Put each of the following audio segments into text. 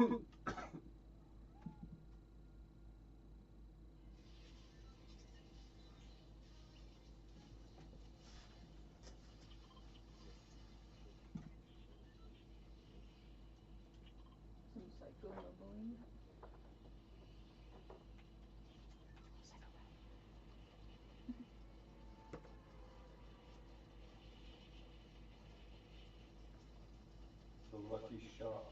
Psychomobiling. The lucky shot.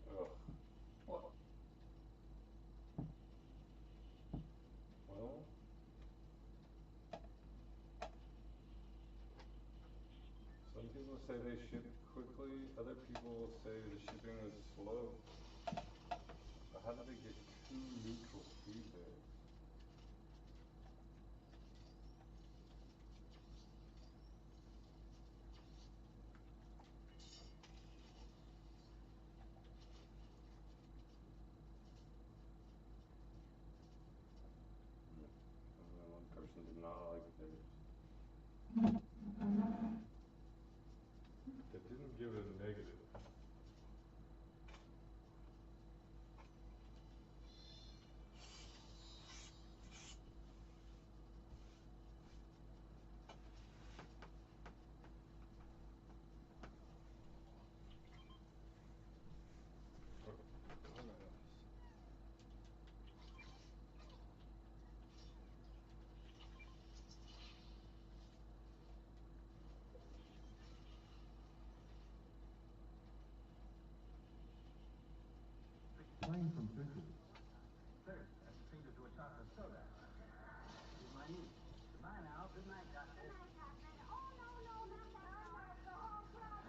Ugh. What? Well, some people say they ship quickly, other people say the shipping is slow. But how did they get two neutral speed bags? One person did not like theirs. They didn't give it a negative. Plain from Turkey. Third, that's treated to a chocolate soda. Here's my niece. Goodbye now. Good night, Doctor. Good night, Doctor. Oh, no, not that. The whole club.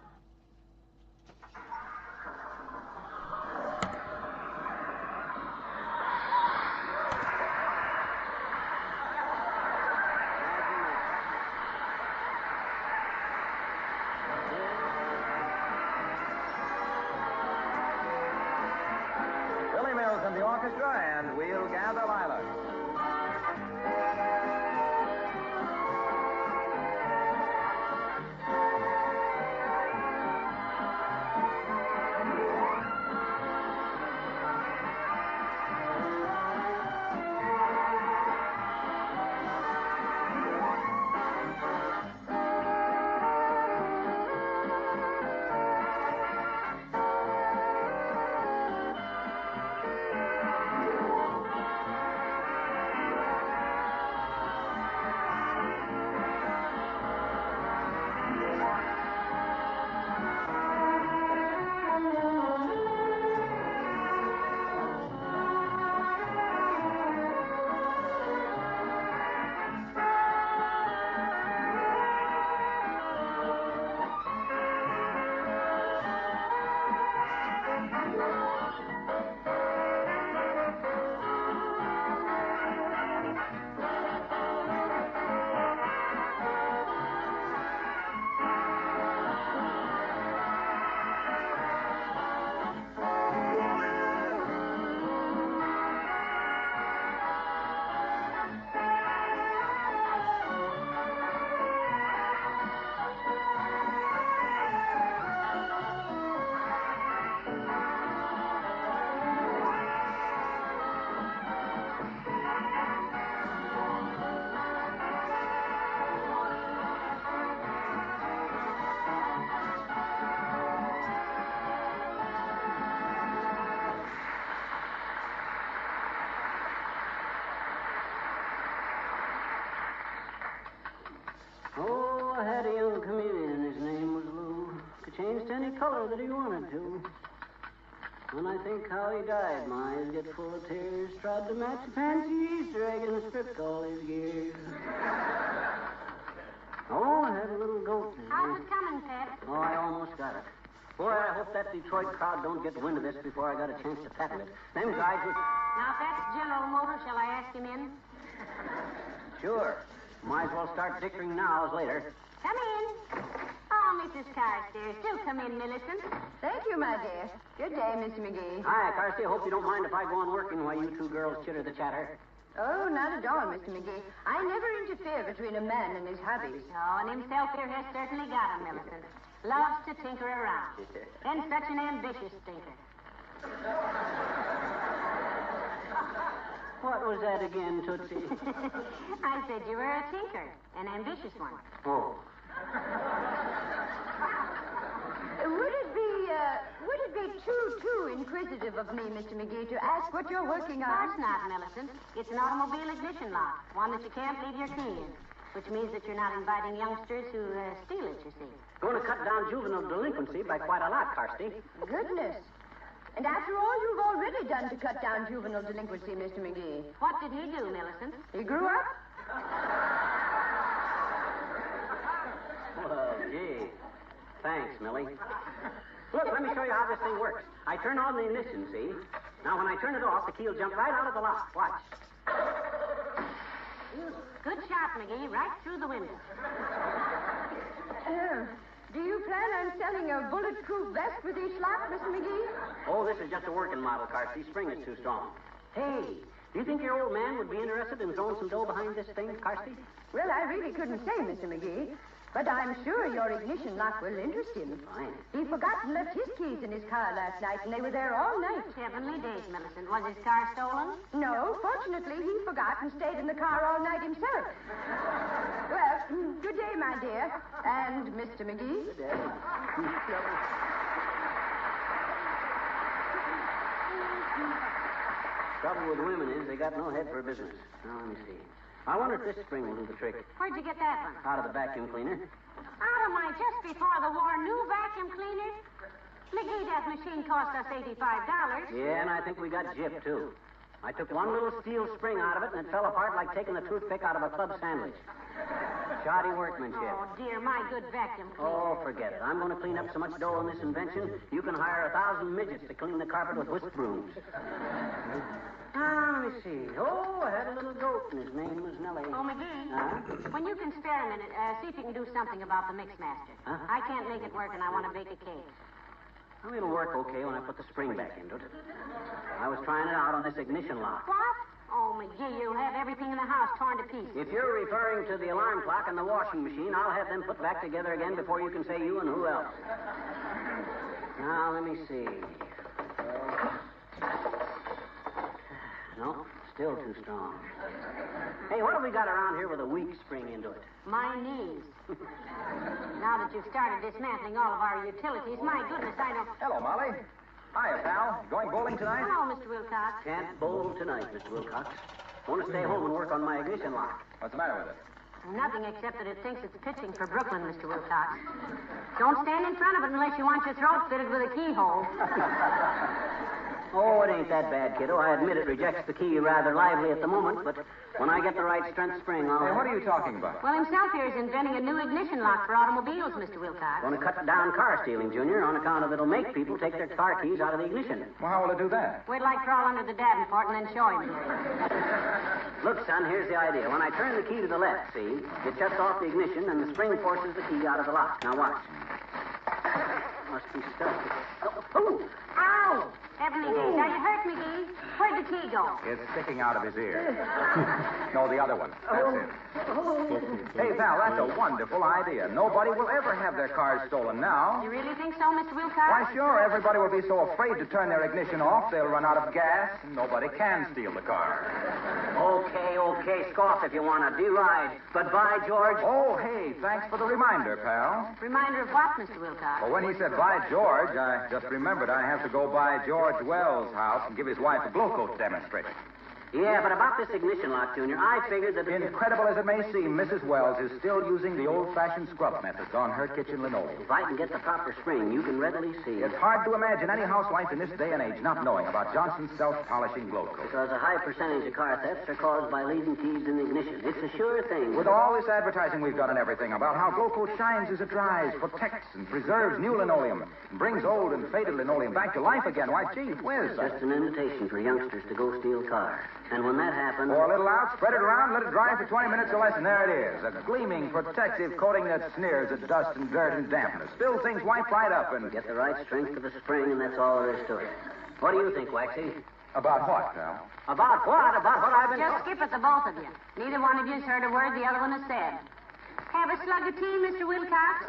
Billy Mills and the orchestra, and We'll Gather Lilacs. Oh, I had a young comedian, his name was Lou. Could change to any color that he wanted to. When I think how he died, my eyes get full of tears. Tried to match a fancy Easter egg and stripped all his gears. Oh, I had a little goat. How's it coming, Pep? Oh, I almost got it. Boy, I hope that Detroit crowd don't get wind of this before I got a chance to patent it. Them guys was... Now, if that's General Motors, shall I ask him in? Sure. Might as well start dickering now as later. Come in. Oh, Mrs. Carstairs, do come in, Millicent. Thank you, my dear. Good day, Mr. McGee. Hi, Carsey. I hope you don't mind if I go on working while you two girls chitter the chatter. Oh, not at all, Mr. McGee. I never interfere between a man and his hobbies. Oh, and himself here has certainly got 'em, Millicent. Loves to tinker around. And such an ambitious tinker. What was that again, Tootsie? I said you were a tinker, an ambitious one. Oh. Would it be too inquisitive of me, Mr. McGee, to ask what you're working Of on? course not, Millicent. It's an automobile ignition lock, one that you can't leave your key in, which means that you're not inviting youngsters who steal it, you see. Going to cut down juvenile delinquency by quite a lot, Carsty. Goodness. And after all you've already done to cut down juvenile delinquency, Mr. McGee. What did he do, Millicent? He grew up? Well, gee. Thanks, Millie. Look, let me show you how this thing works. I turn on the ignition, see? Now, when I turn it off, the key will jump right out of the lock. Watch. Good shot, McGee, right through the window. Do you plan on selling a bulletproof vest with each lock, Mr. McGee? Oh, this is just a working model, Carsty. Spring is too strong. Hey, do you think your old man would be interested in throwing some dough behind this thing, Carsty? Well, I really couldn't say, Mr. McGee. But I'm sure your ignition lock will interest him. Fine. He forgot and left his keys in his car last night, and they were there all night. Heavenly days, Millicent. Was his car stolen? No, fortunately, he forgot and stayed in the car all night himself. Well, good day, my dear. And Mr. McGee? Trouble with women is they got no head for business. Now, let me see. I wonder if this spring will do the trick. Where'd you get that one? Out of the vacuum cleaner. Out of my just before the war new vacuum cleaner? McGee, that machine cost us $85. Yeah, and I think we got gypped, too. I took one little steel spring out of it, and it fell apart like taking a toothpick out of a club sandwich. Shoddy workmanship. Oh, dear, my good vacuum cleaner. Oh, forget it. I'm going to clean up so much dough in this invention, you can hire 1,000 midgets to clean the carpet with whisk brooms. Now, let me see. Oh, I had a little goat, and his name was Nellie. Oh, McGee, Huh? when you can spare a minute, see if you can do something about the Mixmaster. Huh? I can't make it work, and I want to bake a cake. Well, it'll work okay when I put the spring back into it. I was trying it out on this ignition lock. What? Oh, McGee, you'll have everything in the house torn to pieces. If you're referring to the alarm clock and the washing machine, I'll have them put back together again before you can say you and who else. Now, let me see. No, still too strong. Hey, what have we got around here with a weak spring into it? My knees. Now that you've started dismantling all of our utilities, my goodness, I don't... Hello, Molly. Hiya, pal. Going bowling tonight? Hello, Mr. Wilcox. Can't bowl tonight, Mr. Wilcox. Want to stay home and work on my ignition lock. What's the matter with it? Nothing except that it thinks it's pitching for Brooklyn, Mr. Wilcox. Don't stand in front of it unless you want your throat fitted with a keyhole. Oh, it ain't that bad, kiddo. I admit it rejects the key rather lively at the moment, but when I get the right strength spring, I'll... Hey, what are you talking about? Well, himself here is inventing a new ignition lock for automobiles, Mr. Wilcox. Going to cut down car stealing, Junior, on account of it'll make people take their car keys out of the ignition. Well, how will it do that? We'd like crawl under the Davenport and then show him. Look, son, here's the idea. When I turn the key to the left, see, it shuts off the ignition and the spring forces the key out of the lock. Now watch. Must be stuck. Oh! Ow! Heavenly days, are you hurt, McGee? Where'd the key go? It's sticking out of his ear. No, the other one. That's it. Hey, pal, that's a wonderful idea. Nobody will ever have their cars stolen now. You really think so, Mr. Wilcox? Why, sure. Everybody will be so afraid to turn their ignition off, they'll run out of gas, and nobody can steal the car. Okay, scoff if you want to. Be right. But by George... Oh, hey, thanks for the reminder, pal. Reminder of what, Mr. Wilcox? Well, when he said by George, I just remembered I have to go by George Wells' house and give his wife a glow coat demonstration. Yeah, but about this ignition lock, Junior, I figured that... Incredible as it may seem, Mrs. Wells is still using the old-fashioned scrub methods on her kitchen linoleum. If I can get the proper spring, you can readily see... It's hard to imagine any housewife in this day and age not knowing about Johnson's self-polishing glow coat. Because a high percentage of car thefts are caused by leaving keys in the ignition. It's a sure thing. With all this advertising we've done and everything about how glow coat shines as it dries, protects and preserves new linoleum, and brings old and faded linoleum back to life again, why, gee whiz. Just an invitation for youngsters to go steal cars. And when that happens... Pour a little out, spread it around, let it dry for 20 minutes or less, and there it is. A gleaming, protective coating that sneers at dust and dirt and dampness. Still things wipe right up and... Get the right strength of the spring, and that's all there is to it. What do you think, Waxy? About what, pal? About what? About what I've been... Just skip it, the both of you. Neither one of you's heard a word the other one has said. Have a slug of tea, Mr. Wilcox?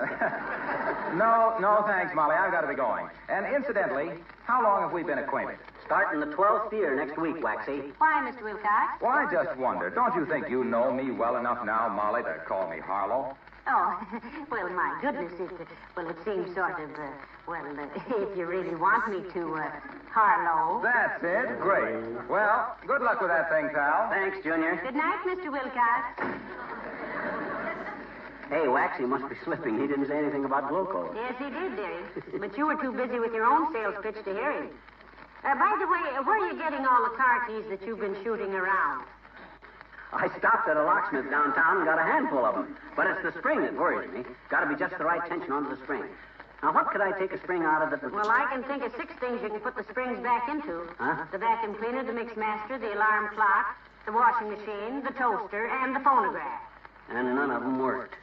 No, thanks, Molly. I've got to be going. And incidentally, how long have we been acquainted? Starting the 12th year next week, Waxy. Why, Mr. Wilcox? Well, I just wonder, don't you think you know me well enough now, Molly, to call me Harlow? Oh, well, my goodness, it seems sort of, if you really want me to, Harlow. That's it. Great. Well, good luck with that thing, pal. Thanks, Junior. Good night, Mr. Wilcox. Hey, Waxy must be slipping. He didn't say anything about Gloco. Yes, he did, dearie. But you were too busy with your own sales pitch to hear him. By the way, where are you getting all the car keys that you've been shooting around? I stopped at a locksmith downtown and got a handful of them. But it's the spring that worries me. Got to be just the right tension onto the spring. Now, what could I take a spring out of that would... Well, I can think of 6 things you can put the springs back into. Huh? The vacuum cleaner, the mix master, the alarm clock, the washing machine, the toaster, and the phonograph. And none of them worked.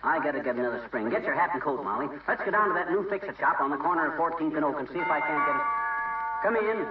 I got to get another spring. Get your hat and coat, Molly. Let's go down to that new fix-it shop on the corner of 14th and Oak and see if I can't get it. Come in.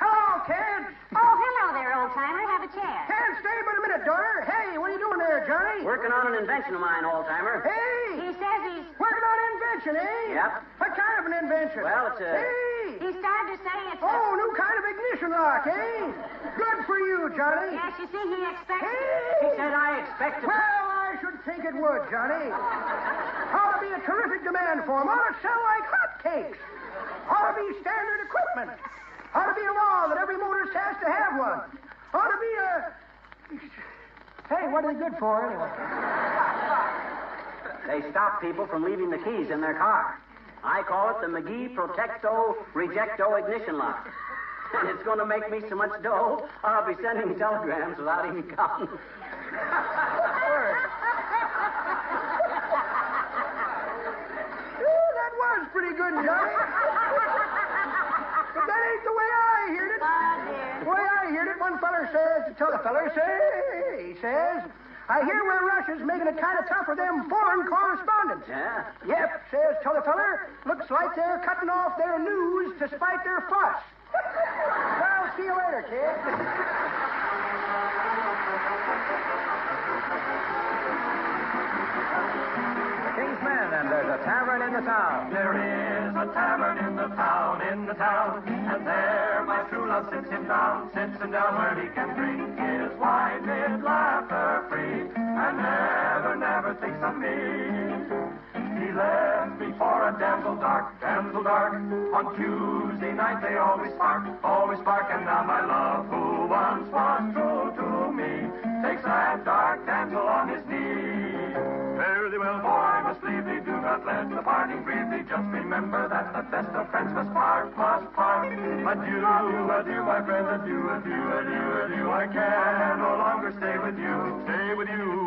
Hello, kids. Oh, hello there, old-timer. Have a chair. Can't stay but a minute, daughter. Hey, what are you doing there, Johnny? Working on an invention of mine, old-timer. Hey! He says he's... Working on an invention, eh? Yep. What kind of an invention? Well, it's a... Hey! He started to say it's... Oh, new kind of ignition lock, eh? Good for you, Johnny. Yes, you see, he expects... He Hey! said I expected... Well, I should think it would, Johnny. Ought to be a terrific demand for 'em. Ought to sell like hotcakes. Ought to be standard equipment. Ought to be a law that every motorist has to have one. Ought to be a... Hey, what are they good for, anyway? They stop people from leaving the keys in their car. I call it the McGee Protecto Rejecto Ignition Lock. And it's going to make me so much dough, I'll be sending telegrams without even counting. That was pretty good, Johnny. But that ain't the way I heard it. Oh, dear. The way I heard it, one feller says to t'other feller, he says, I hear where Russia's making it kind of tough for them foreign correspondents. Yeah? Yep, says t'other feller, looks like they're cutting off their news to spite their fuss. Well, see you later, kid. King's Men, and there's a tavern in the town. There is a tavern in the town, and there my true love sits him down where he can drink his wine with laughter free, and never thinks of me. He left me for a damsel dark. On Tuesday night they always spark, and now my love, who once was true to me, takes that dark damsel on his knee. Fare thee well, for I must leave thee. Do not let the parting grieve thee. Just remember that the best of friends must part. Adieu, adieu, my friend, adieu. I can no longer stay with you.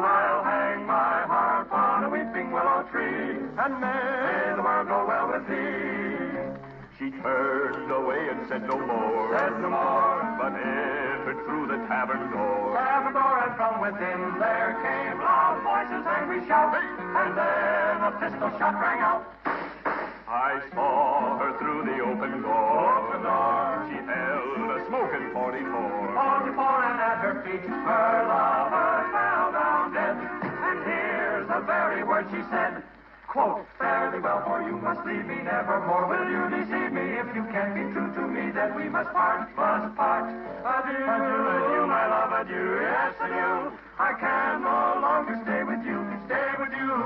I'll hang my harp on a weeping willow tree, and may the world go well with thee. She turned away and said no more, but but entered through the tavern door. and from within there came loud voices, angry shouts, and then a pistol shot rang out. I saw her through the open door. She held a smoking 44. And at her feet her lover fell down dead. And here's the very word she said, quote, fare thee well, for you must leave me nevermore. Will you deceive me? If you can't be true to me, then we must part. Adieu, my love, adieu, yes, adieu. I can no longer stay with you.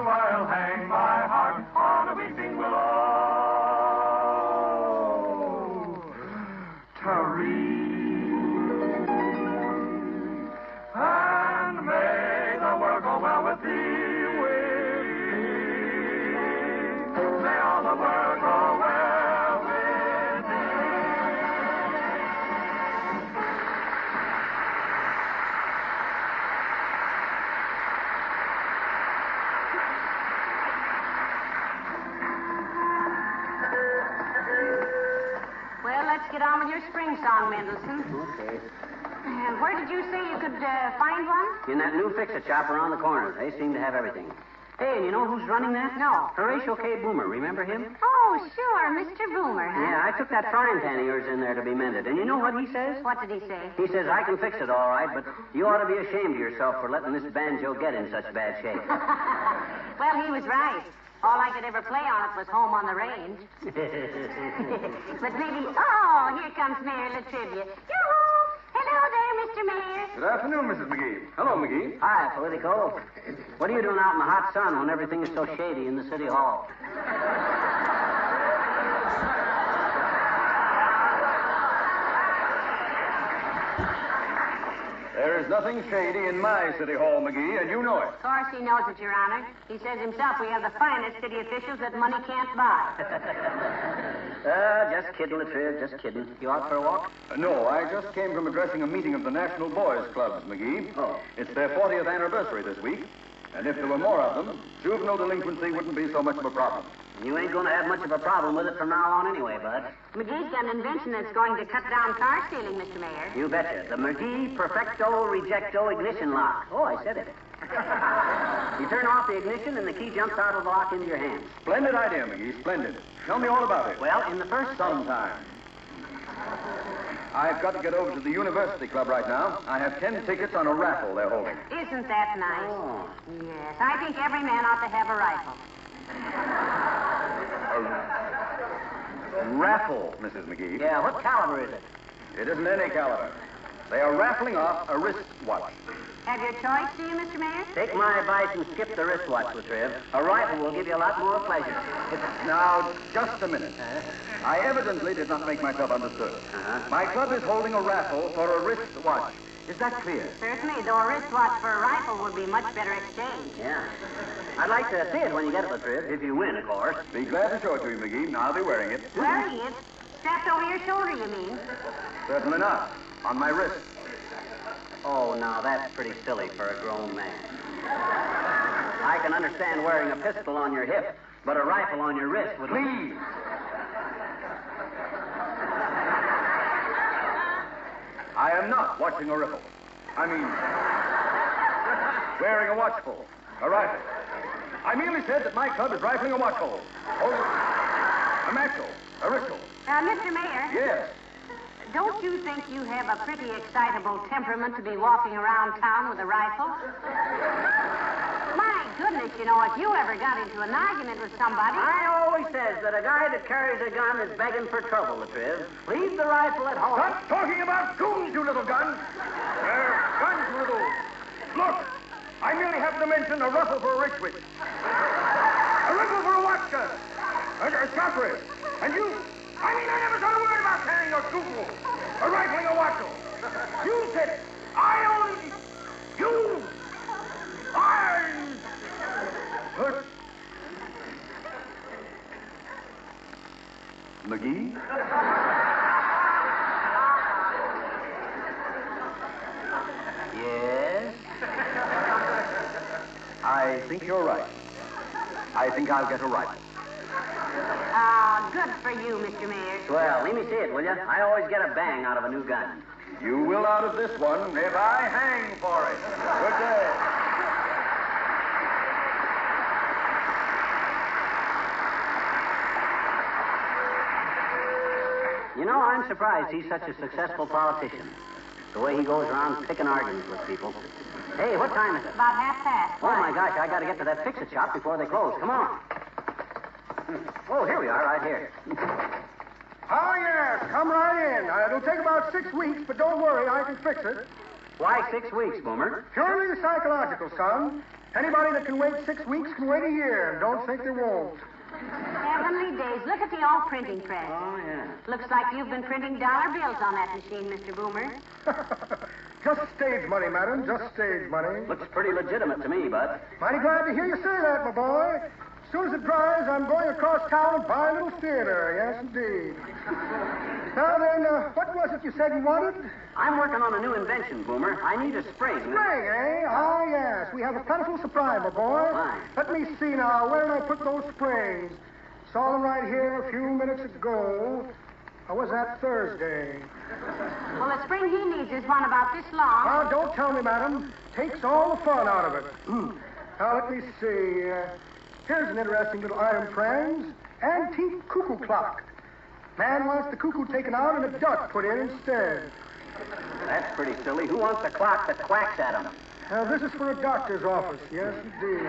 I'll hang my heart on a weeping willow tree. And may the world go well with thee. May all the world go well with thee. Well, let's get on with your spring song, Mendelssohn. Okay. And where did you say you could find one? In that new fix-it shop around the corner. They seem to have everything. Hey, and you know who's running that? No. Horatio K. Boomer. Remember him? Oh, Oh, sure, Mr. Boomer, huh? Yeah, I took that frying pan of yours in there to be mended. And you know what he says? What did he say? He says, I can fix it all right, but you ought to be ashamed of yourself for letting this banjo get in such bad shape. Well, he was right. All I could ever play on it was Home on the Range. But maybe... Oh, here comes Mayor Latrivia. Yoo-hoo! Hello there, Mr. Mayor. Good afternoon, Mrs. McGee. Hello, McGee. Hi, Politico. What are you doing out in the hot sun when everything is so shady in the city hall? There is nothing shady in my city hall, McGee, and you know it. Of course he knows it, Your Honor. He says himself we have the finest city officials that money can't buy. Just kidding, Latriv, just kidding. You out for a walk? No, I just came from addressing a meeting of the National Boys Clubs, McGee. Oh. It's their 40th anniversary this week, and if there were more of them, juvenile delinquency wouldn't be so much of a problem. You ain't going to have much of a problem with it from now on anyway, Bud. McGee's got an invention that's going to cut down car stealing, Mr. Mayor. You betcha. The McGee Perfecto Rejecto Ignition Lock. Oh, I said it. You turn off the ignition and the key jumps out of the lock into your hand. Splendid idea, McGee, splendid. Tell me all about it. Well, in the first place... Sometime. I've got to get over to the University Club right now. I have 10 tickets on a raffle they're holding. Isn't that nice? Oh. Yes, I think every man ought to have a rifle. A raffle, Mrs. McGee. Yeah, what caliber is it? It isn't any caliber. They are raffling off a wristwatch. Have your choice, do you, Mr. Mayor? Take my advice and skip the wristwatch, Latriv. A rifle will give you a lot more pleasure. Now, just a minute. I evidently did not make myself understood. My club is holding a raffle for a wristwatch. Is that clear? Certainly, though a wristwatch for a rifle would be much better exchange. Yeah. I'd like to see it when you get it, Latriv, if you win, of course. Be glad to show it to you, McGee. I'll be wearing it. Wearing it? Strapped over your shoulder, you mean? Certainly not. On my wrist. Oh, now that's pretty silly for a grown man. I can understand wearing a pistol on your hip, but a rifle on your wrist would... Please. I am not watching a rifle. I mean, wearing a watchful. A rifle. I merely said that my club is rifling a watchful. Oh, a matchful. A wristful. Mr. Mayor? Yes. Don't you think you have a pretty excitable temperament to be walking around town with a rifle? My goodness, you know, if you ever got into an argument with somebody... I always says that a guy that carries a gun is begging for trouble, Latriv. Leave the rifle at home. Stop talking about goons, you little gun. They're guns, little. Look, I merely have to mention a rifle for a rich witch. A rifle for a watch gun. A chopper. And you... I mean, I never said a word about carrying a cuckoo or rifling a watchel. You said it. I only... You... I... McGee? Yes? I think you're right. I think I'll get a rifle. Good for you, Mr. Mayor. Well, let me see it, will you? I always get a bang out of a new gun. You will out of this one if I hang for it. Good day. You know, I'm surprised he's such a successful politician. The way he goes around picking arguments with people. Hey, what time is it? About 1:30. Oh, my gosh, I got to get to that fix-it shop before they close. Come on. Oh, here we are, right here. Oh, yes. Come right in. It'll take about 6 weeks, but don't worry. I can fix it. Why 6 weeks, Boomer? Purely psychological, son. Anybody that can wait 6 weeks can wait a year, and don't think they won't. Heavenly days. Look at the old printing press. Oh, yeah. Looks like you've been printing dollar bills on that machine, Mr. Boomer. Just stage money, madam. Just stage money. Looks pretty legitimate to me, Bud. Mighty glad to hear you say that, my boy. As soon as it dries, I'm going across town and buy a little theater. Yes, indeed. Now then, what was it you said you wanted? I'm working on a new invention, Boomer. I need a spring. Spring, eh? Ah, yes. We have a plentiful supply, my boy. Fine. Let me see now. Where did I put those springs? Saw them right here a few minutes ago. Or was that Thursday? Well, the spring he needs is one about this long. Now, don't tell me, madam. Takes all the fun out of it. Now, let me see. Here's an interesting little item, friends. antique cuckoo clock. Man wants the cuckoo taken out and a duck put in instead. That's pretty silly. Who wants a clock that quacks at him? This is for a doctor's office. Yes, indeed.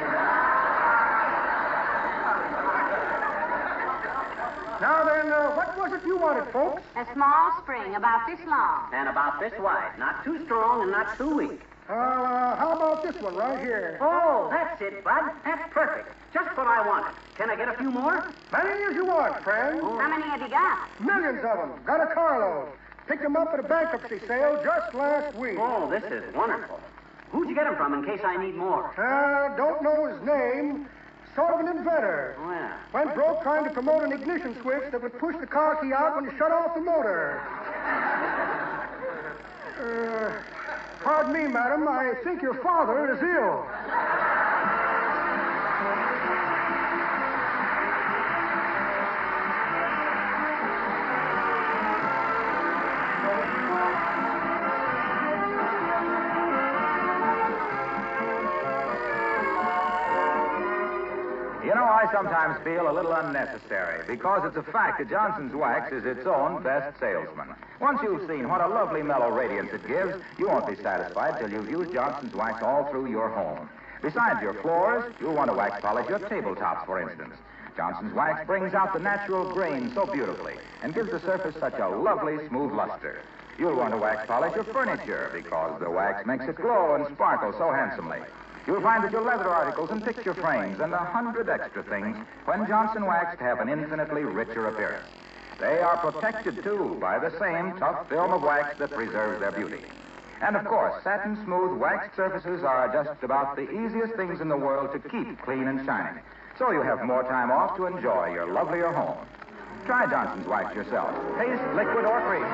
Now then, what was it you wanted, folks? A small spring about this long. And about this wide. Not too strong and not too weak. How about this one right here? Oh, that's it, Bud. That's perfect. Just what I wanted. Can I get a few more? Many as you want, friend. How many have you got? Millions of them. Got a carload. Picked them up at a bankruptcy sale just last week. Oh, this is wonderful. Who'd you get them from in case I need more? Don't know his name. Sort of an inventor. Oh, yeah. Went broke trying to promote an ignition switch that would push the car key out when you shut off the motor. Pardon me, madam. I think your father is ill. You know, I sometimes feel a little unnecessary because it's a fact that Johnson's Wax is its own best salesman. Once you've seen what a lovely mellow radiance it gives, you won't be satisfied till you've used Johnson's Wax all through your home. Besides your floors, you'll want to wax polish your tabletops, for instance. Johnson's Wax brings out the natural grain so beautifully and gives the surface such a lovely, smooth luster. You'll want to wax polish your furniture because the wax makes it glow and sparkle so handsomely. You'll find that your leather articles and picture frames and 100 extra things when Johnson waxed have an infinitely richer appearance. They are protected, too, by the same tough film of wax that preserves their beauty. And, of course, satin-smooth waxed surfaces are just about the easiest things in the world to keep clean and shining. So you have more time off to enjoy your lovelier home. Try Johnson's Wax yourself. Taste, liquid, or cream.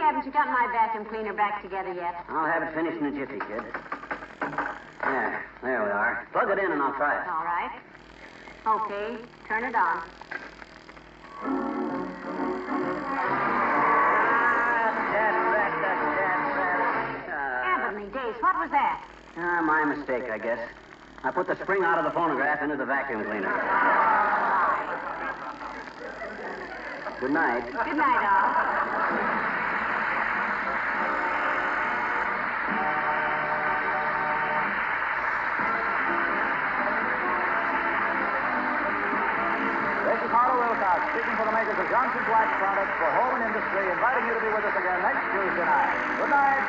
Haven't you got my vacuum cleaner back together yet? I'll have it finished in a jiffy, kid. There we are. Plug it in and I'll try it. All right. Okay, turn it on. Heavenly days, what was that? My mistake, I guess. I put the spring out of the phonograph into the vacuum cleaner. Good night. Good night, all. Speaking for the makers of Johnson's Wax products for home and industry, inviting you to be with us again next Tuesday night. Good night.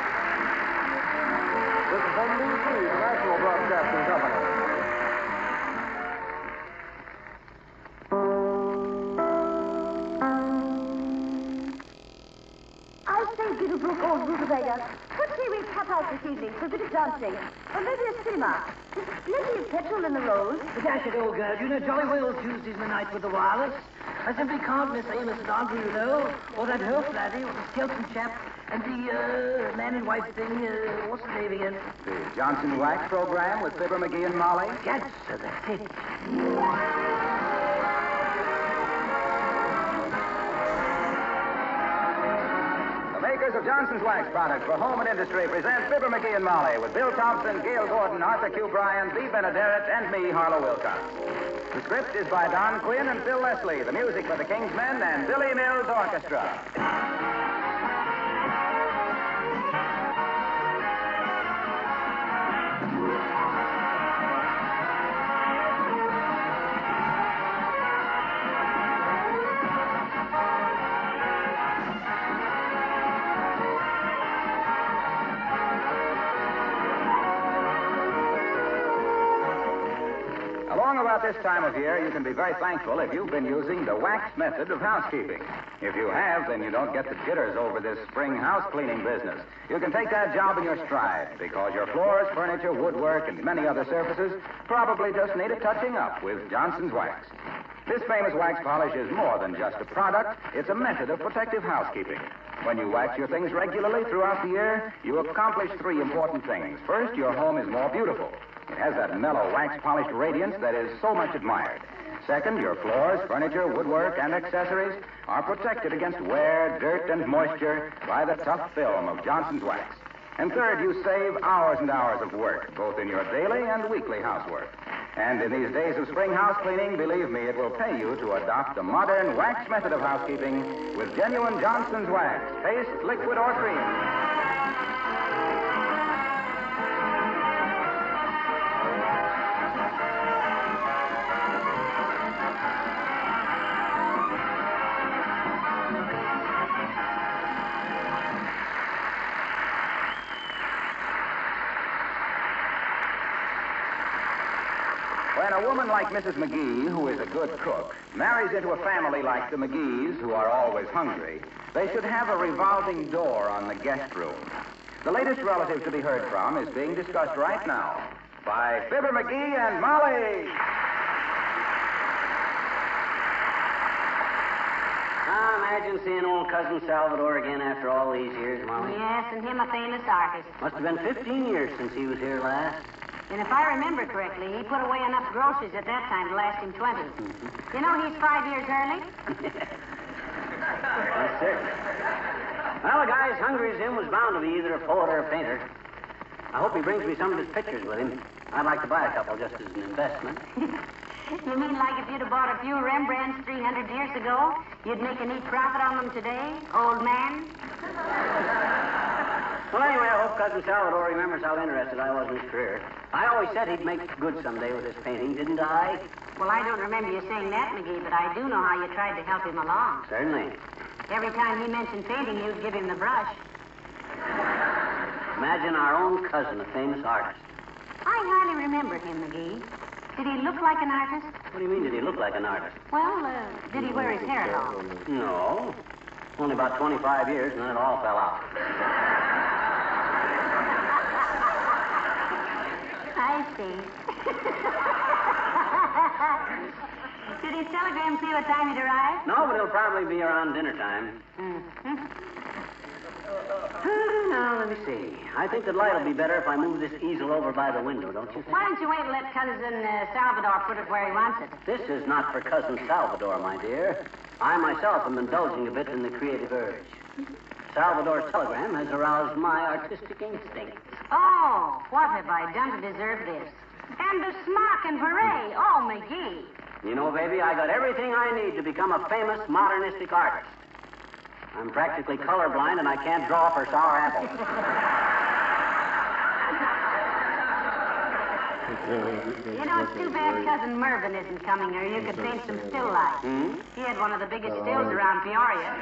This is NBC, the National Broadcasting Company. I say, Biddlebrook, old rutabaga, what say we cut out this evening for a bit of dancing? Or maybe a cinema? There's plenty of petrol in the road. But dash it, old girl, you know jolly well Tuesdays in the night with the wireless. I simply can't miss Amos and Audrey, you know, or that Herf laddie, or the skeleton chap, and the man and wife thing, what's the name again? The Johnson Wax program with Fibber McGee and Molly. That's it. The makers of Johnson's Wax products for home and industry present Fibber McGee and Molly with Bill Thompson, Gail Gordon, Arthur Q. Bryan, Lee Benaderet, and me, Harlow Wilcox. The script is by Don Quinn and Phil Leslie. The music by the King's Men and Billy Mills Orchestra. About this time of year, you can be very thankful if you've been using the wax method of housekeeping. If you have, then you don't get the jitters over this spring house cleaning business. You can take that job in your stride because your floors, furniture, woodwork, and many other surfaces probably just need a touching up with Johnson's Wax. This famous wax polish is more than just a product. It's a method of protective housekeeping. When you wax your things regularly throughout the year, you accomplish three important things. First, your home is more beautiful. It has that mellow, wax-polished radiance that is so much admired. Second, your floors, furniture, woodwork, and accessories are protected against wear, dirt, and moisture by the tough film of Johnson's Wax. And third, you save hours and hours of work, both in your daily and weekly housework. And in these days of spring house cleaning, believe me, it will pay you to adopt the modern wax method of housekeeping with genuine Johnson's Wax, paste, liquid, or cream. When a woman like Mrs. McGee, who is a good cook, marries into a family like the McGees, who are always hungry, they should have a revolving door on the guest room. The latest relative to be heard from is being discussed right now by Fibber McGee and Molly. Imagine seeing old cousin Salvador again after all these years, Molly. Yes, and him a famous artist. Must have been 15 years since he was here last. And if I remember correctly, he put away enough groceries at that time to last him 20. You know he's 5 years early? That's certain. Well, a guy as hungry as him was bound to be either a poet or a painter. I hope he brings me some of his pictures with him. I'd like to buy a couple just as an investment. You mean like if you'd have bought a few Rembrandts 300 years ago, you'd make a neat profit on them today, old man? Well, anyway, I hope Cousin Salvador remembers how interested I was in his career. I always said he'd make good someday with his painting, didn't I? Well, I don't remember you saying that, McGee, but I do know how you tried to help him along. Certainly. Every time he mentioned painting, you'd give him the brush. Imagine our own cousin, a famous artist. I hardly remember him, McGee. Did he look like an artist? What do you mean, did he look like an artist? Well, did he wear his hair long? No. Only about 25 years, and then it all fell out. I see. Did his telegram say what time he'd arrive? No, but it'll probably be around dinner time. Mm-hmm. Now, let me see. I think the light will be better if I move this easel over by the window, don't you think? Why don't you wait and let Cousin Salvador put it where he wants it? This is not for Cousin Salvador, my dear. I myself am indulging a bit in the creative urge. Salvador's telegram has aroused my artistic instincts. Oh, what have I done to deserve this? And the smock and beret. Oh, McGee. You know, baby, I got everything I need to become a famous modernistic artist. I'm practically colorblind, and I can't draw for sour apples. You know, it's too bad Cousin Mervyn isn't coming, or you could paint some still life. He had one of the biggest stills around Peoria.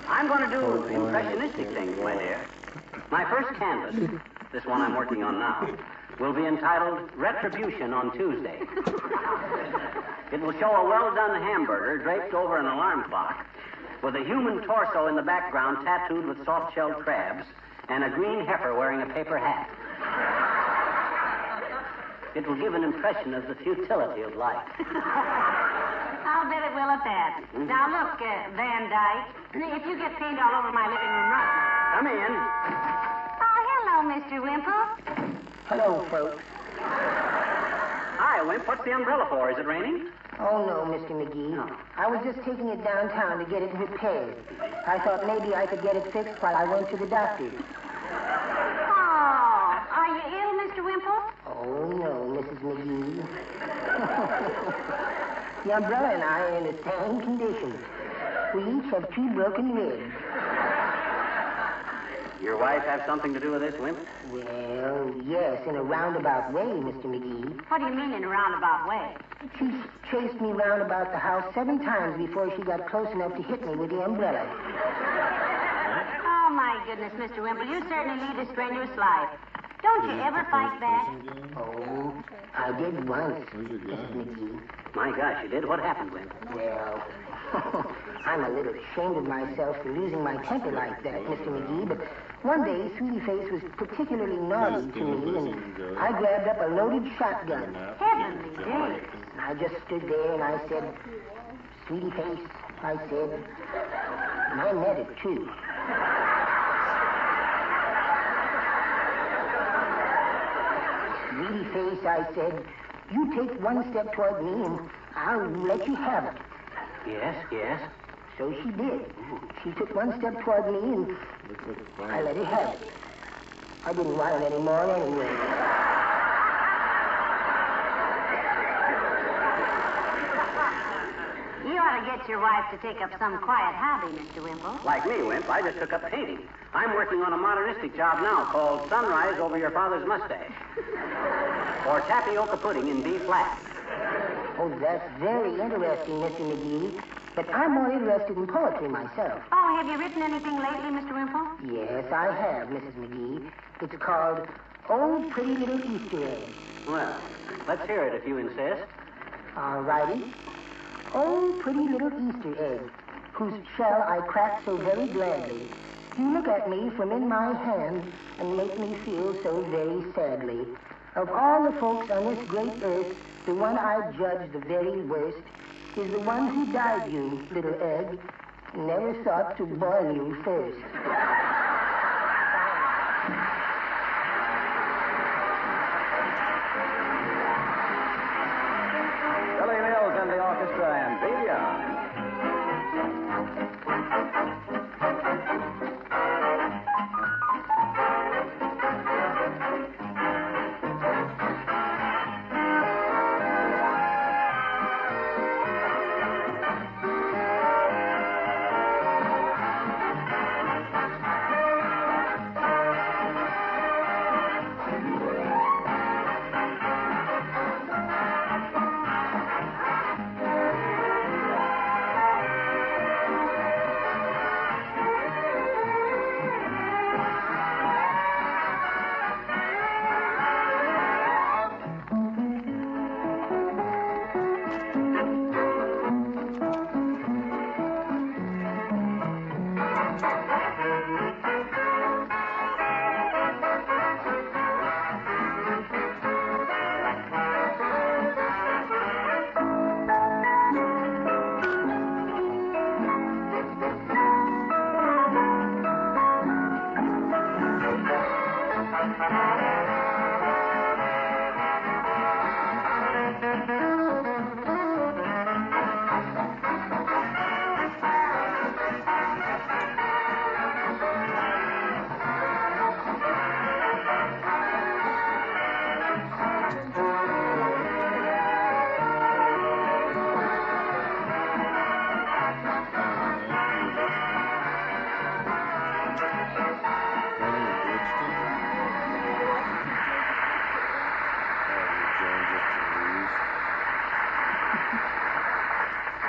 I'm going to do impressionistic things, my dear. My first canvas, this one I'm working on now, will be entitled Retribution on Tuesday. It will show a well-done hamburger draped over an alarm clock with a human torso in the background tattooed with soft-shelled crabs and a green heifer wearing a paper hat. It will give an impression of the futility of life. I'll bet it will at that. Now, look, Van Dyke, if you get paint all over my living room right now. Come in. Oh, hello, Mr. Wimple. Hello, folks. Hi, Wimp. What's the umbrella for? Is it raining? Oh, no, Mr. McGee. I was just taking it downtown to get it repaired. I thought maybe I could get it fixed while I went to the doctor. Oh, are you ill, Mr. Wimple? Oh, no, Mrs. McGee. The umbrella and I are in the same condition. We each have 2 broken ribs. Your wife have something to do with this, Wimp? Well, yes, in a roundabout way, Mr. McGee. What do you mean in a roundabout way? She chased me round about the house 7 times before she got close enough to hit me with the umbrella. Oh, my goodness, Mr. Wimple, you certainly lead a strenuous life. Don't you ever fight back? Oh, I did once, Mrs. McGee. My gosh, you did? What happened, Wimp? Well, I'm a little ashamed of myself for losing my temper like that, Mr. McGee, but one day Sweetie Face was particularly naughty to me, and I grabbed up a loaded shotgun. Heavenly days. I just stood there and I said, Sweetie Face, I said, and I meant it, too. Sweetie Face, I said, You take one step toward me, and I'll let you have it. Yes. So she did. She took one step toward me, and I let her have it. I didn't want it anymore anyway. You ought to get your wife to take up some quiet hobby, Mr. Wimple. Like me, Wimp, I just took up painting. I'm working on a modernistic job now called Sunrise Over Your Father's Mustache. Or Tapioca Pudding in B flat. Oh, that's very interesting, Mr. McGee. But I'm more interested in poetry myself. Oh, have you written anything lately, Mr. Wimple? Yes, I have, Mrs. McGee. It's called Oh Pretty Little Easter Egg. Well, let's hear it if you insist. All righty. Oh, pretty little Easter egg, whose shell I crack so very gladly. You look at me from in my hand and make me feel so very sadly. Of all the folks on this great earth, the one I judge the very worst is the one who died you, little egg, never thought to boil you first. Billy Mills and the orchestra and Beyond.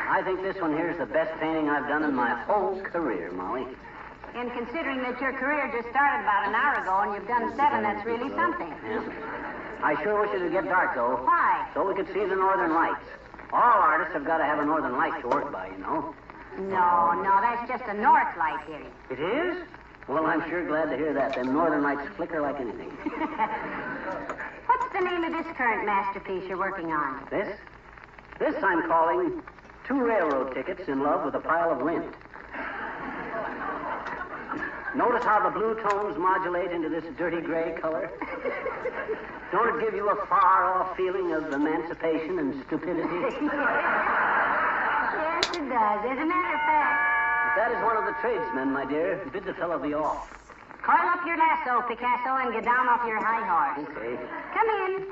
I think this one here is the best painting I've done in my whole career, Molly. And considering that your career just started about an hour ago and you've done 7, that's really something. Yeah. I sure wish it would get dark, though. Why? So we could see the northern lights. All artists have got to have a northern light to work by, you know. No, that's just a north light here. It is? Well, I'm sure glad to hear that. Them northern lights flicker like anything. What's the name of this current masterpiece you're working on? This? This I'm calling 2 railroad tickets in love with a pile of lint. Notice how the blue tones modulate into this dirty gray color? Don't it give you a far-off feeling of emancipation and stupidity? Yes, it does. As a matter of fact... But that is one of the tradesmen, my dear. Bid the fellow be off. Coil up your lasso, Picasso, and get down off your high horse. Okay. Come in.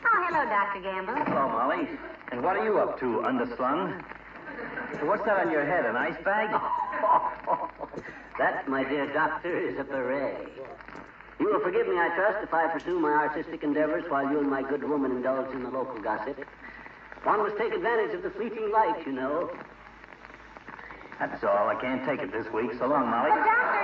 Oh, hello, Dr. Gamble. Hello, Molly. And what are you up to, underslung? So what's that on your head, an ice bag? That, my dear doctor, is a beret. You will forgive me, I trust, if I pursue my artistic endeavors while you and my good woman indulge in the local gossip. One must take advantage of the fleeting light, you know. That's all. I can't take it this week. So long, Molly. But, Doctor,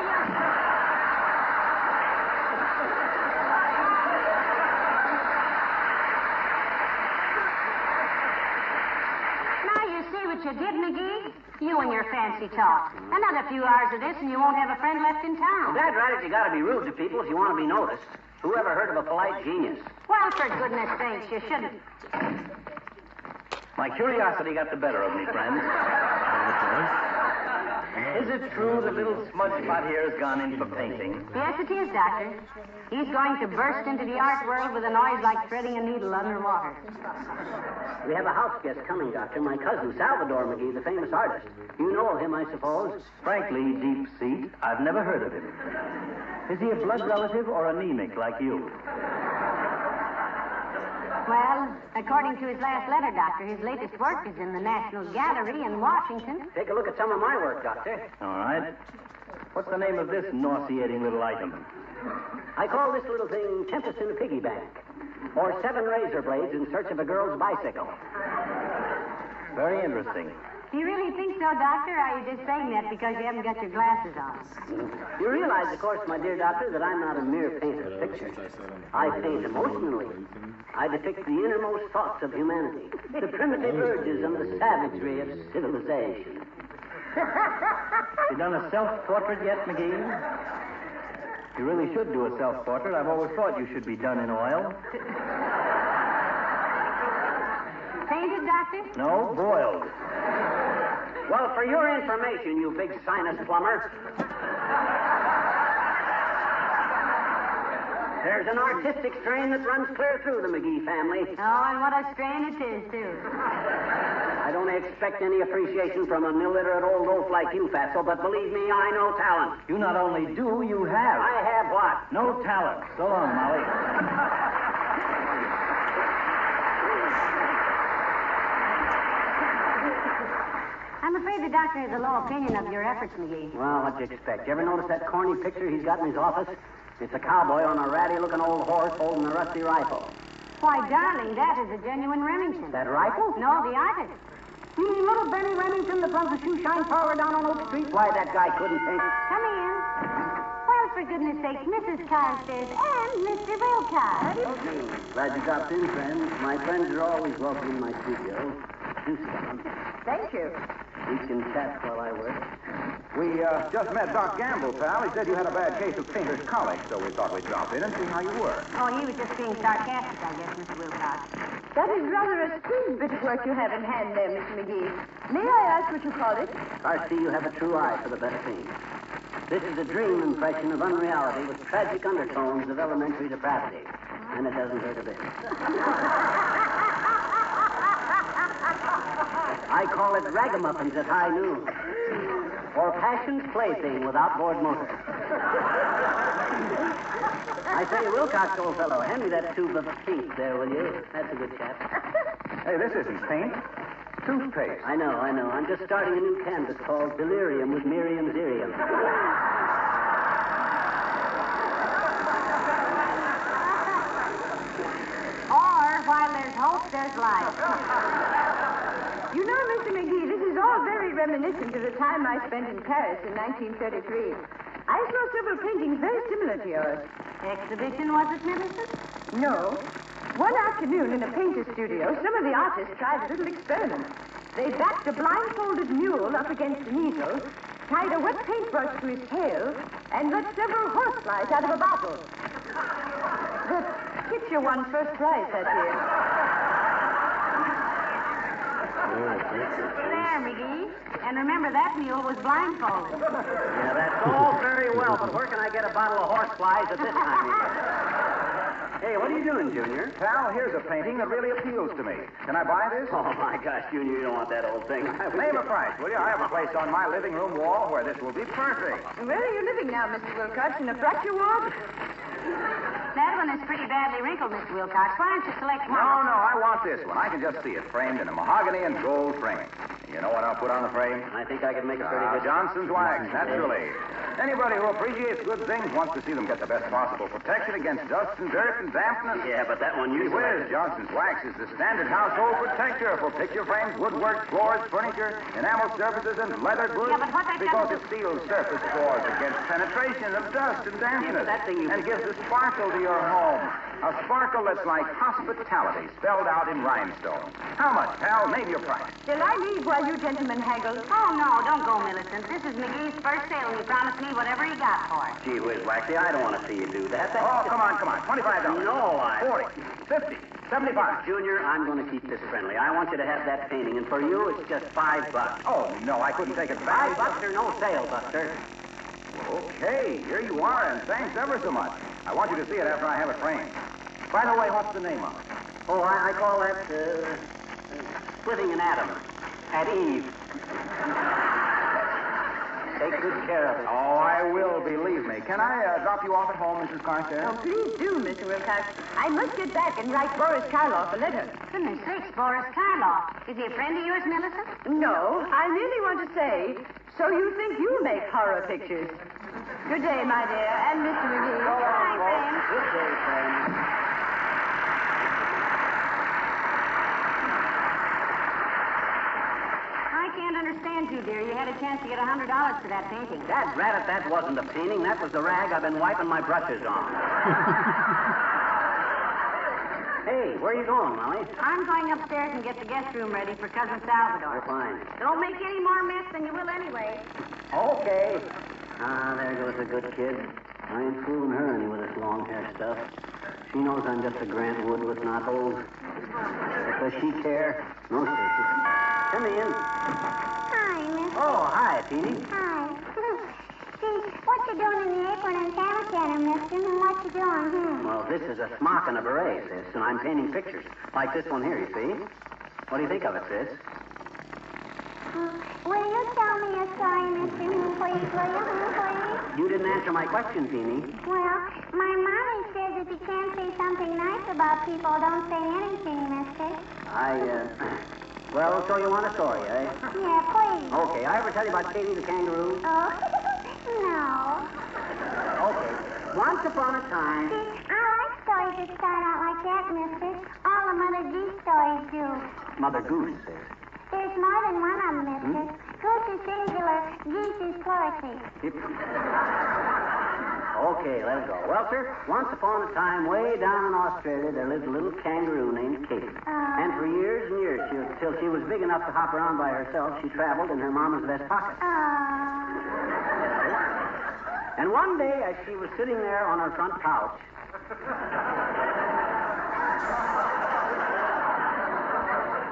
Now you see what you did, McGee? You and your fancy talk. Another few hours of this and you won't have a friend left in town. Well, Dad, right, you gotta be rude to people if you want to be noticed. Who ever heard of a polite genius? Well, for goodness sakes, you shouldn't. My curiosity got the better of me, friends. Is it true the little smudge pot here has gone in for painting? Yes, it is, Doctor. He's going to burst into the art world with a noise like threading a needle underwater. We have a house guest coming, Doctor. My cousin, Salvador McGee, the famous artist. You know of him, I suppose. Frankly, Deep Seat, I've never heard of him. Is he a blood relative or anemic like you? Well, according to his last letter, Doctor, his latest work is in the National Gallery in Washington. Take a look at some of my work, Doctor. All right. What's the name of this nauseating little item? I call this little thing Tempest in a Piggy Bank, or 7 razor blades in search of a girl's bicycle. Very interesting. Do you really think so, Doctor, or are you just saying that because you haven't got your glasses on? You realize, of course, my dear doctor, that I'm not a mere painter of pictures. I paint emotionally. I depict the innermost thoughts of humanity, the primitive urges and the savagery of civilization. You done a self-portrait yet, McGee? You really should do a self-portrait. I've always thought you should be done in oil. Painted, Doctor? No, boiled. Well, for your information, you big sinus plumber, there's an artistic strain that runs clear through the McGee family. Oh, and what a strain it is, too. I don't expect any appreciation from an illiterate old oaf like you, Fatso, but believe me, I know talent. You not only do, you have. I have what? No talent. So long, Molly. I'm afraid the doctor has a low opinion of your efforts, McGee. Well, what'd you expect? You ever notice that corny picture he's got in his office? It's a cowboy on a ratty-looking old horse holding a rusty rifle. Why, darling, that is a genuine Remington. That rifle? No, the artist. You mean little Benny Remington that runs the shoe shine parlor down on Oak Street? Why, that guy couldn't paint. Come in. Well, for goodness sakes, Mrs. Carstairs and Mr. Wilcox. Glad you dropped in, friends. My friends are always welcome in my studio. Do sit down. Thank you. We can chat while I work. We just met Doc Gamble, pal. He said you had a bad case of painter's colic, so we thought we'd drop in and see how you were. Oh, he was just being sarcastic, I guess, Mr. Wilcox. That is rather a strange bit of work you have in hand there, Mr. McGee. May I ask what you call it? I see you have a true eye for the best things. This is a dream impression of unreality with tragic undertones of elementary depravity. And it doesn't hurt a bit. I call it ragamuffins at high noon. Or passion's plaything with outboard motor. I say, Wilcox, old fellow, hand me that tube of paint there, will you? That's a good chap. Hey, this isn't paint. Toothpaste. I know. I'm just starting a new canvas called Delirium with Miriam's Irium. Or, while there's hope, there's life. You know, Mr. McGee, this is all very reminiscent of the time I spent in Paris in 1933. I saw several paintings very similar to yours. Exhibition, was it, Millicent? No. One afternoon in a painter's studio, some of the artists tried a little experiment. They backed a blindfolded mule up against an easel, tied a wet paintbrush to his tail, and let several horseflies out of a bottle. The picture won first prize that year. There, McGee. And remember, that mule was blindfolded. Yeah, that's all very well, but where can I get a bottle of horseflies at this time of year? Hey, what are you doing, Junior? Pal, here's a painting that really appeals to me. Can I buy this? Oh, my gosh, Junior, you don't want that old thing. Name a price, will you? I have a place on my living room wall where this will be perfect. Where are you living now, Mr. Wilcox? In a fracture ward? That one is pretty badly wrinkled, Mr. Wilcox. Why don't you select one? No, I want this one. I can just see it framed in a mahogany and gold frame. You know what I'll put on the frame? I think I can make a pretty good... Johnson's wax, naturally. Anybody who appreciates good things wants to see them get the best possible protection against dust and dirt and dampness. Yeah, but that one you... Whiz, Johnson's wax is the standard household protector for picture frames, woodwork, floors, furniture, enamel surfaces, and leather goods. Yeah, but what that because it seals surface floors against penetration of dust and dampness. Yeah, that thing you... And gives a sparkle to your home. A sparkle that's like hospitality spelled out in rhinestone. How much, pal? Name your price. Shall I leave while you gentlemen haggle? Oh, no, don't go, Millicent. This is McGee's first sale, and he promised me whatever he got for it. Gee whiz, Waxy, I don't want to see you do that. Oh, come on. $25. No, 40, 50, $75. Junior, I'm going to keep this friendly. I want you to have that painting, and for you, it's just $5. Oh, no, I couldn't take it back. $5 or no sale, Buster. Okay, here you are, and thanks ever so much. I want you to see it after I have it framed. By the way, what's the name of it? Oh, I call that splitting an atom at Eve. Take good care of it. Oh, I will, believe me. Can I drop you off at home, Mrs. Carstairs? Oh, please do, Mr. Wilcox. I must get back and write Boris Karloff a letter. Goodness sakes, Boris Karloff. Is he a friend of yours, Millicent? No, I merely want to say, so you think you make horror pictures. Good day, my dear, and Mr. McGee. Good day, friend. I can't understand you, dear. You had a chance to get $100 for that painting. That rat, that wasn't a painting. That was the rag I've been wiping my brushes on. Hey, where are you going, Molly? I'm going upstairs and get the guest room ready for Cousin Salvador. Oh, fine. Don't make any more mess than you will anyway. Okay. Ah, there goes a good kid. I ain't fooling her any with this long hair stuff. She knows I'm just a Grant Wood with knot holes. But does she care? No, Stacy. Come in. Hi, Miss. Oh, hi, Teeny. Hi. See, what you doing in the apron and tam center, mister? And what you doing here? Well, this is a smock and a beret, sis, and I'm painting pictures. Like this one here, you see? What do you think of it, sis? Will you tell me a story, mister? Please, will you? Please? You didn't answer my question, Teeny. Well, my mommy says if you can't say something nice about people, don't say anything, mister. Well, so you want a story, eh? Yeah, please. Okay, I ever tell you about Katie the kangaroo? Oh, no. Okay. Once upon a time... See, I like stories that start out like that, mister. All the Mother Goose stories do. Mother Goose, sis. There's more than one of them, mister. Goose is singular, geese is plural. Okay, let it go. Well, sir, once upon a time, way down in Australia, there lived a little kangaroo named Katie. And for years and years, till she was big enough to hop around by herself, she traveled in her mama's vest pocket. And one day, as she was sitting there on her front couch...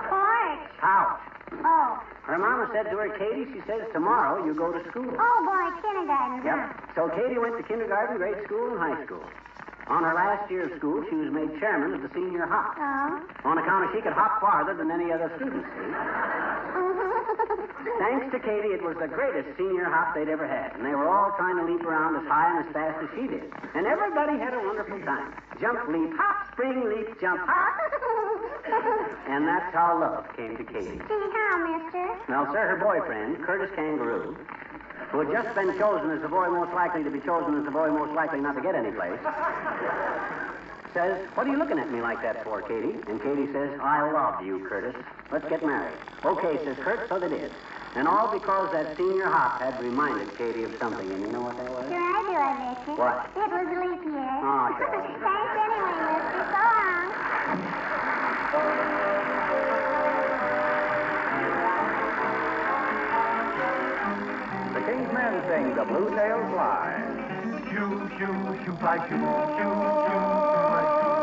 Porch. Couch. Oh. Her mama said to her, Katie, she says, tomorrow you go to school. Oh, boy, kindergarten, huh? Yep. So Katie went to kindergarten, grade school, and high school. On her last year of school, she was made chairman of the senior hop. Oh. On account of she could hop farther than any other student, see? Thanks to Katie, it was the greatest senior hop they'd ever had. And they were all trying to leap around as high and as fast as she did. And everybody had a wonderful time. Jump, leap, hop, spring, leap, jump, hop. And that's how love came to Katie. See how, mister? Well, sir, her boyfriend, Curtis Kangaroo, who had just been chosen as the boy most likely to be chosen as the boy most likely not to get any place, says, what are you looking at me like that for, Katie? And Katie says, I love you, Curtis. Let's get married. Okay, says Kurt, so they did. And all because that senior hop had reminded Katie of something. And you know what that was? Sure, I do, I bet you. What? It was a leap year. Oh, sure. Thanks anyway, mister. So long. The King's Men sing The Blue Tails Fly. Shoo, shoo, shoo, fly, shoo, shoo, shoo, fly, shoo.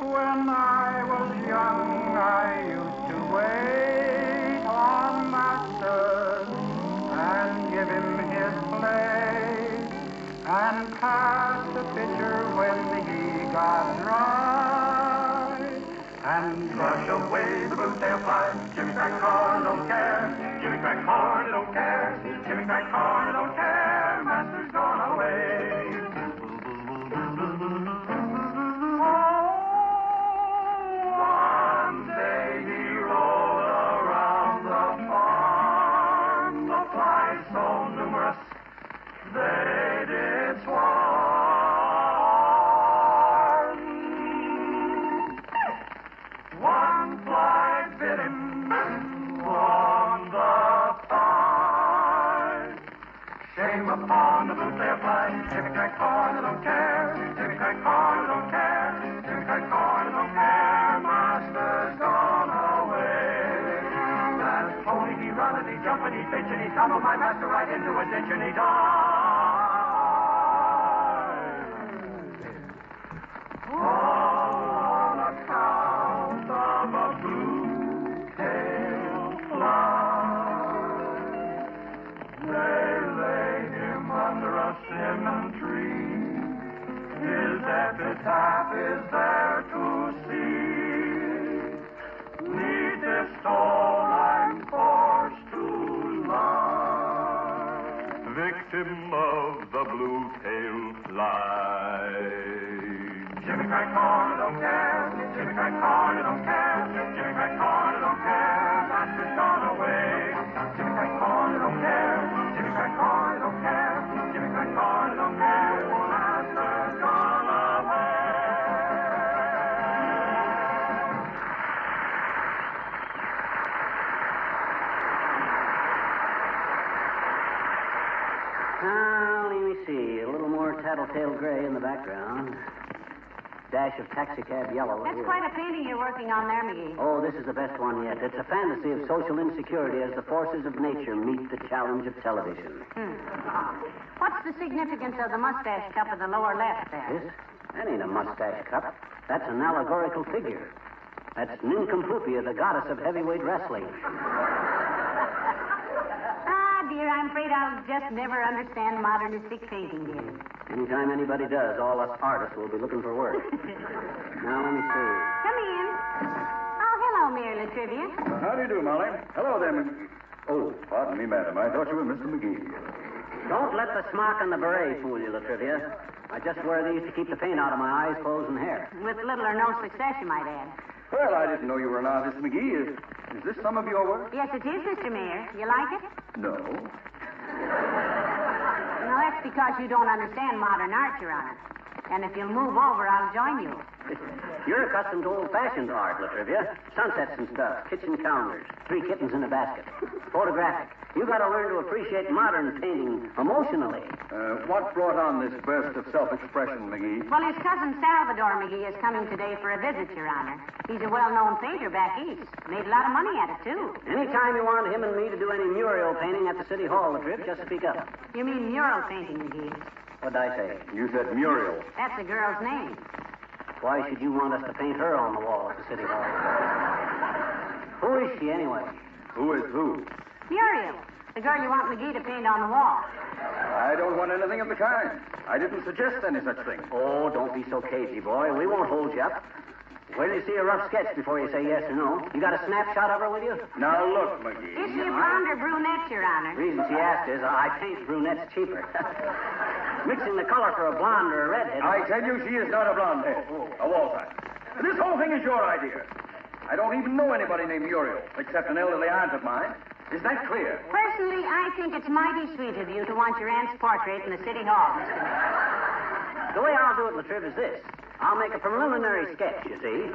When I was young, I used to wait on Master and give him his place and pass the pitcher when he got dry and brush away the blue tail fly. Jimmy crack corn, don't care. Jimmy crack corn, don't care. Jimmy crack corn, don't care. Master's gone away. One day he rolled around the farm. The flies so numerous they did swarm. One fly bit him on the thigh. Shame upon the blue tail fly. Jimmy crack corn, don't care. Jimmy crack corn, don't care. Jimmy crack corn, don't care. Master's gone away. That pony, he run and he jump and he pitch and he tumbled my master right into a ditch and he died. On account laugh is there to see. Neath this stone I'm forced to lie. Victim of the blue-tailed fly. Jimmy Crack Corner don't care. Jimmy Crack Corner don't care. Jimmy Crack Corner don't care. Master's gone away. Jimmy Crack Corner don't care. Jimmy Crack Corner don't care. Jimmy Crack Corner don't care. Master's gone away. Now, let me see. A little more tattletale gray in the background. Dash of taxicab yellow. That's quite a painting you're working on there, McGee. Oh, this is the best one yet. It's a fantasy of social insecurity as the forces of nature meet the challenge of television. What's the significance of the mustache cup in the lower left there? This? That ain't a mustache cup. That's an allegorical figure. That's Nincompoopi, the goddess of heavyweight wrestling. Dear, I'm afraid I'll just never understand modernistic painting, dear. Anytime anybody does, all us artists will be looking for work. Now, let me see. Come in. Oh, hello, Mayor Latrivia. How do you do, Molly? Hello there, Oh, pardon me, madam. I thought you were Mr. McGee. Don't let the smock and the beret fool you, Latrivia. I just wear these to keep the paint out of my eyes, clothes, and hair. With little or no success, you might add. Well, I didn't know you were an artist, McGee. Is this some of your work? Yes, it is, Mr. Mayor. You like it? No. No, that's because you don't understand modern art, Your Honor. And if you'll move over, I'll join you. You're accustomed to old-fashioned art, Latrivia. Sunsets and stuff, kitchen counters, 3 kittens in a basket. Photographic. You got to learn to appreciate modern painting emotionally. What brought on this burst of self-expression, McGee? Well, his cousin Salvador McGee is coming today for a visit, Your Honor. He's a well-known painter back east. Made a lot of money at it, too. Anytime you want him and me to do any mural painting at the City Hall, Latrivia, just speak up. You mean mural painting, McGee? What'd I say? You said Muriel. That's the girl's name. Why should you want us to paint her on the wall at the City Hall? Who is she, anyway? Who is who? Muriel, the girl you want McGee to paint on the wall. I don't want anything of the kind. I didn't suggest any such thing. Oh, don't be so cagey, boy. We won't hold you up. Wait till you see a rough sketch before you say yes or no. You got a snapshot of her with you? Now, look, McGee. Is she a blonde or brunette, Your Honor? The reason she asked is I paint brunettes cheaper. Mixing the color for a blonde or a redhead. I tell you, she is not a blonde head. A wall type. This whole thing is your idea. I don't even know anybody named Muriel, except an elderly aunt of mine. Is that clear? Personally, I think it's mighty sweet of you to want your aunt's portrait in the City Hall, Mr. Mayor. The way I'll do it, Latriv, is this. I'll make a preliminary sketch, you see.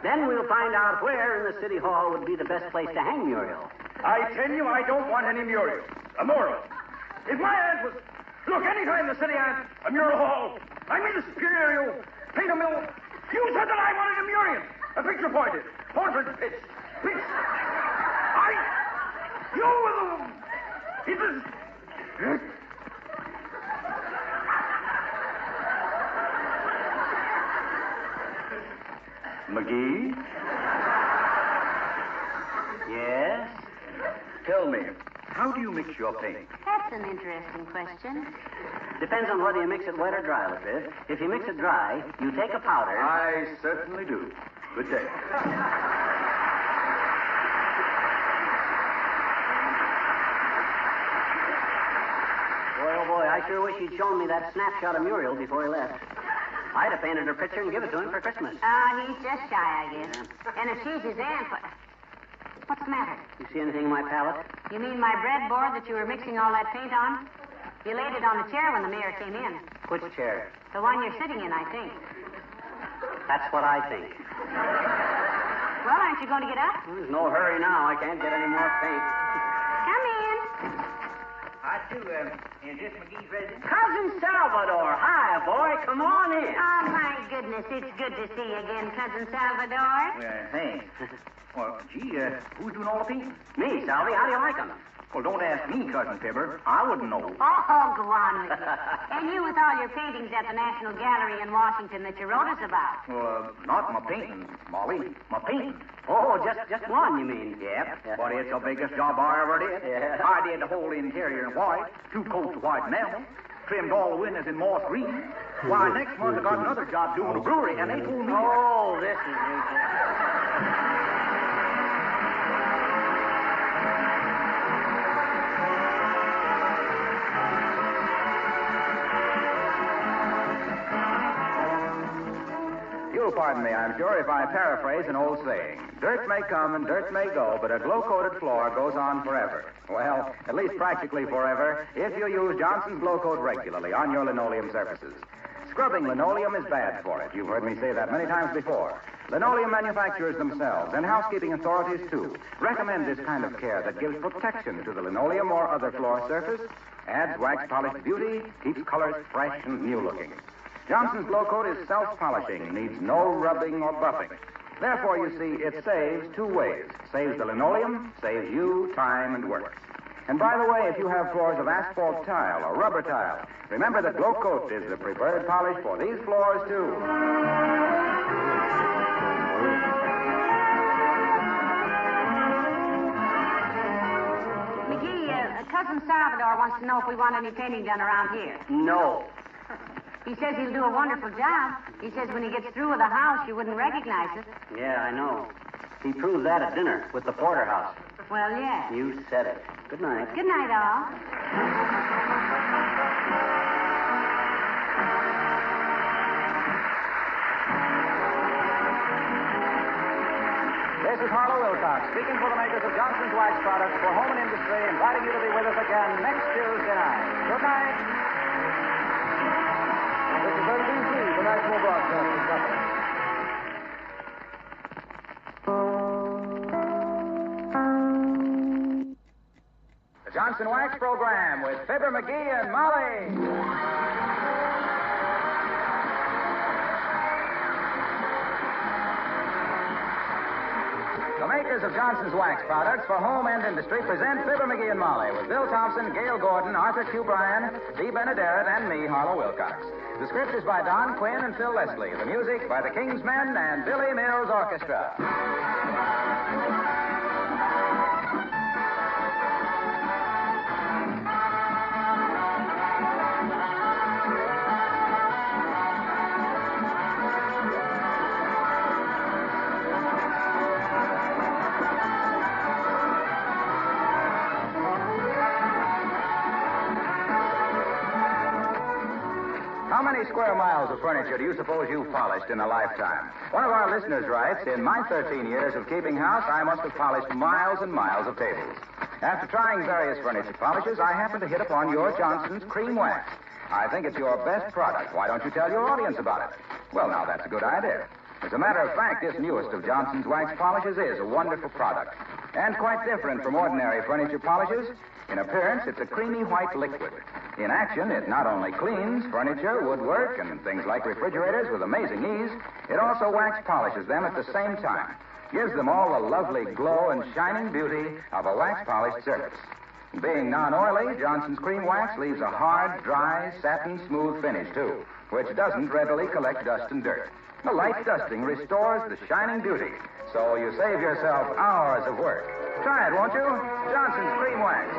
Then we'll find out where in the City Hall would be the best place to hang Muriel. I tell you, I don't want any Muriel. A mural. If my aunt was... Look, anytime the city aunt, a mural hall, I mean the Superior, paint a mill, you said that I wanted a mural. A picture pointed. Portrait pitch. Pitch. You were the... It was... McGee? Yes? Tell me, how do you mix your paint? That's an interesting question. Depends on whether you mix it wet or dry, Latriv. If you mix it dry, you take a powder... I certainly do. Good day. Boy, oh boy, I sure wish he'd shown me that snapshot of Muriel before he left. I'd have painted her picture and give it to him for Christmas. He's just shy, I guess. And if she's his aunt, what's the matter? You see anything in my palette? You mean my breadboard that you were mixing all that paint on? You laid it on the chair when the mayor came in. Which chair? The one you're sitting in, I think. That's what I think. Well, aren't you going to get up? There's no hurry now. I can't get any more paint. Come in. Hi, too. Is this McGee's residence? Cousin Salvador. Hi, boy. Come on in. Oh, my goodness. It's good to see you again, Cousin Salvador. Thanks. Well, gee, who's doing all the painting? Me, Salvi. How do you like 'em? Well, don't ask me, Cousin Fibber. I wouldn't know. Oh, go on with you. And you with all your paintings at the National Gallery in Washington that you wrote us about. Well, not my painting, Molly. My painting. Oh, just one, you mean? Yep. But it's the biggest job I ever did. Yeah. I did the whole interior in white, 2 coats of white enamel, trimmed all the windows in moss green, Why, next month I got another job doing a brewery, and they told me... Oh, this is new. You'll pardon me, I'm sure, if I paraphrase an old saying. Dirt may come and dirt may go, but a glow-coated floor goes on forever. Well, at least practically forever, if you use Johnson's Glow Coat regularly on your linoleum surfaces. Scrubbing linoleum is bad for it. You've heard me say that many times before. Linoleum manufacturers themselves, and housekeeping authorities too, recommend this kind of care that gives protection to the linoleum or other floor surface, adds wax-polished beauty, keeps colors fresh and new-looking. Johnson's Glow Coat is self-polishing, needs no rubbing or buffing. Therefore, you see, it saves two ways. Saves the linoleum, saves you time and work. And by the way, if you have floors of asphalt tile or rubber tile, remember that Glow Coat is the preferred polish for these floors, too. McGee, Cousin Salvador wants to know if we want any painting done around here. No. He says he'll do a wonderful job. He says when he gets through with the house, you wouldn't recognize it. Yeah, I know. He proved that at dinner with the porterhouse. Well, yeah. You said it. Good night. Good night, all. This is Harlow Wilcox, speaking for the makers of Johnson's Wax Products for home and industry, inviting you to be with us again next Tuesday night. Good night. This is NBC, the National Broadcasting Company. The Johnson Wax Program with Fibber McGee and Molly. The makers of Johnson's Wax Products for home and industry present Fibber McGee and Molly with Bill Thompson, Gail Gordon, Arthur Q. Bryan, Dee Benaderet, and me, Harlow Wilcox. The script is by Don Quinn and Phil Leslie. The music by the King's Men and Billy Mills Orchestra. How many square miles of furniture do you suppose you've polished in a lifetime? One of our listeners writes, in my 13 years of keeping house, I must have polished miles and miles of tables. After trying various furniture polishes, I happened to hit upon your Johnson's Cream Wax. I think it's your best product. Why don't you tell your audience about it? Well, now, that's a good idea. As a matter of fact, this newest of Johnson's Wax polishes is a wonderful product, and quite different from ordinary furniture polishes. In appearance, it's a creamy white liquid. In action, it not only cleans furniture, woodwork, and things like refrigerators with amazing ease, it also wax polishes them at the same time. Gives them all the lovely glow and shining beauty of a wax-polished surface. Being non-oily, Johnson's Cream Wax leaves a hard, dry, satin-smooth finish, too, which doesn't readily collect dust and dirt. The light dusting restores the shining beauty, so you save yourself hours of work. Try it, won't you? Johnson's Cream Wax.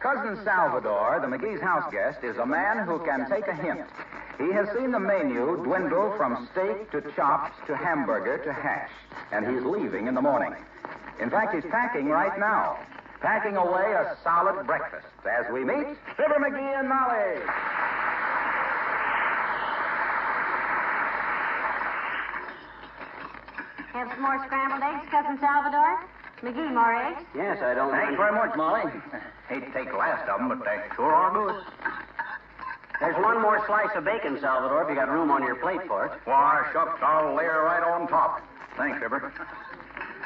Cousin Salvador, the McGee's house guest, is a man who can take a hint. He has seen the menu dwindle from steak to chops to hamburger to hash, and he's leaving in the morning. In fact, he's packing right now, packing away a solid breakfast as we meet Fibber McGee and Molly. Have some more scrambled eggs, Cousin Salvador? McGee, more eggs? Yes, I don't... Thanks very much, Molly. Hate to take the last of them, but they sure are good. There's one more slice of bacon, Salvador, if you got room on your plate for it. Why, shucks, I'll lay her right on top. Thanks, Fibber.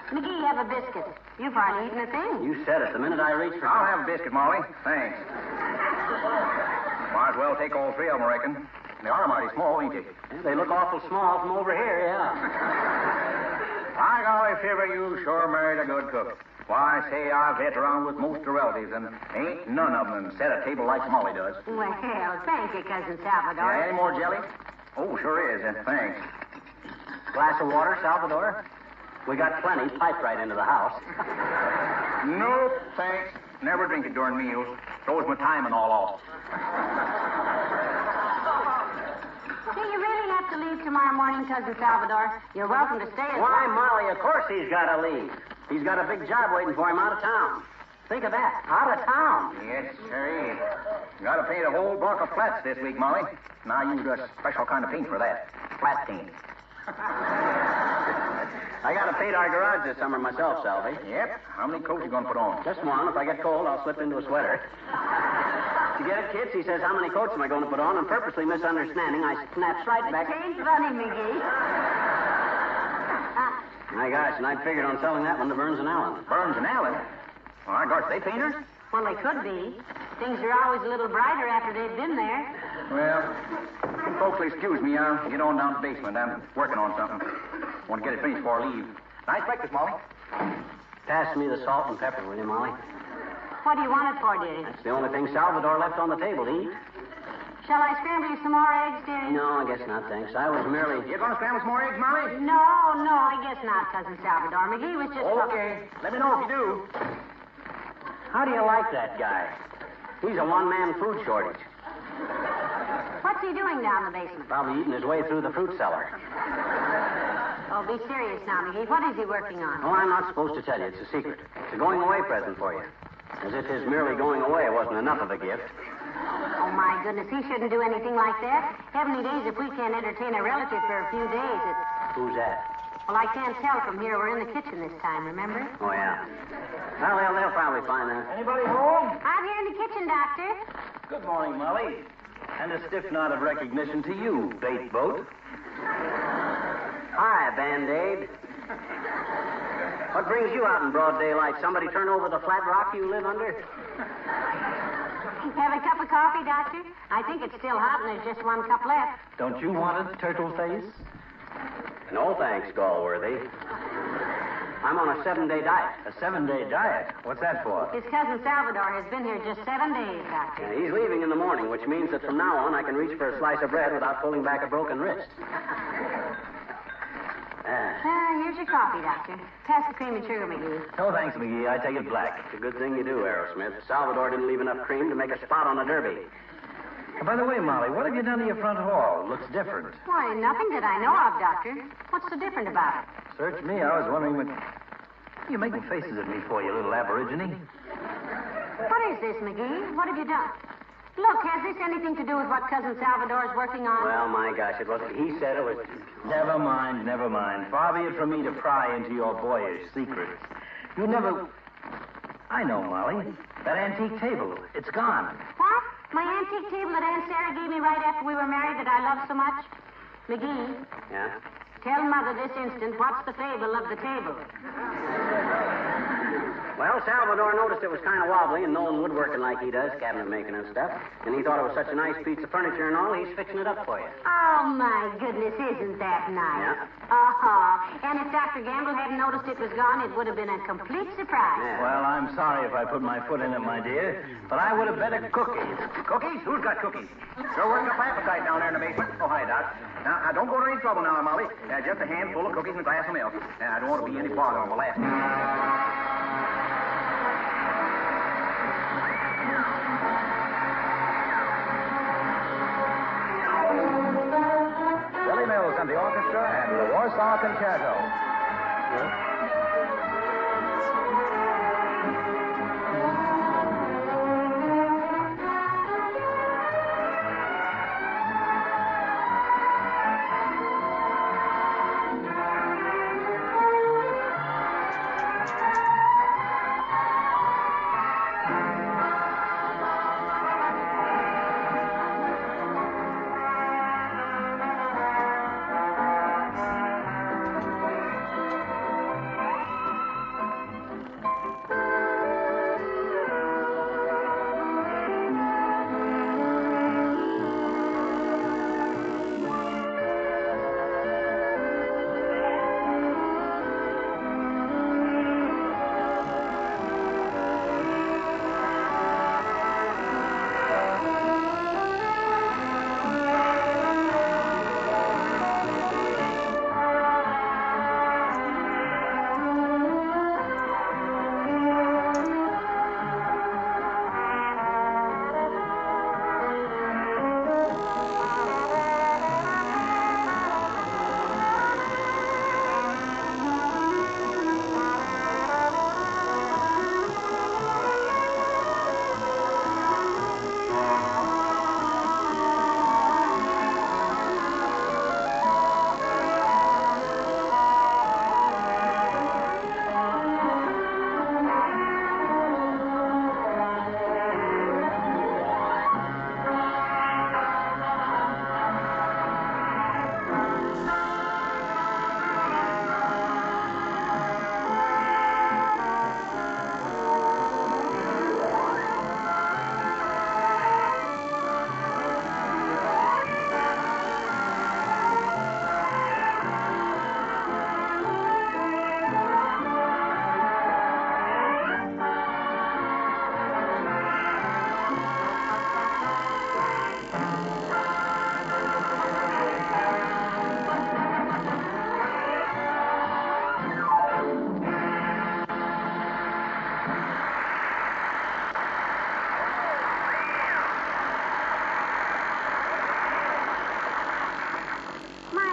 McGee, have a biscuit. You've hardly eaten a thing. You said it the minute I reached for... I'll have a biscuit, Molly. Thanks. Might as well take all three of them, I reckon. They are mighty small, ain't they? Yeah, they look awful small from over here, yeah. By golly, Fibber, you sure married a good cook. Why, say, I've hit around with most of the relatives, and ain't none of them set a table like Molly does. Well, thank you, Cousin Salvador. Yeah, any more jelly? Oh, sure is. Thanks. Glass of water, Salvador? We got plenty piped right into the house. Nope, thanks. Never drink it during meals. Throws my time and all off. Do you really have to leave tomorrow morning, Cousin Salvador? You're welcome to stay as Why, Molly, of course he's got to leave. He's got a big job waiting for him out of town. Think of that, out of town. Yes, sir is. Got to paint a whole block of flats this week, Molly. Now use a special kind of paint for that. Flat paint. I got to paint our garage this summer myself, Salvi. Yep. How many coats you going to put on? Just one. If I get cold, I'll slip into a sweater. You get it, kids? He says, how many coats am I going to put on? And purposely misunderstanding, I snaps right back. Ain't funny, McGee. My gosh, and I'd figured on selling that one to Burns and Allen. Burns and Allen? Why, gosh, they painters? Well, they could be. Things are always a little brighter after they've been there. Well, folks will excuse me. I'll get on down to the basement. I'm working on something. Want to get it finished before I leave. Nice breakfast, Molly. Pass me the salt and pepper, will you, Molly? What do you want it for, dearie? That's the only thing Salvador left on the table to eat. Shall I scramble you some more eggs, dearie? No, I guess not, thanks. I was merely... You going to scramble some more eggs, Molly? No, I guess not, Cousin Salvador. McGee was just... Okay. Let me know if you do. How do you like that guy? He's a one-man food shortage. What's he doing down in the basement? Probably eating his way through the fruit cellar. Oh, be serious now, McGee. What is he working on? Oh, I'm not supposed to tell you. It's a secret. It's a going-away present for you. As if his merely going away wasn't enough of a gift. Oh, my goodness. He shouldn't do anything like that. Heavenly days, if we can't entertain a relative for a few days, it's... Who's that? Well, I can't tell from here. We're in the kitchen this time, remember? Oh, yeah. Well, they'll probably find that. Anybody home? I'm here in the kitchen, Doctor. Good morning, Molly. And a stiff nod of recognition to you, bait boat. Hi, Band-Aid. What brings you out in broad daylight? Somebody turn over the flat rock you live under? Have a cup of coffee, Doctor? I think it's still hot and there's just one cup left. Don't you want it, turtle face? No, thanks, Galworthy. I'm on a 7-day diet. A 7-day diet? What's that for? His cousin Salvador has been here just 7 days, Doctor. Yeah, he's leaving in the morning, which means that from now on I can reach for a slice of bread without pulling back a broken wrist. Here's your coffee, Doctor. Pass the cream and sugar, McGee. No, thanks, McGee. I take it black. It's a good thing you do, Aerosmith. Salvador didn't leave enough cream to make a spot on the derby. By the way, Molly, what have you done to your front hall? Looks different. Why, nothing that I know of, Doctor. What's so different about it? Search me. I was wondering what... You're making faces at me for, you little aborigine. What is this, McGee? What have you done? Look, has this anything to do with what Cousin Salvador's working on? Well, my gosh, it wasn't. He said it was... Never mind. Far be it from me to pry into your boyish secrets. You never... I know, Molly. That antique table. It's gone. What? My antique table that Aunt Sarah gave me right after we were married that I love so much? McGee. Yeah? Tell Mother this instant what's the fable of the table. Well, Salvador noticed it was kind of wobbly and knowing woodworking like he does, cabinet making and stuff. And he thought it was such a nice piece of furniture and all, he's fixing it up for you. Oh, my goodness, isn't that nice? Yeah. Uh-huh. And if Dr. Gamble hadn't noticed it was gone, it would have been a complete surprise. Yeah. Well, I'm sorry if I put my foot in it, my dear, but I would have bet a cookies. Cookies? Who's got cookies? You're working up appetite down there in the basement. Oh, hi, Doc. Now, don't go to any trouble now, Molly. Just a handful of cookies and a glass of milk. I don't want to be any bother on the last one. And the orchestra and the Warsaw Concerto.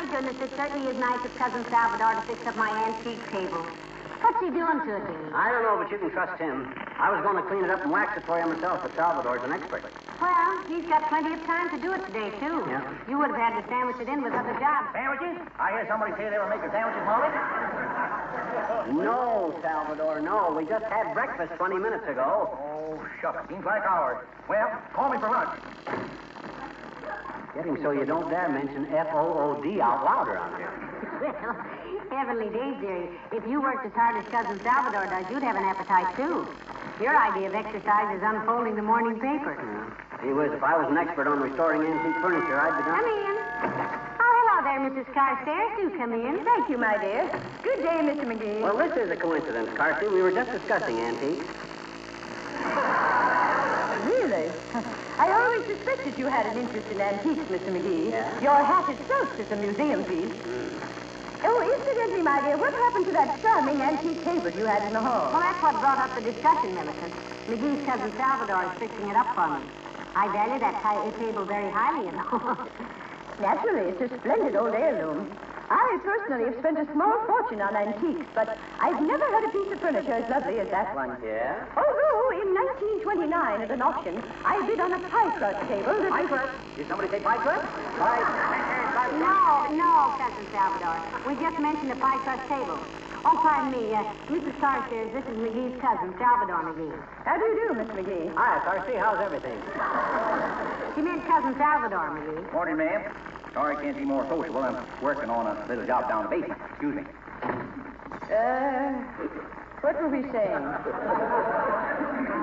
my goodness, it certainly is nice of Cousin Salvador to fix up my antique table. What's he doing to it, Davy? I don't know, but you can trust him. I was going to clean it up and wax it for you myself, but Salvador's an expert. Well, he's got plenty of time to do it today, too. Yeah. You would have had to sandwich it in with other jobs. Sandwiches? I hear somebody say they were making sandwiches, Molly. No, Salvador, no. We just had breakfast 20 minutes ago. Oh, shucks. Seems like hours. Well, call me for lunch. Get him so you don't dare mention F-O-O-D out loud around here. Well, heavenly days, dearie. If you worked as hard as Cousin Salvador does, you'd have an appetite, too. Your idea of exercise is unfolding the morning paper. Gee whiz, if I was an expert on restoring antique furniture, I'd be done. Come in. Oh, hello there, Mrs. Carstairs. Do come in. Thank you, my dear. Good day, Mr. McGee. Well, this is a coincidence, Carsey. We were just discussing antiques. Really? I always suspected you had an interest in antiques, Mr. McGee. Yeah? Your hat itself is a museum piece. Oh, incidentally, my dear, what happened to that charming antique table you had in the hall? Well, that's what brought up the discussion, Millicent. McGee's cousin Salvador is fixing it up for me. I value that table very highly, you know. Naturally, it's a splendid old heirloom. I personally have spent a small fortune on antiques, but I've never had a piece of furniture as lovely as that one. Yeah? Although, in 1929, at an auction, I bid on a pie crust table that... Pie crust? Did somebody say pie crust? No, Cousin Salvador. We just mentioned the pie crust table. Oh, pardon me, Mrs. Carstairs, this is McGee's cousin, Salvador McGee. How do you do, Miss McGee? Hi, Carsey. How's everything? She meant Cousin Salvador McGee. Morning, ma'am. Sorry I can't be more sociable. I'm working on a little job down the basement. Excuse me. What were we saying?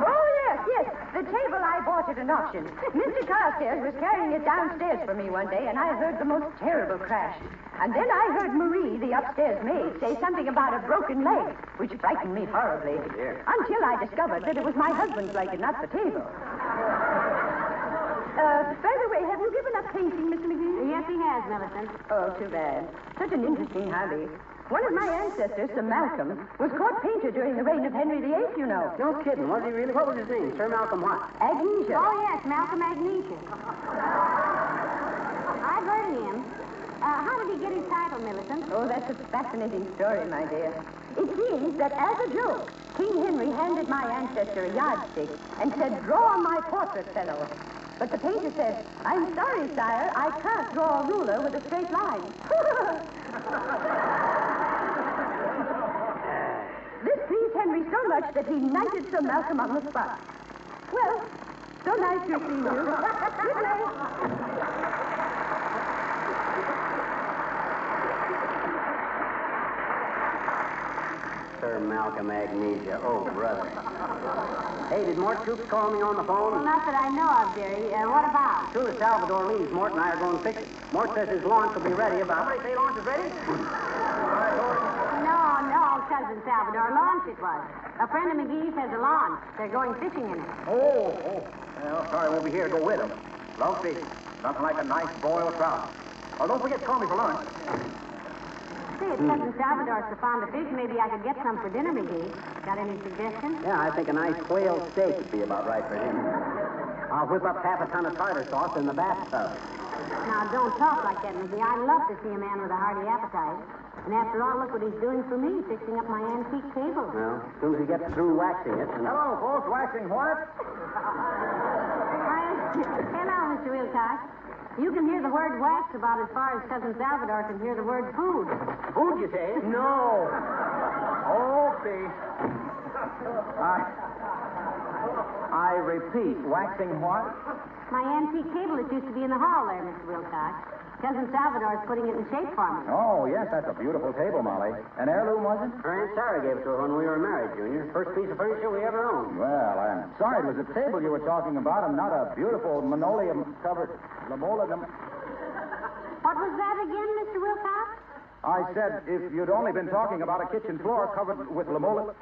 Oh, yes. The table I bought at an auction. Mr. Carstairs was carrying it downstairs for me one day, and I heard the most terrible crash. And then I heard Marie, the upstairs maid, say something about a broken leg, which frightened me horribly. Until I discovered that it was my husband's leg and not the table. By the way, have you given up painting, Miss McGee? Yes, he has, Millicent. Oh, too bad. Such an interesting hobby. One of my ancestors, Sir Malcolm, was court painter during the reign of Henry VIII, you know. No kidding. Was he really? What was his name? Sir Malcolm what? Agnesia. Oh, yes, Malcolm Agnesia. I've heard of him. How did he get his title, Millicent? Oh, that's a fascinating story, my dear. It seems that as a joke, King Henry handed my ancestor a yardstick and said, "Draw my portrait, fellow." But the painter said, "I'm sorry, sire, I can't draw a ruler with a straight line." This pleased Henry so much that he knighted Sir Malcolm on the spot. Well, so nice to see you. Good night. Sir Malcolm Agnesia. Oh, brother. Hey, did Mort Troops call me on the phone? Well, not that I know of, dearie. What about? As soon as Salvador leaves, Mort and I are going to fix it. Mort says his launch will be ready about... Somebody say launch is ready? No, Cousin Salvador. Launch it was. A friend of McGee's has a launch. They're going fishing in it. Oh. Well, sorry I won't be here to go with them. Love fish. Nothing like a nice boiled trout. Oh, don't forget to call me for lunch. Say, if Cousin Salvador's so fond of fish, maybe I could get some for dinner, McGee. Got any suggestions? Yeah, I think a nice quail steak would be about right for him. I'll whip up half a ton of tartar sauce in the bathtub. Now, don't talk like that, McGee. I love to see a man with a hearty appetite. And after all, look what he's doing for me, fixing up my antique table. Well, as soon as he gets through waxing it... And... Hello, folks. Waxing what? Hello, Mr. Wilcox. You can hear the word wax about as far as Cousin Salvador can hear the word food. Food, you say? No. Okay. I repeat, waxing what? My antique table that used to be in the hall there, Mr. Wilcox. Cousin Salvador's putting it in shape for me. Oh, yes, that's a beautiful table, Molly. An heirloom, was it? Her Aunt Sarah gave it to her when we were married, Junior. First piece of furniture we ever owned. Well, I'm sorry. It was a table you were talking about and not a beautiful linoleum-covered... What was that again, Mr. Wilcox? I said if you'd only been talking about a kitchen floor covered with linoleum...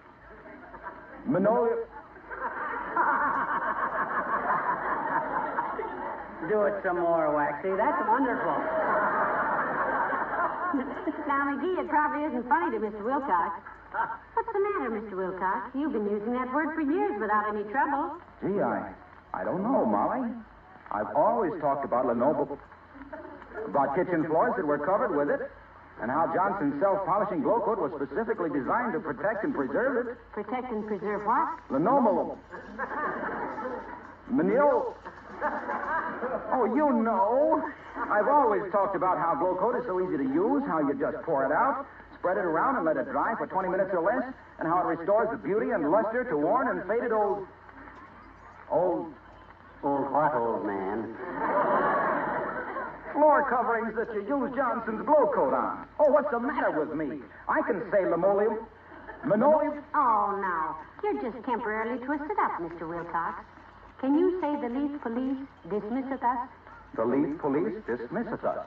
Do it some more, Waxy. That's wonderful. Now, McGee, it probably isn't funny to Mr. Wilcox. What's the matter, Mr. Wilcox? You've been using that word for years without any trouble. Gee, I don't know, Molly. I've always talked about linoleum... about kitchen floors that were covered with it, and how Johnson's self-polishing glow coat was specifically designed to protect and preserve it. Protect and preserve what? Linoleum. Manure. Oh, you know. I've always talked about how glow coat is so easy to use, how you just pour it out, spread it around, and let it dry for 20 minutes or less, and how it restores the beauty and luster to worn and faded old what, old man? floor coverings that you use Johnson's glow coat on. Oh, what's the matter with me? I can say linoleum. Linoleum? Oh, now. You're just temporarily twisted up, Mr. Wilcox. Can you say the leaf police dismisseth us? The leaf police dismisseth us.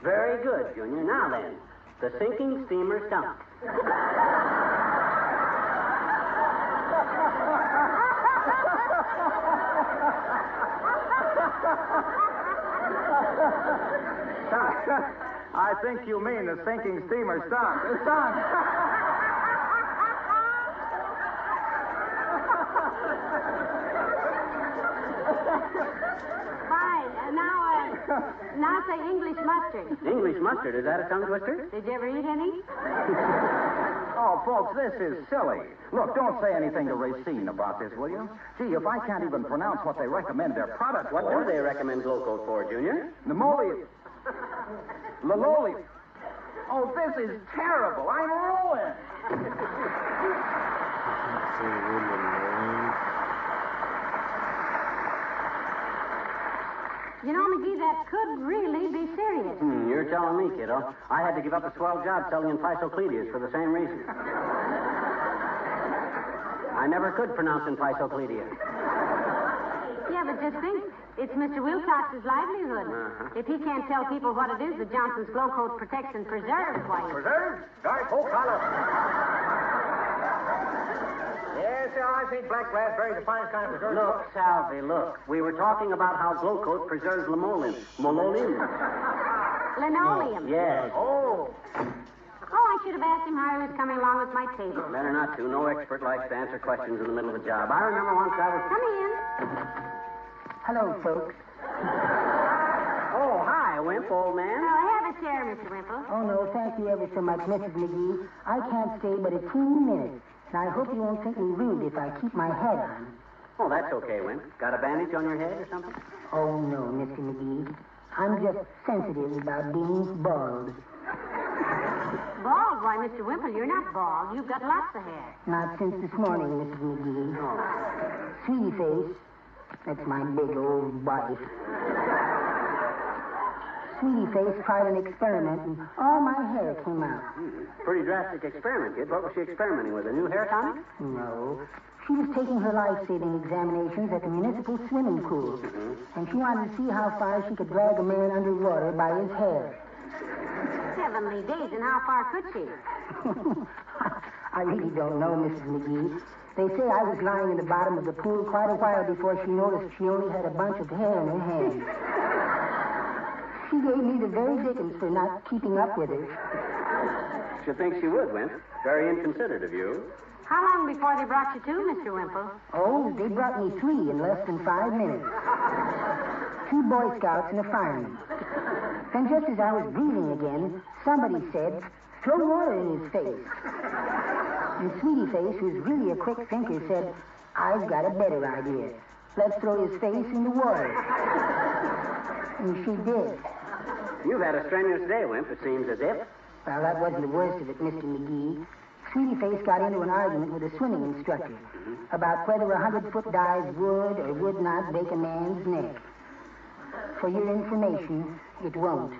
Very good, Junior. Now then, the sinking steamer sunk. I think you mean the sinking steamer sunk. Fine. Now say English mustard. English mustard? Is that a tongue twister? Did you ever eat any? Oh, folks, this is silly. Look, don't say anything to Racine about this, will you? Gee, if I can't even pronounce what they recommend their product for... What do they recommend glow coat for, Junior? Linoleum. Linoleum. Oh, this is terrible. I'm ruined. You know, McGee, that could really be serious. You're telling me, kiddo. I had to give up a swell job selling encyclopedias for the same reason. I never could pronounce encyclopedia. Yeah, but just think, it's Mr. Wilcox's livelihood. If he can't tell people what it is that Johnson's glow coat protects and preserves, why... Preserve? Guy, full collar. Yes, sir, I think black raspberry is the finest kind of preserve. Look, Salvi, look. We were talking about how glow coat preserves linoleum. Linoleum. Yes. Oh, I should have asked him how he was coming along with my table. Better not to. No expert likes to answer questions in the middle of a job. I remember once I was... Come in. Hello, folks. Oh, hi, Wimp, old man. Well, have a chair, Mr. Wimple. Oh, no, thank you ever so much, Mrs. McGee. I can't stay but a teeny minute. And I hope you won't think me rude if I keep my hat on. Oh, that's okay, Wimp. Got a bandage on your head or something? Oh, no, Mr. McGee. I'm just sensitive about being bald. Bald? Why, Mr. Wimple, you're not bald. You've got lots of hair. Not since this morning, Mrs. McGee. Sweetie Face, that's my big old wife. Sweetie Face tried an experiment, and all my hair came out. Pretty drastic experiment, kid. What was she experimenting with? A new hair tonic? No. She was taking her life-saving examinations at the municipal swimming pool. And she wanted to see how far she could drag a man underwater by his hair. Heavenly days, and how far could she? I really don't know, Mrs. McGee. They say I was lying in the bottom of the pool quite a while before she noticed she only had a bunch of hair in her hand. She gave me the very dickens for not keeping up with her. Should think she would, Wimp. Very inconsiderate of you. How long before they brought you to, Mr. Wimple? Oh, they brought me 3 in less than 5 minutes. 2 Boy Scouts and a fireman. Then just as I was breathing again, somebody said, "Throw water in his face." And Sweetie Face, who's really a quick thinker, said, "I've got a better idea. Let's throw his face in the water." And she did. You've had a strenuous day, Wimp, it seems as if. Well, that wasn't the worst of it, Mr. McGee. Sweetie Face got into an argument with a swimming instructor about whether a 100-foot dive would or would not break a man's neck. For your information, it won't.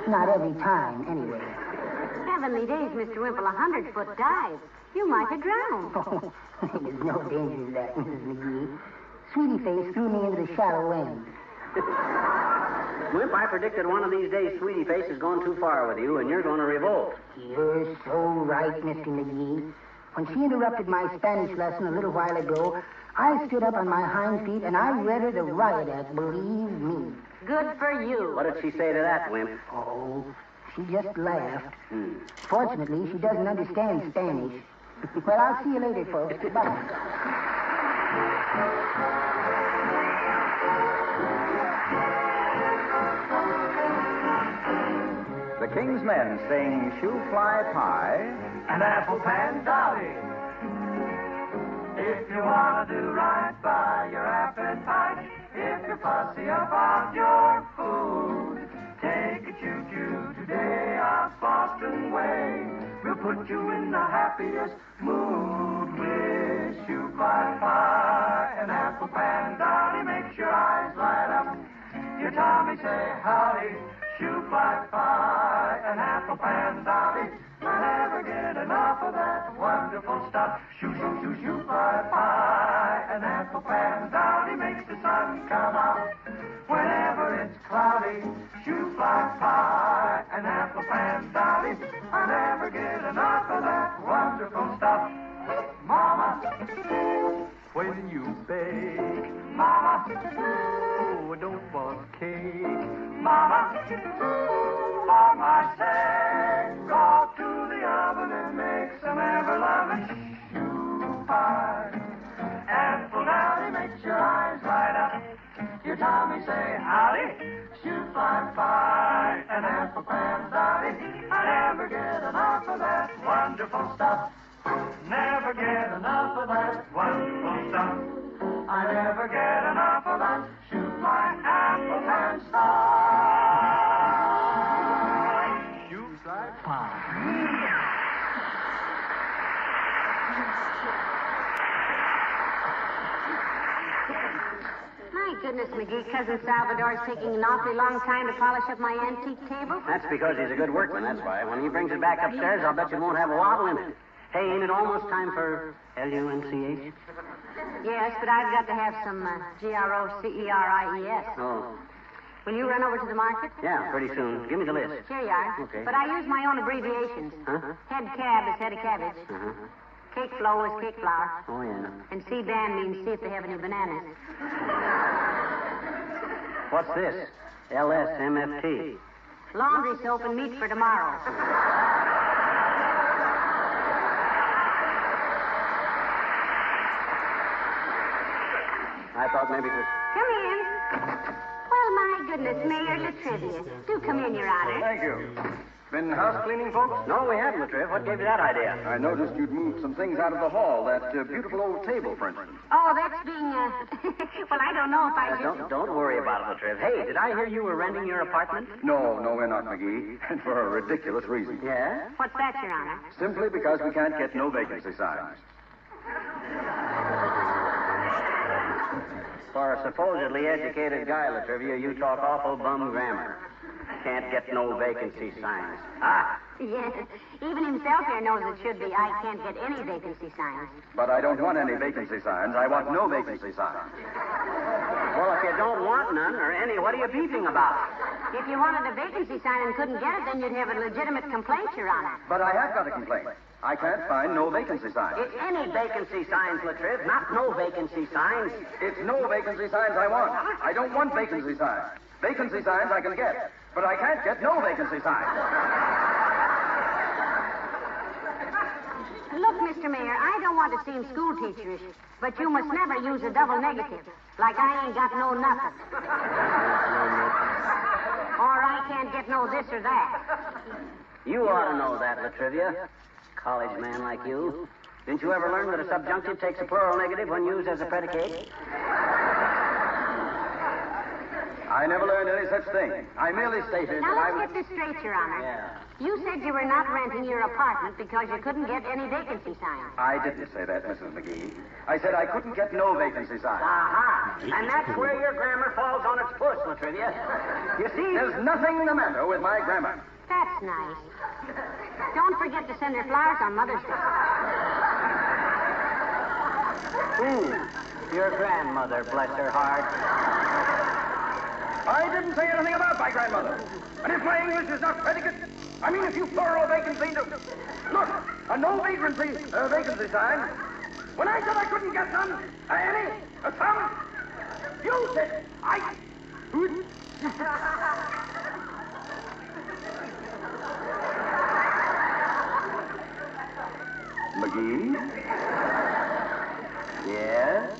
Not every time, anyway. Heavenly days, Mr. Wimple, 100-foot dive. You might have drowned. Oh, there was no danger of that, Mrs. McGee. Sweetie Face threw me into the shallow end. Wimp, I predicted one of these days Sweetie Face is going too far with you, and you're going to revolt. You're so right, Mr. McGee. When she interrupted my Spanish lesson a little while ago, I stood up on my hind feet and I read her the riot act, believe me. Good for you. What did she say to that, Wimp? Oh, she just laughed. Fortunately, she doesn't understand Spanish. Well, I'll see you later, folks. Goodbye. The King's Men sing Shoe Fly Pie and Apple Pan Dolly. If you want to do right by your appetite, if you're fussy about your food, take a choo-choo today on Boston Way. We'll put you in the happiest mood with Shoe Fly Pie and Apple Pan Dolly. Makes your eyes light up, your tummy say howdy. Shoe Fly Pie and Apple Pan Dolly. I never get enough of that wonderful stuff. Shoe Fly Pie and Apple Pan Dolly makes the sun come out whenever it's cloudy. Shoe Fly Pie and Apple Pan Dolly. I never get enough of that wonderful stuff. Mama, when you bake, Mama, oh, I don't want cake. Mama, for my sake, go to the oven and make some ever-loving shoe pie. Apple Dolly makes your eyes light up, your tummy say howdy. Shoe Fly Pie and Apple Pan Dolly. I never get enough of that wonderful stuff. Never get enough of that wonderful stuff. I never get enough of that Shoe Fly Apple Pan Dolly. Shoe Fly Pie. My goodness, McGee, Cousin Salvador's taking an awfully long time to polish up my antique table. That's because he's a good workman, that's why. When he brings it back upstairs, I'll bet you won't have a wobble in it. Hey, ain't it almost time for Lunch? Yes, but I've got to have some Groceries. Oh. Will you run over to the market? Yeah, pretty soon. Give me the list. Here you are. Okay. But I use my own abbreviations. Huh? Head cab is head of cabbage. Uh-huh. Cake flow is cake flour. Oh, yeah. And C-band means see if they have any bananas. What's this? LSMFT. Laundry soap and meat for tomorrow. I thought maybe it was... Come in. Well, my goodness, Mayor Latrivia. Do come in, Your Honor. Thank you. Been house cleaning, folks? No, we haven't, Latriv. What gave you that idea? I noticed you'd moved some things out of the hall. That beautiful old table, for instance. Oh, that's being, well, I don't know if I should... Don't worry about it, Latriv. Hey, did I hear you were renting your apartment? No, we're not, McGee. And for a ridiculous reason. Yeah? What's that, Your Honor? Simply because we can't get no vacancy signs. For a supposedly educated guy, Latrivia, you talk awful bum grammar. Can't get no vacancy signs. Ah! Yes. Even himself here knows it should be I can't get any vacancy signs. But I don't want any vacancy signs. I want no vacancy signs. Well, if you don't want none or any, what are you beefing about? If you wanted a vacancy sign and couldn't get it, then you'd have a legitimate complaint, Your Honor. But I have got a complaint. I can't find no vacancy signs. It's any vacancy signs, Latriv, not no vacancy signs. It's no vacancy signs I want. I don't want vacancy signs. Vacancy signs I can get, but I can't get no vacancy signs. Look, Mr. Mayor, I don't want to seem school teacherish, but you must never use a double negative, like I ain't got no nothing. Or I can't get no this or that. You ought to know that, Latrivia. College man like you. Didn't you ever learn that a subjunctive takes a plural negative when used as a predicate? I never learned any such thing. I merely stated Now, that I let's was... get this straight, Your Honor. Yeah. You said you were not renting your apartment because you couldn't get any vacancy signs. I didn't say that, Mrs. McGee. I said I couldn't get no vacancy signs. Aha! And that's where your grammar falls on its puss, Latrivia. You see... There's nothing the matter with my grammar. That's nice. Don't forget to send her flowers on Mother's Day. Your grandmother, bless her heart. I didn't say anything about my grandmother. And if my English is not predicate, I mean if you plural vacancy... Look, a no vacancy sign. When I said I couldn't get none, any, some, you said I... McGee? Yes?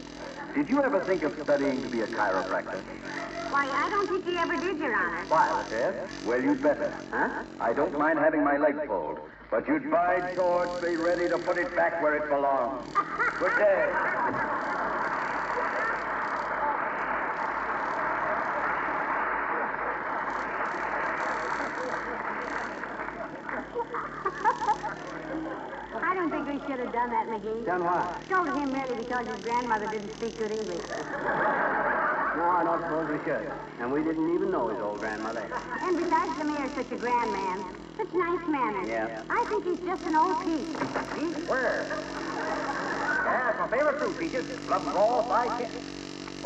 Did you ever think of studying to be a chiropractor? Why, I don't think he ever did, Your Honor. Why, yes? Well, you'd better. Huh? I don't mind having my leg pulled, but you'd, by George, be ready to put it back where it belongs. Good day. I don't think we should have done that, McGee. Done what? Scolded him merely because his grandmother didn't speak good English. No, I don't suppose we should. And we didn't even know his old grandmother. And besides the mayor's such a grand man, such nice manners. Yeah. I think he's just an old peach. Where? Yeah, it's my favorite fruit, peaches. Love them all 5 cents.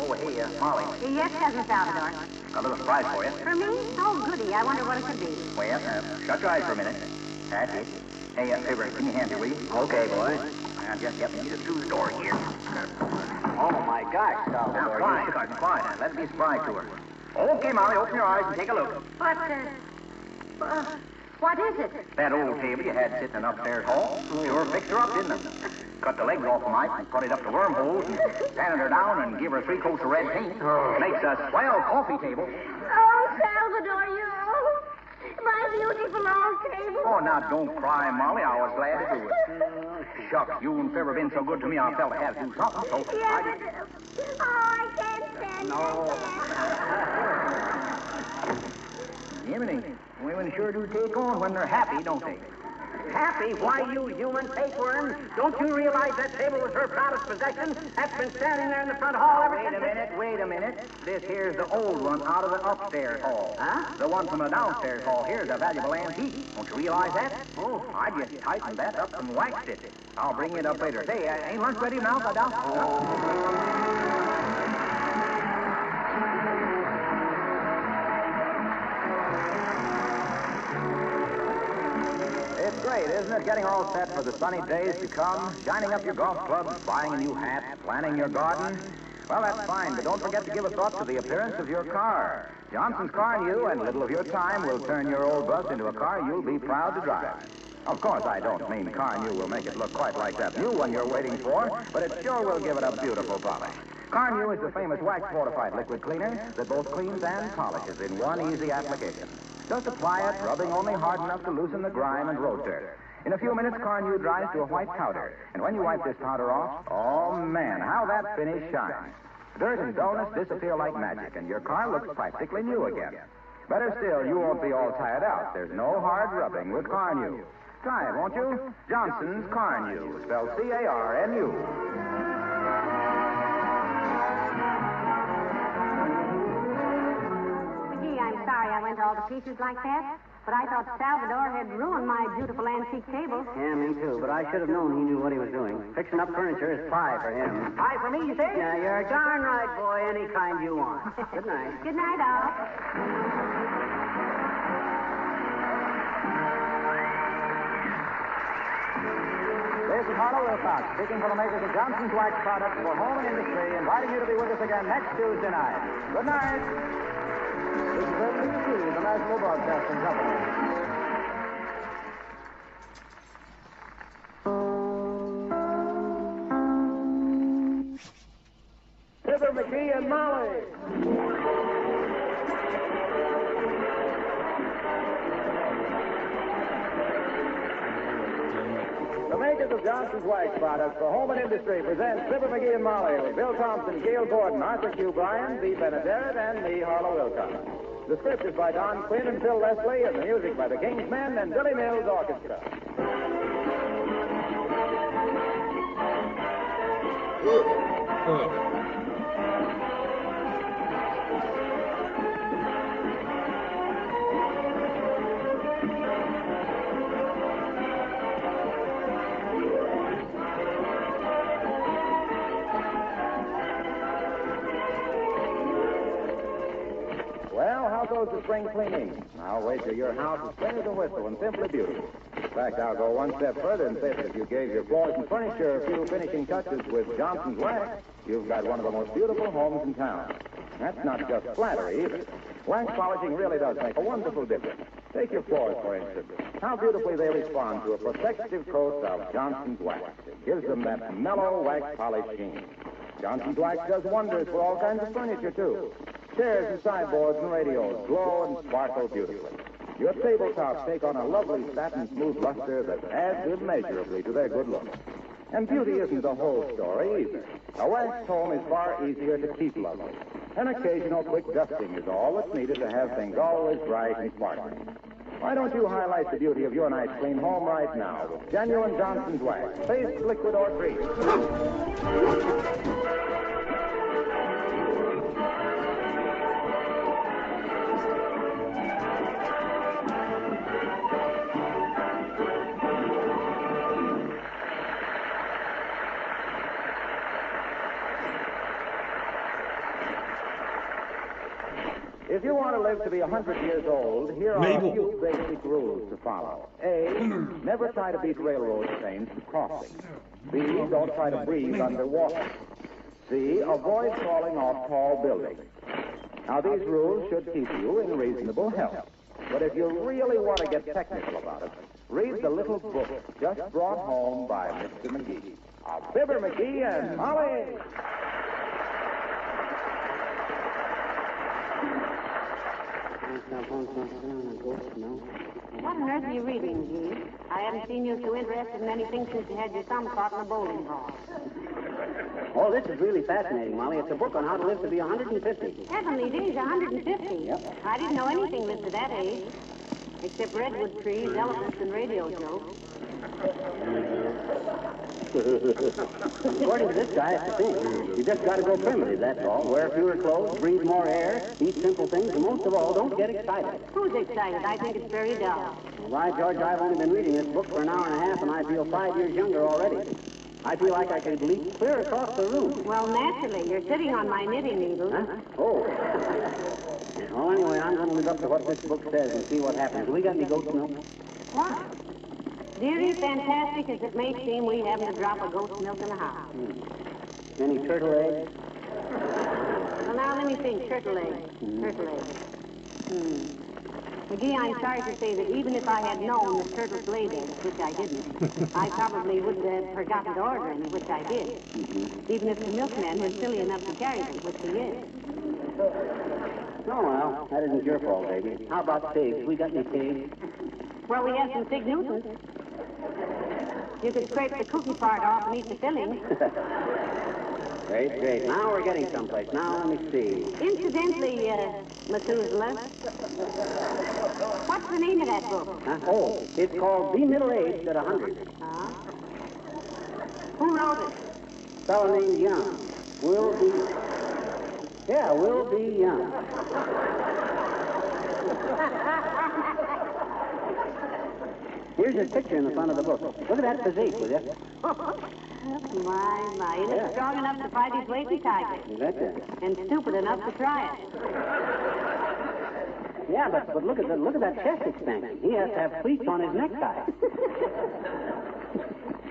Oh, hey, Molly. Yes, Cousin Salvador. Got a little surprise for you. For me? Oh, goody. I wonder what it could be. Well, shut your eyes for a minute. That's it. Hey, Fibber, give me a hand here, will you? Okay, boy. I'll just help me get through the door here. Oh, my gosh, Now, Salvador. quiet, Cousin, quiet. Let it be a surprise to her. Okay, Molly, open your eyes and take a look. But, what is it? That old table you had sitting in upstairs hall. Sure fixed her up, didn't it? Cut the legs off the mic and put it up to wormholes and sanded her down and give her 3 coats of red paint. Makes a swell coffee table. Oh, Salvador, you my beautiful old table. Oh, now don't cry, Molly. I was glad to do it. Shucks, you and Fibber been so good to me, I felt I had to do something. So Yes, it is. Oh, I can't stand No. Jiminy, women sure do take on when they're happy, don't they? Happy? Why, you human tapeworm? Don't you realize that table was her proudest possession? That's been standing there in the front hall ever since. Wait a minute. This here's the old one out of the upstairs hall. Huh? The one from the downstairs hall here's a valuable antique. Don't you realize that? Oh, I just tightened that up and waxed it. I'll bring it up later. Say, ain't lunch ready now, Down? It's great, isn't it? Getting all set for the sunny days to come, shining up your golf clubs, buying a new hat, planning your garden. Well, that's fine, but don't forget to give a thought to the appearance of your car. Johnson's Car New and a little of your time will turn your old bus into a car you'll be proud to drive. Of course, I don't mean Car New will make it look quite like that new one you're waiting for, but it sure will give it a beautiful polish. Car New is the famous wax-fortified liquid cleaner that both cleans and polishes in one easy application. Just apply it, rubbing only hard enough to loosen the grime and road dirt. In a few minutes, Car New dries to a white powder. And when you wipe this powder off, oh, man, how that finish shines. Dirt and dullness disappear like magic, and your car looks practically new again. Better still, you won't be all tired out. There's no hard rubbing with Car New. Try it, won't you? Johnson's Car New, spelled C-A-R-N-U. I'm sorry I went all to pieces like that, but I thought Salvador had ruined my beautiful antique table. Yeah, me too, but I should have known he knew what he was doing. Fixing up furniture is pie for him. Pie for me, you say? Yeah, you're darn right, boy. Any kind you want. Good night. Good night, all. This is Harlow Wilcox, speaking for the makers of Johnson's Wax Products for home and industry, inviting you to be with us again next Tuesday night. Good night. This is NBC, the National Broadcasting Company. Fibber McGee and Molly. The makers of Johnson's Wax Products for home and industry present Fibber McGee and Molly with Bill Thompson, Gail Gordon, Arthur Q. Bryan, B. Benaderet, and me, Harlow Wilcox. The script is by Don Quinn and Phil Leslie, and the music by the Kingsmen and Billy Mills Orchestra. Well, how goes the spring cleaning? I'll wager your house is clean as a whistle and simply beautiful. In fact, I'll go one step further and say that if you gave your floors and furniture a few finishing touches with Johnson's Wax, you've got one of the most beautiful homes in town. That's not just flattery either. Wax polishing really does make a wonderful difference. Take your floors, for instance. How beautifully they respond to a protective coat of Johnson's Wax. It gives them that mellow wax polish sheen. Johnson's Wax does wonders for all kinds of furniture, too. Chairs and sideboards and radios glow and sparkle beautifully. Your tabletops take on a lovely satin smooth luster that adds immeasurably to their good look. And beauty isn't the whole story either. A waxed home is far easier to keep lovely. An occasional quick dusting is all that's needed to have things always bright and sparkling. Why don't you highlight the beauty of your nice clean home right now with genuine Johnson's wax, paste, liquid, or cream? If you want to live to be 100 years old, here are a few basic rules to follow. A, never try to beat railroad trains in crossing. B, don't try to breathe underwater. C, avoid falling off tall buildings. Now, these rules should keep you in reasonable health. But if you really want to get technical about it, read the little book just brought home by Mr. McGee. Fibber McGee and Molly. What on earth are you reading, McGee? I haven't seen you so interested in anything since you had your thumb caught in a bowling ball. Oh, this is really fascinating, Molly. It's a book on how to live to be 150. Heavenly days, 150. Yep. I didn't know anything lived to that age, except redwood trees, elephants, and radio jokes. According to this guy, it's the thing. You just got to go primitive, that's all. Wear fewer clothes, breathe more air, eat simple things, and most of all, don't get excited. Who's excited? I think it's very dull. Why, George, I've only been reading this book for an hour and a half, and I feel 5 years younger already. I feel like I could leap clear across the room. Well, naturally. You're sitting on my knitting needle. Huh? Oh. Well, anyway, I'm going to live up to what this book says and see what happens. We got any goat's milk? What? Dearie, fantastic as it may seem, we haven't a drop of goat's milk in the house. Any turtle eggs? Well, now, let me think. Turtle eggs. Turtle eggs. McGee, I'm sorry to say that even if I had known that turtles laid eggs, which I didn't, I probably would have forgotten to order any, which I did. Even if the milkman was silly enough to carry them, which he is. Oh, well, that isn't your fault, baby. How about pigs? We got any pigs? Well, we have some pig Newtons. You could scrape the cookie part off and eat the filling. Great, great. Now we're getting someplace. Now, let me see. Incidentally, Methuselah, what's the name of that book? Huh? Oh, it's called Be Middle-Aged at 100. Who wrote it? A fellow named Young. Will be Young. Here's a picture in the front of the book. Look at that physique, will you? My. It is strong enough to fight his weight in tiger. You betcha. And stupid enough to try it. Yeah, but look at that chest expansion. He has to have pleats on his necktie.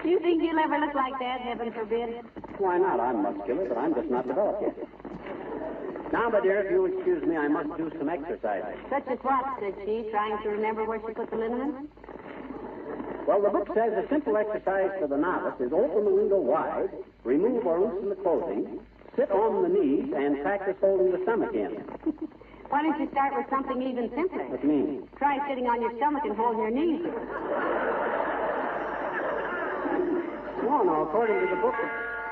Do you think you'll ever look like that, heaven forbid? Why not? I'm muscular, but I'm just not developed yet. Now, my dear, if you'll excuse me, I must do some exercising. Such as what, said she, trying to remember where she put the liniment? Well, the book says a simple exercise for the novice is open the window wide, remove or loosen the clothing, sit on the knees, and practice holding the stomach in. Why don't you start with something even simpler? What do you mean? Try sitting on your stomach and holding your knees. No, according to the book...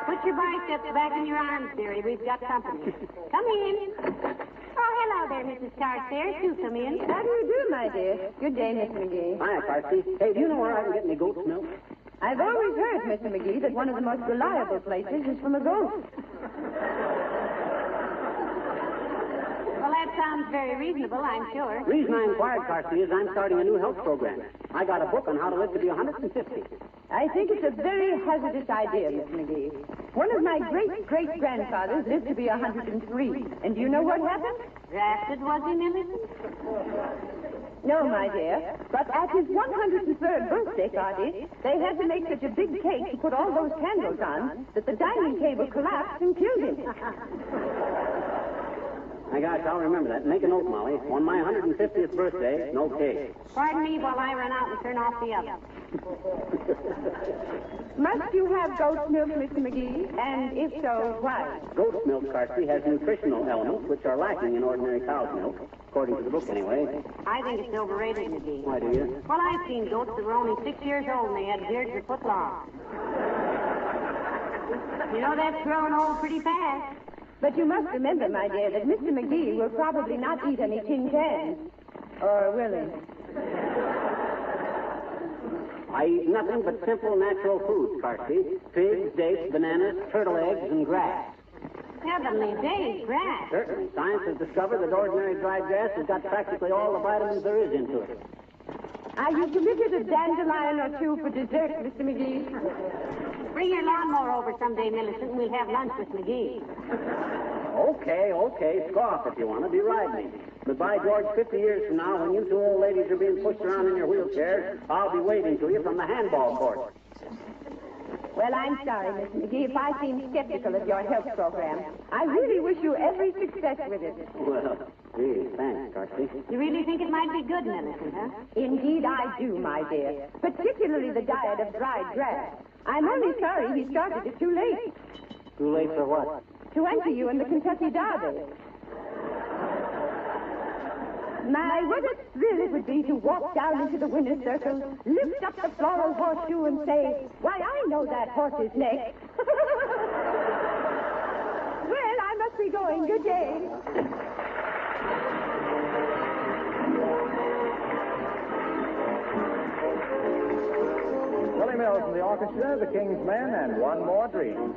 Put your biceps back in your arms, dearie. We've got company. Come in. Oh, hello there, Mrs. Carstairs. Do come in. How do you do, my dear? Good day, Miss McGee. Hi, Carsey. Hey, do you know where I can get any goat's milk? I've always heard, Mr. McGee, that one of the most reliable places is from a goat. Well, that sounds very reasonable, I'm sure. The reason I inquired, Carsey, is I'm starting a new health program. I got a book on how to live to be 150. I think it's a very hazardous idea, Miss McGee. One of my great-great-grandfathers lived to be 103. And do you know what happened? Drafted, was he, Millicent? No, my dear. But at his 103rd birthday party, they had to make such a big cake to put all those candles on that the dining table collapsed and killed him. My gosh, I'll remember that. Make a note, Molly. On my 150th birthday, no cake. Pardon me while I run out and turn off the oven. Must you have goat's milk, Mr. McGee? And if so, why? Goat's milk, Carsky, has nutritional elements which are lacking in ordinary cow's milk, according to the book anyway. I think it's overrated, McGee. Why do you? Well, I've seen goats that were only 6 years old and they had beards a foot long. You know, that's grown old pretty fast. But you must remember, my dear, that Mr. McGee will probably not eat any tin cans. Or will he? I eat nothing but simple, natural foods, Carsky. Figs, dates, bananas, turtle eggs, and grass. Heavenly days, grass. Certainly. Science has discovered that ordinary dried grass has got practically all the vitamins there is into it. Are you committed a dandelion or two for dessert, Mr. McGee? Bring your lawnmower over someday, Millicent, and we'll have lunch with McGee. Okay. Scoff if you want to. Be riding. But by George, 50 years from now, when you two old ladies are being pushed around in your wheelchairs, I'll be waving to you from the handball court. Well, I'm sorry, Miss McGee, if I seem skeptical of your health program. I really wish you every success with it. Well, gee, thanks, Carsky. You really think it might be good, Millicent, huh? Indeed I do, my dear. Particularly the diet of dried grass. I'm only sorry he started it too late. Too late for what? To enter you in the Kentucky Derby. My, what a thrill it would be to walk down into the winner's circle, lift up the floral horseshoe and say, why, I know that horse's neck. Well, I must be going. Good day. Willie Mills and the orchestra, the King's Men, and One More Dream.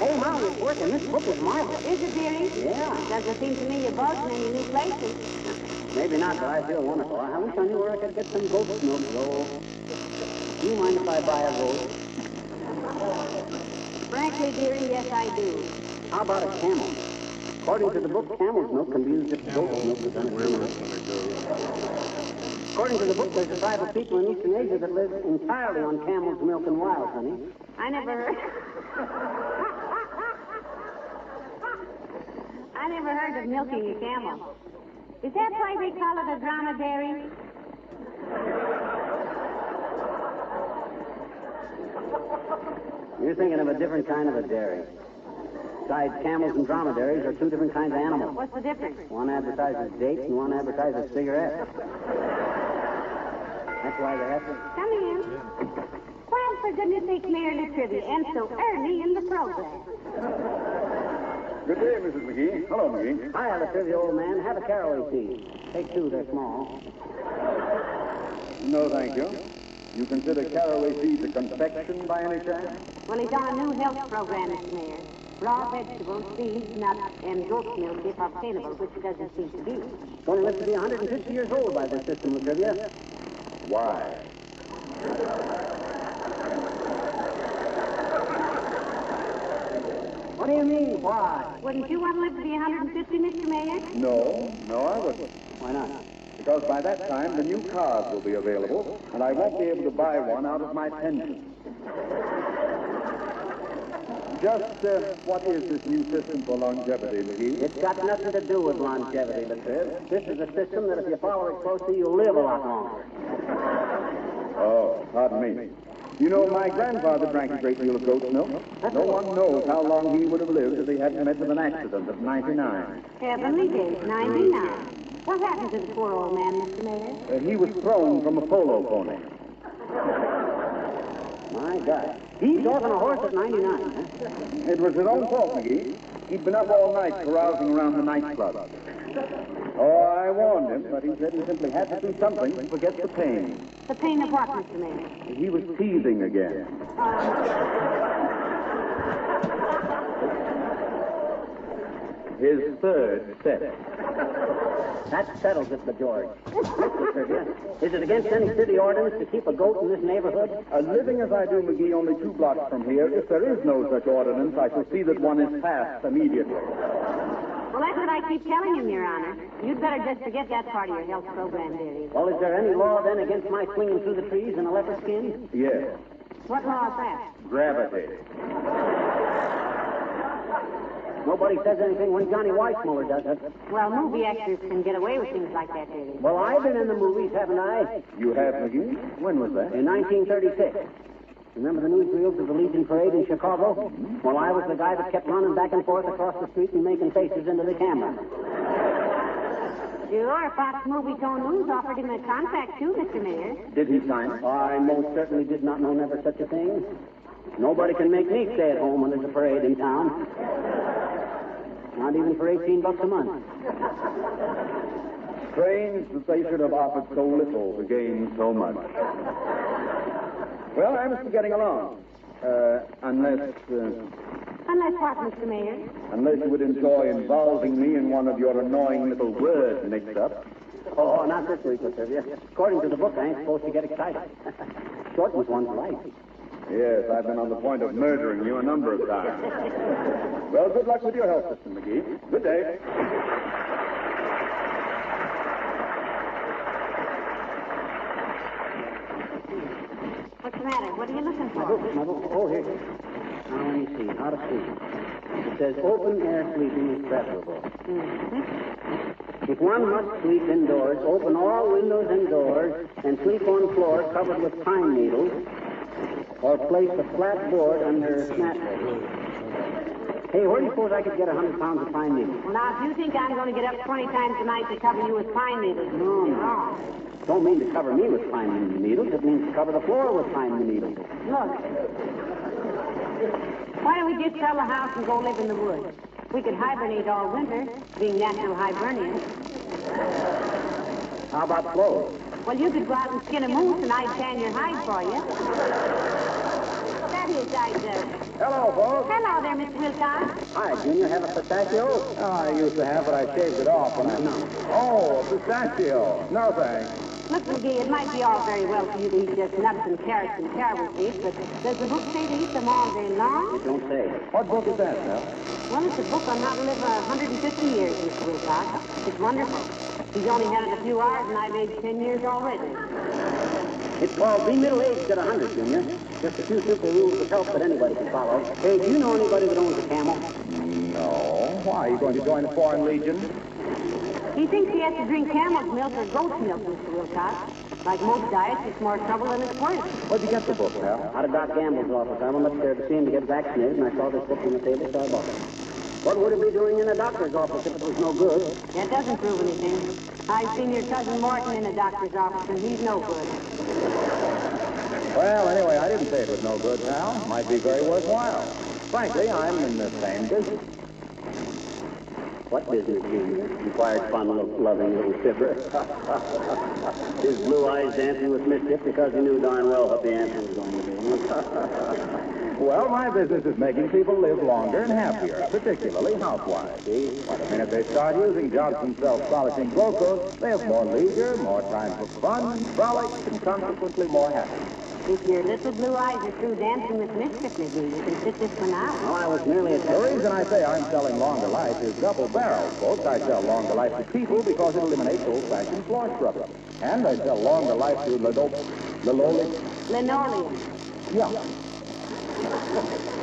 Hey, Molly, it's working. This book is marvelous. Is it, dearie? Yeah. Doesn't seem to me you bought many new places. Maybe not, but I feel wonderful. I wish I knew where I could get some goat's milk, though. Do you mind if I buy a goat? Frankly, dearie, yes, I do. How about a camel? According to the book, camel's milk can be used if goat's milk is unexperimented. According to the book, there's a tribe of people in Eastern Asia that live entirely on camel's milk and wild honey. I never heard of milking a camel. Is that why they call it a dromedary? You're thinking of a different kind of a dairy. Besides, camels and dromedaries are two different kinds of animals. What's the difference? One advertises dates and one advertises cigarettes. That's why they have to... Come in. Well, for goodness sake, merely trivia, and so early in the program. Good day, Mrs. McGee. Hello, McGee. Hi, Latrivia, old man. Have a caraway seed. Take two, they're small. No, thank you. You consider caraway seeds a confection by any chance? Well, he's on a new health program, Mr. Mayor. Raw vegetables, seeds, nuts, and goat milk if obtainable, which it doesn't seem to be. It's going to live to be 150 years old by this system, Latrivia. Why? What do you mean, why? Wouldn't you want to live to be 150, Mr. Mayor? No, I wouldn't. Why not? Because by that time, the new cars will be available, and I won't be able to buy one out of my pension. Just what is this new system for longevity, McGee? It's got nothing to do with longevity, Latriv. This is a system that if you follow it closely, you'll live a lot longer. Oh, pardon me. You know, my grandfather drank a great deal of goat's milk. No one knows how long he would have lived if he hadn't met with an accident at 99. Heavenly days, 99. What happened to the poor old man, Mr. Mayor? He was thrown from a polo pony. My God. He's off on a horse at 99, huh? It was his own fault, McGee. He'd been up all night carousing around the nightclub. Oh, I warned him, but he said he simply had to do something to forget the pain. The pain of what, Mr. Mayor? He was teething again. His third set. That settles it, George. Is it against any city ordinance to keep a goat in this neighborhood? Living as I do, McGee, only 2 blocks from here, if there is no such ordinance, I shall see that one is passed immediately. Well, that's what I keep telling him, Your Honor. You'd better just forget that part of your health program, dearie. Well, is there any law then against my swinging through the trees in a leopard skin? Yes. What law is that? Gravity. Nobody says anything when Johnny Weissmuller does it. Well, movie actors can get away with things like that, dearie. Well, I've been in the movies, haven't I? You have, McGee? When was that? In 1936. Remember the newsreels of the Legion Parade in Chicago? Well, I was the guy that kept running back and forth across the street and making faces into the camera. Sure, Fox Movie Tone News offered him a contract, too, Mr. Mayor. Did he sign it? I most certainly did not know never such a thing. Nobody can make me stay at home when there's a parade in town. Not even for $18 a month. Strange that they should have offered so little to gain so much. Well, I must be getting along. Unless what, Mr. Mayor? Unless you would enjoy involving me in one of your annoying little word mix-ups. Oh, not this week, Latrivia. According to the book, I ain't supposed to get excited. Shortens one's life. Yes, I've been on the point of murdering you a number of times. Well, good luck with your health system, McGee. Good day. What's the matter? What are you looking for? My book. Oh, here. Now, let me see. How to sleep. It says open air sleeping is preferable. Mm-hmm. If one must sleep indoors, open all windows and doors and sleep on floor covered with pine needles or place a flat board under a mattress. Hey, where do you suppose I could get 100 pounds of pine needles? Well, now, if you think I'm going to get up 20 times a night to cover you with pine needles, you're wrong. Don't mean to cover me with pine needles. It means to cover the floor with pine needles. Look. Why don't we just sell the house and go live in the woods? We could hibernate all winter, being natural hibernians. How about clothes? Well, you could go out and skin a moose and I'd tan your hide for you. That is, Hello, folks. Hello there, Mr. Wilcox. Hi, Junior. Have a pistachio? Oh, I used to have, but I shaved it off. And Oh, a pistachio. No, thanks. Look, McGee, it might be all very well for you to eat just nuts and carrots and cabbage seeds, but does the book say to eat them all day long? It don't say. What book is that, Sal? Well, it's a book on how to live 150 years, Mr. Wilcox. It's wonderful. He's only had it a few hours, and I've aged 10 years already. It's called Be Middle-Aged at 100, Junior. Just a few simple rules of health that anybody can follow. Hey, do you know anybody that owns a camel? No. Why? Are you going to join the Foreign Legion? He thinks he has to drink camel's milk or goat's milk, Mr. Wilcox. Like most diets, it's more trouble than it's worth. Where'd you get the book, pal? Out of Doc Gamble's office. I went up there to see him to get vaccinated, and I saw this book on the table, so I bought it. What would it be doing in a doctor's office if it was no good? That doesn't prove anything. I've seen your cousin Morton in a doctor's office, and he's no good. Well, anyway, I didn't say it was no good, pal. Might be very worthwhile. Frankly, I'm in the same business. What business, Junior? Inquired fun-loving little Fibber. His blue eyes dancing with mischief because he knew darn well what the answer was going to be. Well, my business is making people live longer and happier, particularly housewives. But the minute they start using Johnson's self-polishing glow coat, they have more leisure, more time for fun, frolic, and consequently more happiness. If your little blue eyes are through dancing with Mischief McGee, you can sit this one out. Well, I was merely The reason I say I'm selling longer life is double barrel, folks. I sell longer life to people because it eliminates old-fashioned floor scrubbing. And I sell longer life to Linoleum. Yeah.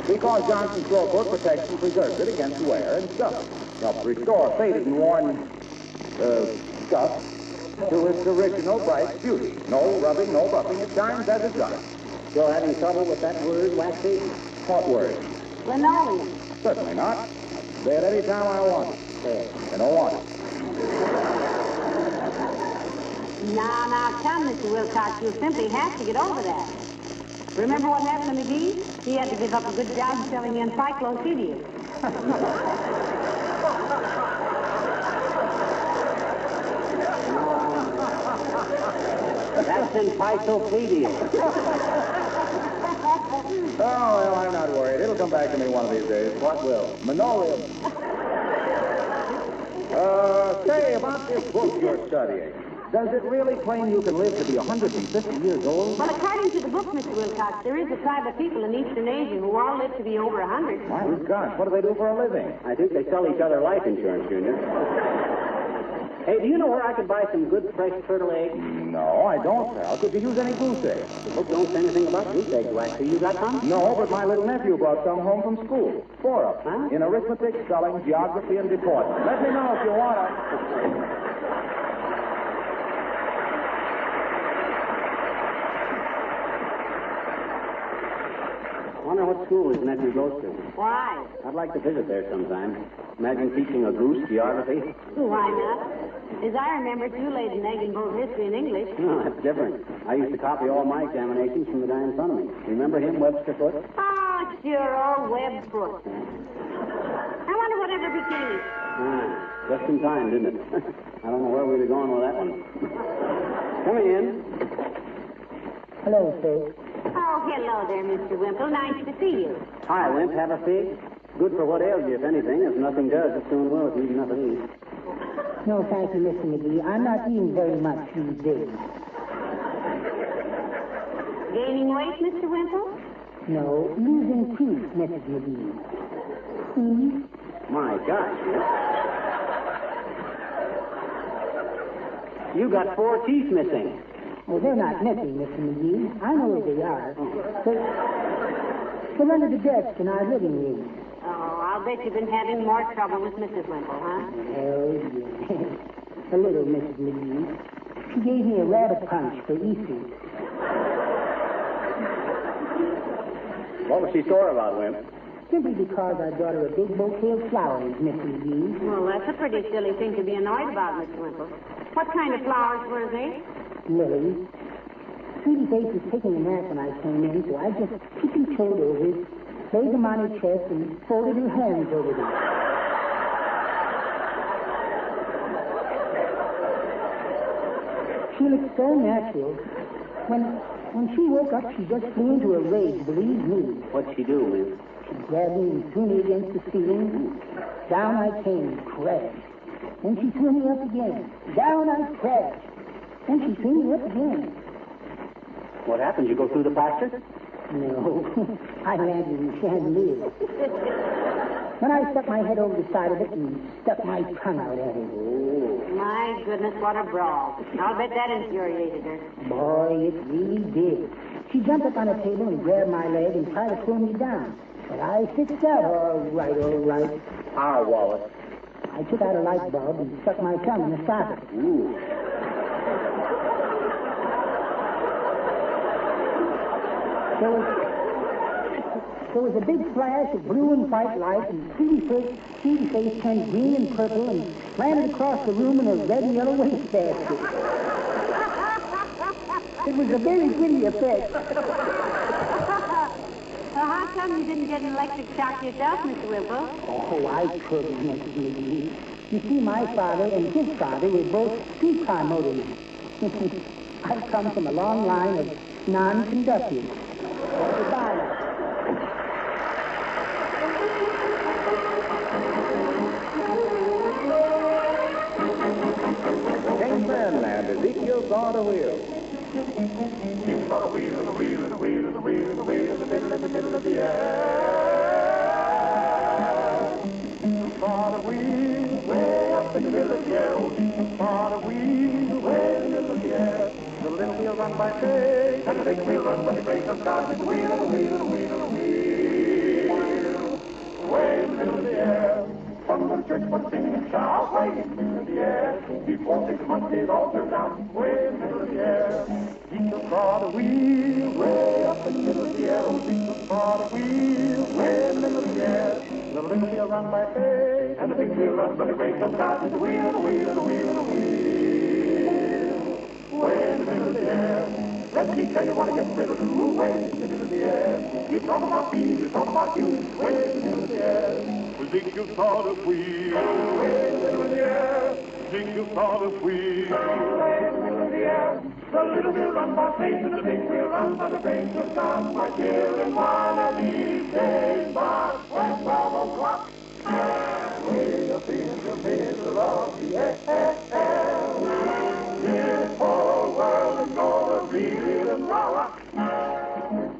Because Johnson's Glow Coat protects and preserves it against wear and stuff. Helps restore faded and worn, stuff to its original bright beauty. No rubbing, no buffing. It shines as it does. Still having trouble with that word, Waxy? What word? Linoleum. Certainly not. Say it any time I want it. I don't want it. Now, come, Mr. Wilcox. You'll simply have to get over that. Remember what happened to McGee? He had to give up a good job selling encyclopedias. That's encyclopedia. Oh, well, I'm not worried. It'll come back to me one of these days. What will? Linoleum. Say, about this book you're studying. Does it really claim you can live to be 150 years old? Well, according to the book, Mr. Wilcox, there is a tribe of people in Eastern Asia who all live to be over 100. My gosh, what do they do for a living? I think they sell each other life insurance, Junior. Hey, do you know where I could buy some good fresh turtle eggs? No, I don't, pal. Could you use any goose eggs? The book don't say anything about goose eggs, Waxy. You got some? No, but my little nephew brought some home from school. 4 of them. Huh? In arithmetic, spelling, geography, and deportment. Let me know if you want them. I wonder what school his nephew goes to. Why? I'd like to visit there sometime. Imagine teaching a goose geography. Why not? As I remember, you laid an egg in both history and English. No, that's different. I used to copy all my examinations from the guy in front of me. Remember him, Webster Foote? Oh, sure, old Webb Foot. I wonder whatever became of it. Just in time, didn't it? I don't know where we'd have gone with that one. Come in. Hello, Faith. Oh, hello there, Mr. Wimple. Nice to see you. Hi, Wimp. Have a fig? Good for what ails you, if anything. If nothing does, it soon will if you eat enough of these. No, thank you, Mr. McGee. I'm not eating very much these days. Gaining weight, Mr. Wimple? No, losing teeth, Mrs. McGee. Please? My gosh. You got 4 teeth missing. Oh, they're not missing, Mr. McGee. I know where they are. They're under the desk in our living room. Oh, I'll bet you've been having more trouble with Mrs. Wimple, huh? Oh, yes. A little, Mrs. McGee. She gave me a rabbit punch for Easter. What was she sore about, Wimp? Simply because I brought her a big bouquet of flowers, Mr. McGee. Well, that's a pretty silly thing to be annoyed about, Mr. Wimple. What kind of flowers were they? Lilies. Sweetie Face was taking a nap when I came in, so I just tippy-toed over it, laid them on her chest, and folded her hands over them. She looked so natural. When she woke up, she just flew into a rage, believe me. What'd she do, Wimp? She grabbed me and threw me against the ceiling. Down I came, crashed. Then she threw me up again. Down I crashed. Then she threw me up again. What happened? You go through the plaster? No, I landed in the chandelier. Then I stuck my head over the side of it and stuck my tongue out at her. Oh. My goodness, what a brawl. I'll bet that infuriated her. Boy, it really did. She jumped up on a table and grabbed my leg and tried to pull me down. But I fixed that all right, all right. How, Wallace? I took out a light bulb and stuck my tongue in the socket. Ooh. There was a big flash of blue and white light, and Sweetie Face turned green and purple and landed across the room in a red and yellow wastebasket. It was a very pretty effect. Well, how come you didn't get an electric shock yourself, Mr. Wimple? Oh, I couldn't, Mrs. McGee. You see, my father and his father were both streetcar motormen. I've come from a long line of non-conductors. Goodbye. Kingsman and Ezekiel saw the wheel. He saw the wheel, the wheel, the wheel, the wheel, the wheel, the middle, in the middle of the air. Saw the wheel way up in the middle of the air. Saw the wheel way in the middle of the air. The little wheel run by faith, and the big wheel run by the grace of God. The wheel, the wheel, the wheel, the wheel, way in the middle of the air. Some of the church was singing and shout, way in the middle of the air. Before 6 months it all turned out, way in the middle of the air. Jesus saw the wheel way up in the middle of the air. Oh, Jesus saw the wheel way in the middle of the air. The little wheel run by faith, and the big wheel run by the grace of God. The wheel, the wheel, the wheel, the wheel, way in the middle of the air. Let me tell you what I get rid of the way in the middle of the air. You talk about me, you talk about you, way in the middle of the air. Ezekiel saw the wheel way in the middle of the air. Ezekiel saw the wheel way in the middle of the air. The little wheel run by faith and the big wheel run by the grace of God. My dear, in one of these days, but when 12 o'clock, way up in the middle of the air, this whole world is gonna reel and rock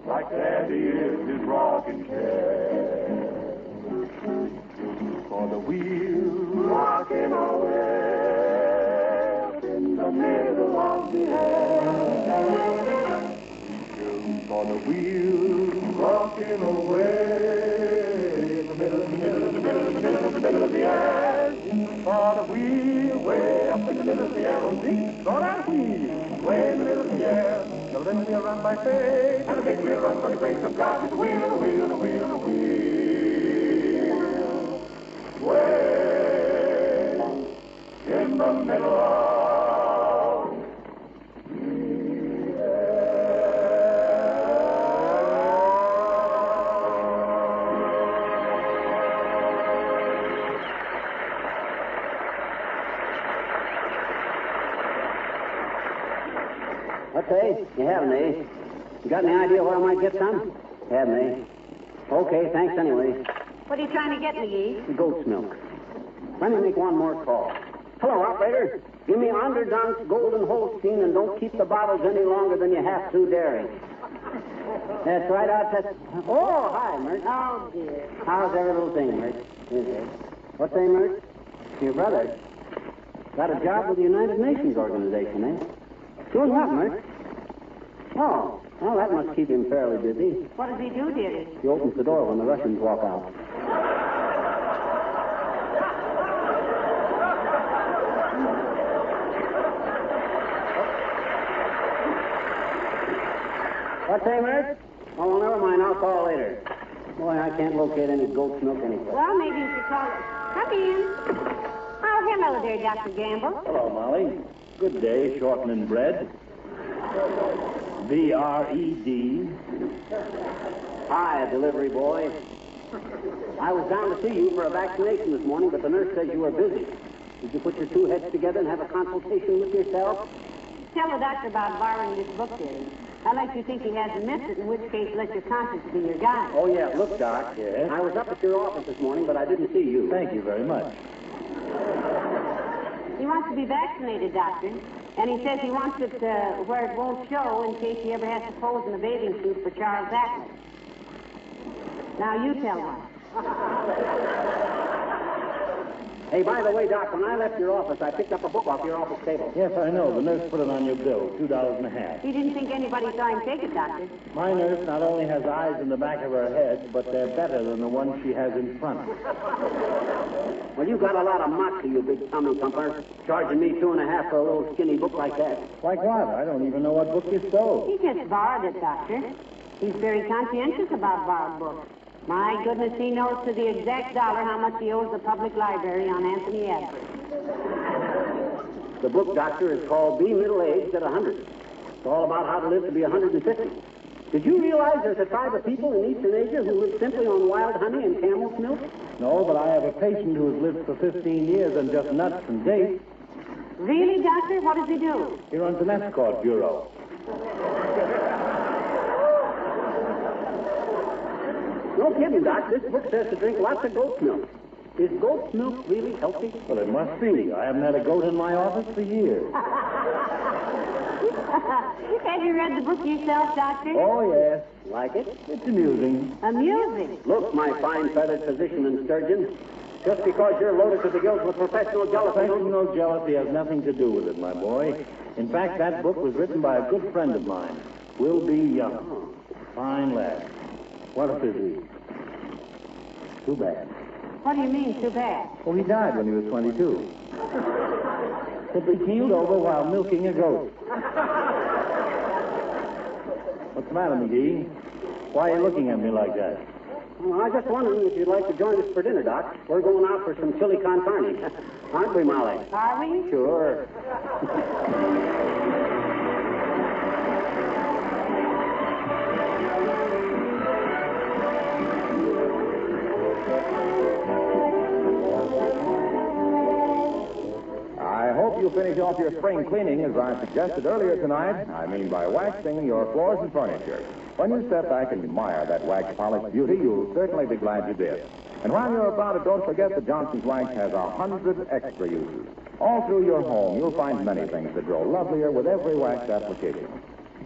like Daddy is his rocking chair. For the wheel rocking away in the middle of the air. For the wheel rocking away in the middle, the middle, the middle, the middle, the middle of the air. For the wheel way up in the middle of the air. Oh, see, saw that wheel way in the middle of the air. The little wheel run by faith, and the big wheel run by the grace of God. The wheel, the wheel, the wheel, the wheel. Way in the middle of the air. Okay, you haven't, eh? You got any idea where I might get some? Haven't, eh? Okay, thanks anyway. What are you trying to get, McGee? Goat's milk. Let me make one more call. Hello, operator. Give me Underdunk's Golden Holstein and don't keep the bottles any longer than you have to dairy. That's right, I'll test. Oh, hi, Mert. Oh, dear. How's every little thing, Mert? Is it? What's that, Mert? Your brother. Got a job with the United Nations organization, eh? Doing what, Mert? Oh, well, that must keep him fairly busy. What does he do, dearie? He opens the door when the Russians walk out. What's that, Mert? Oh, well, never mind. I'll call later. Boy, I can't locate any goat's milk anywhere. Well, maybe you should call it. Come in. Oh, hello there, Dr. Gamble. Hello, Molly. Good day, shortening bread. B-R-E-D. Hi, delivery boy. I was down to see you for a vaccination this morning, but the nurse says you were busy. Did you put your two heads together and have a consultation with yourself? Tell the doctor about borrowing this book, dearie. I like you think he hasn't missed it, in which case let your conscience be your guide. Oh, yeah. Look, Doc. Yes? I was up at your office this morning, but I didn't see you. Thank you very much. He wants to be vaccinated, Doctor. And he says he wants it where it won't show in case he ever has to pose in a bathing suit for Charles Atlas. Now you tell him. Hey, by the way, Doc, when I left your office, I picked up a book off your office table. Yes, I know. The nurse put it on your bill, $2.50. He didn't think anybody saw him take it, Doctor. My nurse not only has eyes in the back of her head, but they're better than the ones she has in front. Well, you got a lot of moxie, you big tummy thumper, charging me $2.50 for a little skinny book like that. Like what? I don't even know what book you stole. He just borrowed it, Doctor. He's very conscientious about borrowed books. My goodness, he knows to the exact dollar how much he owes the public library on Anthony Adler. The book, Doctor, is called Be Middle-Aged at 100. It's all about how to live to be 150. Did you realize there's a tribe of people in eastern Asia who live simply on wild honey and camel's milk? No, but I have a patient who has lived for 15 years on just nuts and dates. Really, Doctor? What does he do? He runs an escort bureau. No kidding, Doc. This book says to drink lots of goat's milk. Is goat's milk really healthy? Well, it must be. I haven't had a goat in my office for years. Have you read the book yourself, Doctor? Oh, yes. Like it? It's amusing. Amusing. Look, my fine feathered physician and sturgeon, just because you're loaded to the gills with professional jealousy... Professional jealousy has nothing to do with it, my boy. In fact, that book was written by a good friend of mine, Will B. Young. Fine lad. What a physique. Too bad. What do you mean, too bad? Oh, he died when he was 22. Simply keeled over while milking a goat. What's the matter, McGee? Why are you looking at me like that? Well, I was just wondering if you'd like to join us for dinner, Doc. We're going out for some chili con carne. Aren't we, Molly? Are we? Sure. I hope you finish off your spring cleaning as I suggested earlier tonight. I mean by waxing your floors and furniture. When you step back and admire that wax polished beauty, you'll certainly be glad you did. And while you're about it, don't forget that Johnson's Wax has 100 extra uses. All through your home, you'll find many things that grow lovelier with every wax application.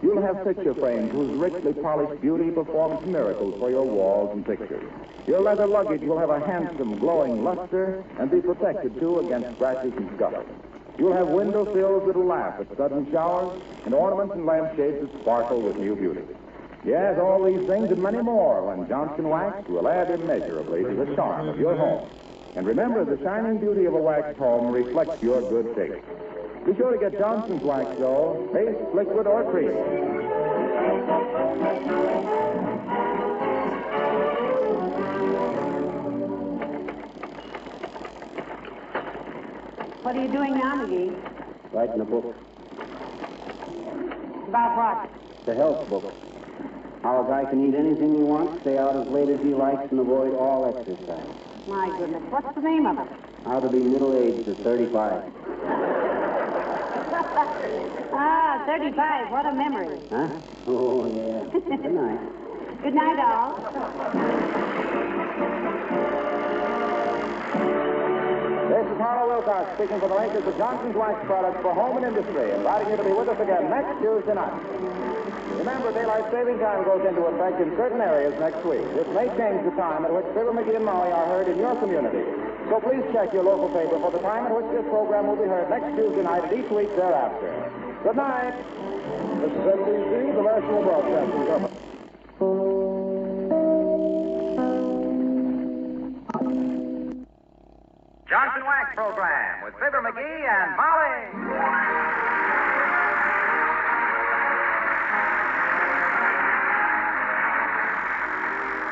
You'll have picture frames whose richly polished beauty performs miracles for your walls and pictures. Your leather luggage will have a handsome, glowing luster and be protected, too, against scratches and scuffs. You'll have window sills that'll laugh at sudden showers and ornaments and lampshades that sparkle with new beauty. Yes, all these things and many more when Johnson Wax will add immeasurably to the charm of your home. And remember, the shining beauty of a waxed home reflects your good taste. Be sure to get Johnson's Wax, though, paste, liquid, or cream. What are you doing now, McGee? Writing a book. About what? The health book. How a guy can eat anything he wants, stay out as late as he likes, and avoid all exercise. My goodness, what's the name of it? How to be middle-aged at 35. 35, what a memory. Huh? Oh, yeah. Good night. Good night, all. This is Harlow Wilcox speaking for the makers of Johnson's Wax products for home and industry, inviting you to be with us again next Tuesday night. Remember, daylight saving time goes into effect in certain areas next week. This may change the time at which Fibber McGee and Molly are heard in your community. So please check your local paper for the time at which this program will be heard next Tuesday night and each week thereafter. Good night. This is NBC, the National Broadcasting Company. Johnson Wax Program with Fibber McGee and Molly.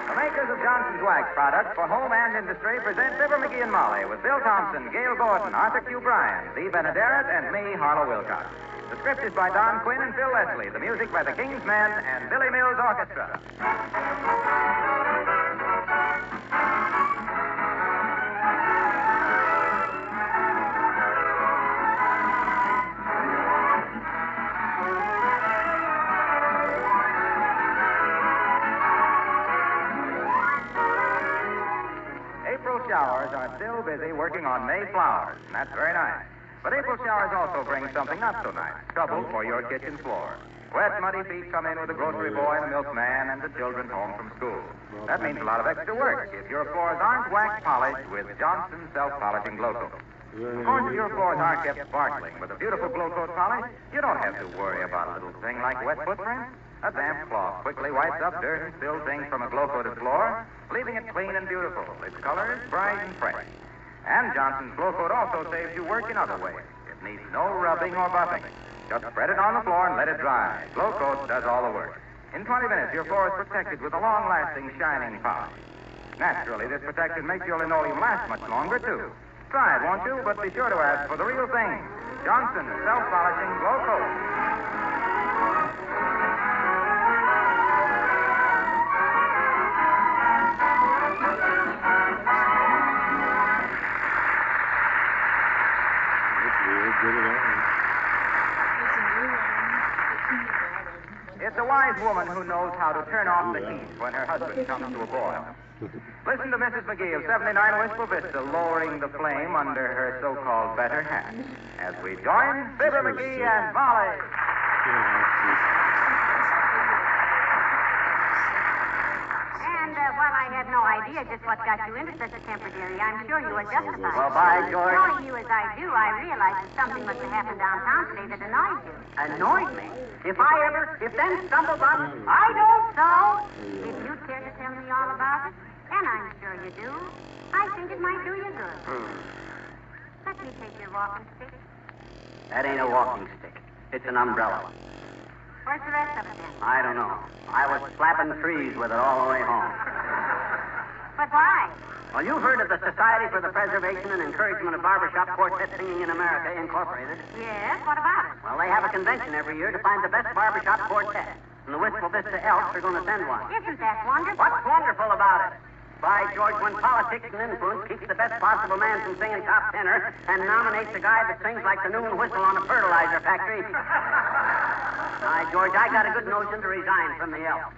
The makers of Johnson's Wax products for home and industry present Fibber McGee and Molly with Bill Thompson, Gail Gordon, Arthur Q. Bryan, Lee Benaderet, and me, Harlow Wilcox. The script is by Don Quinn and Phil Leslie. The music by the King's Men and Billy Mills Orchestra. April showers are still busy working on May flowers, and that's very nice. But April showers also bring something not so nice, trouble for your kitchen floor. Wet, muddy feet come in with the grocery boy and the milkman and the children home from school. That means a lot of extra work if your floors aren't wax polished with Johnson's self-polishing glow coat. Of course, if your floors aren't kept sparkling with a beautiful glow coat polish, you don't have to worry about a little thing like wet footprints. A damp cloth quickly wipes up dirt and spilled things from a glow-coated floor, leaving it clean and beautiful. Its colors bright and fresh. And Johnson's Glow Coat also saves you work in other ways. It needs no rubbing or buffing. Just spread it on the floor and let it dry. Glow Coat does all the work. In 20 minutes, your floor is protected with a long-lasting, shining polish. Naturally, this protection makes your linoleum last much longer, too. Try it, won't you? But be sure to ask for the real thing. Johnson's Self-Polishing Glow Coat. wise woman who knows how to turn off the heat when her husband comes to a boil. Listen to Mrs. McGee of 79 Wistful Vista lowering the flame under her so-called better half as we join Fibber McGee and Molly. And while I had no idea just what got you into such a temper, dearie, I'm sure you were justified. Well, by George. Knowing you as I do, I realized that something must have happened downtown today that annoyed you. Annoyed me? If then stumbled on... I don't so. If you'd care to tell me all about it, and I'm sure you do, I think it might do you good. Let me take your walking stick. That ain't a walking stick. It's an umbrella. Where's the rest of it then? I don't know. I was slapping trees with it all the way home. But why? Well, you've heard of the Society for the Preservation and Encouragement of Barbershop Quartet Singing in America, Incorporated? Yes, what about it? Well, they have a convention every year to find the best barbershop quartet. And the Wistful Vista Elks are going to send one. Isn't that wonderful? What's wonderful about it? By George, when politics and influence keeps the best possible man from singing top tenor and nominates a guy that sings like the noon whistle on a fertilizer factory. By George, I got a good notion to resign from the Elks.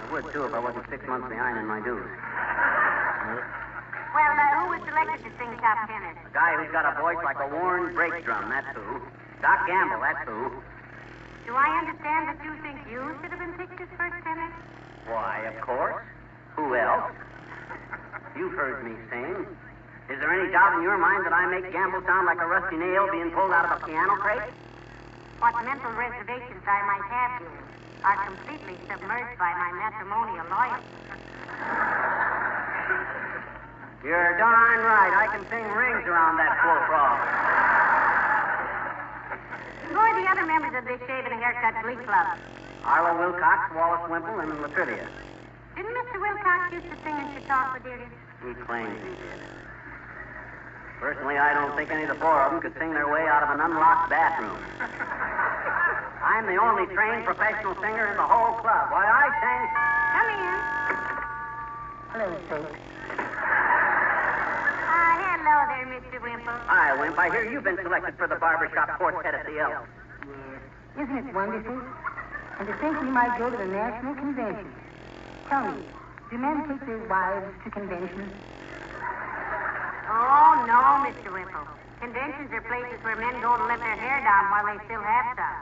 I would, too, if I wasn't 6 months behind in my dues. Well, who was selected to sing top tenor? A guy who's got a voice like a worn brake drum, that's who. Doc Gamble, that's who. Do I understand that you think you should have been picked as first tenor? Why, of course. Who else? You've heard me sing. Is there any doubt in your mind that I make Gamble sound like a rusty nail being pulled out of a piano crate? What mental reservations I might have, dear, are completely submerged by my matrimonial loyalty. You're darn right. I can sing rings around that full frog. Who are the other members of this shave and haircut glee club? Arlo Wilcox, Wallace Wimple, and Latrivia. Didn't Mr. Wilcox used to sing in Chautauqua, dearie? He claims he did. Personally, I don't think any of the four of them could sing their way out of an unlocked bathroom. I'm the only trained professional singer in the whole club. Why, I sang... Come in. Hello, folks. Hello there, Mr. Wimple. Hi, Wimp. I hear you've been selected for the barbershop quartet at the Elks. Yes. Isn't it wonderful? And to think we might go to the National Convention. Tell me, do men take their wives to conventions? Oh, no, Mr. Wimple. Conventions are places where men go to let their hair down while they still have some.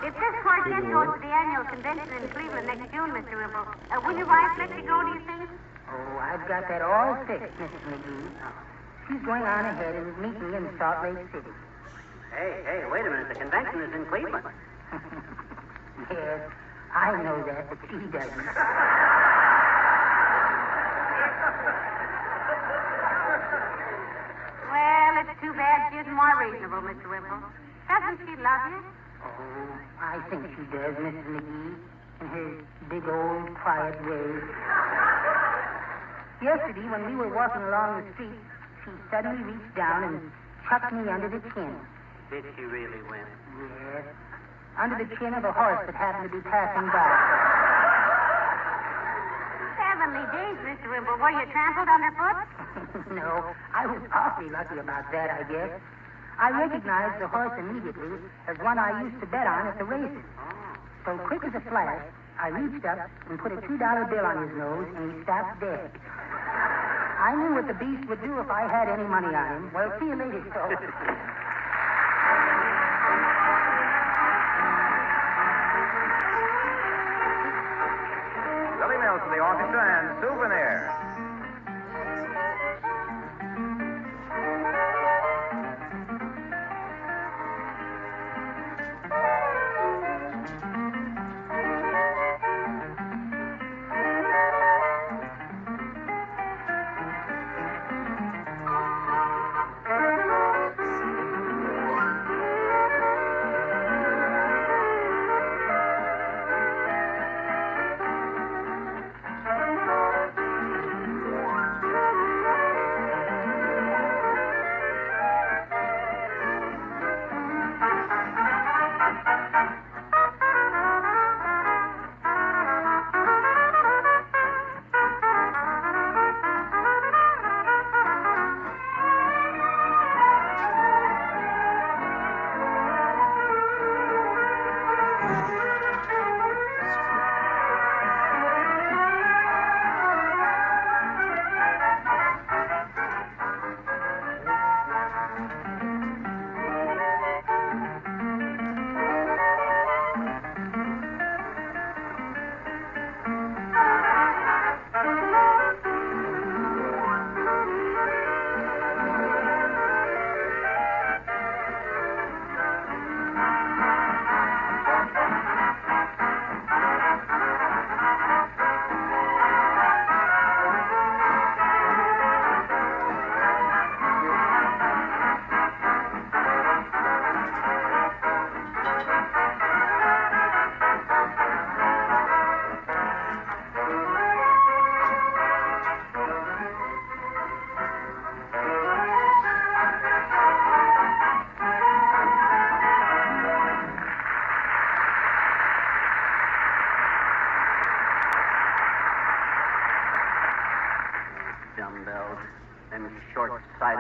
If this quartet goes to the annual convention in Cleveland next June, Mr. Wimple, will your wife let you go, do you think? Oh, I've got that all fixed, Mrs. McGee. She's going on ahead and meet me in Salt Lake City. Hey, wait a minute. The convention is in Cleveland. Yes, I know that, but she doesn't. Well, it's too bad she isn't more reasonable, Mr. Wimple. Doesn't she love you? Oh, I think she does, Mrs. McGee, in her big old quiet way. Yesterday, when we were walking along the street, she suddenly reached down and chucked me under the chin. Did she really, Wimp? Yes, under the chin of a horse that happened to be passing by. Heavenly days, Mr. Wimple. Were you trampled underfoot? No, I was awfully lucky about that, I guess. I recognized the horse immediately as one I used to bet on at the races. So quick as a flash, I reached up and put a $2 bill on his nose, and he stopped dead. I knew what the beast would do if I had any money on him. Well, see you later, folks. Billy Mills to the orchestra and Souvenir.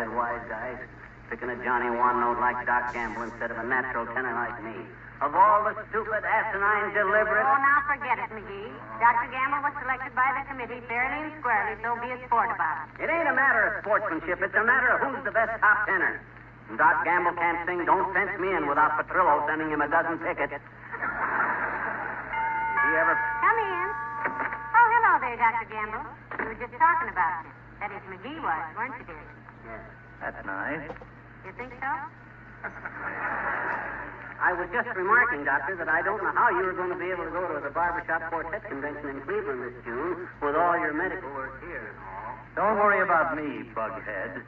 lopsided wide dice, picking a Johnny One note like Doc Gamble instead of a natural tenor like me. Of all the stupid, asinine, deliberate... Oh, now forget it, McGee. Dr. Gamble was selected by the committee fairly and squarely, so be a sport about it. It ain't a matter of sportsmanship. It's a matter of who's the best top tenor. And Doc Gamble can't sing Don't Fence Me In without Petrillo sending him a dozen tickets. He ever... Come in. Oh, hello there, Dr. Gamble. We were just talking about you. That is, McGee was, weren't you, dear? Yes. That's nice. You think so? I was just remarking, Doctor, that I don't know how you were going to be able to go to the barbershop quartet convention in Cleveland this June with all your medical work here and all. Don't worry about me, bughead.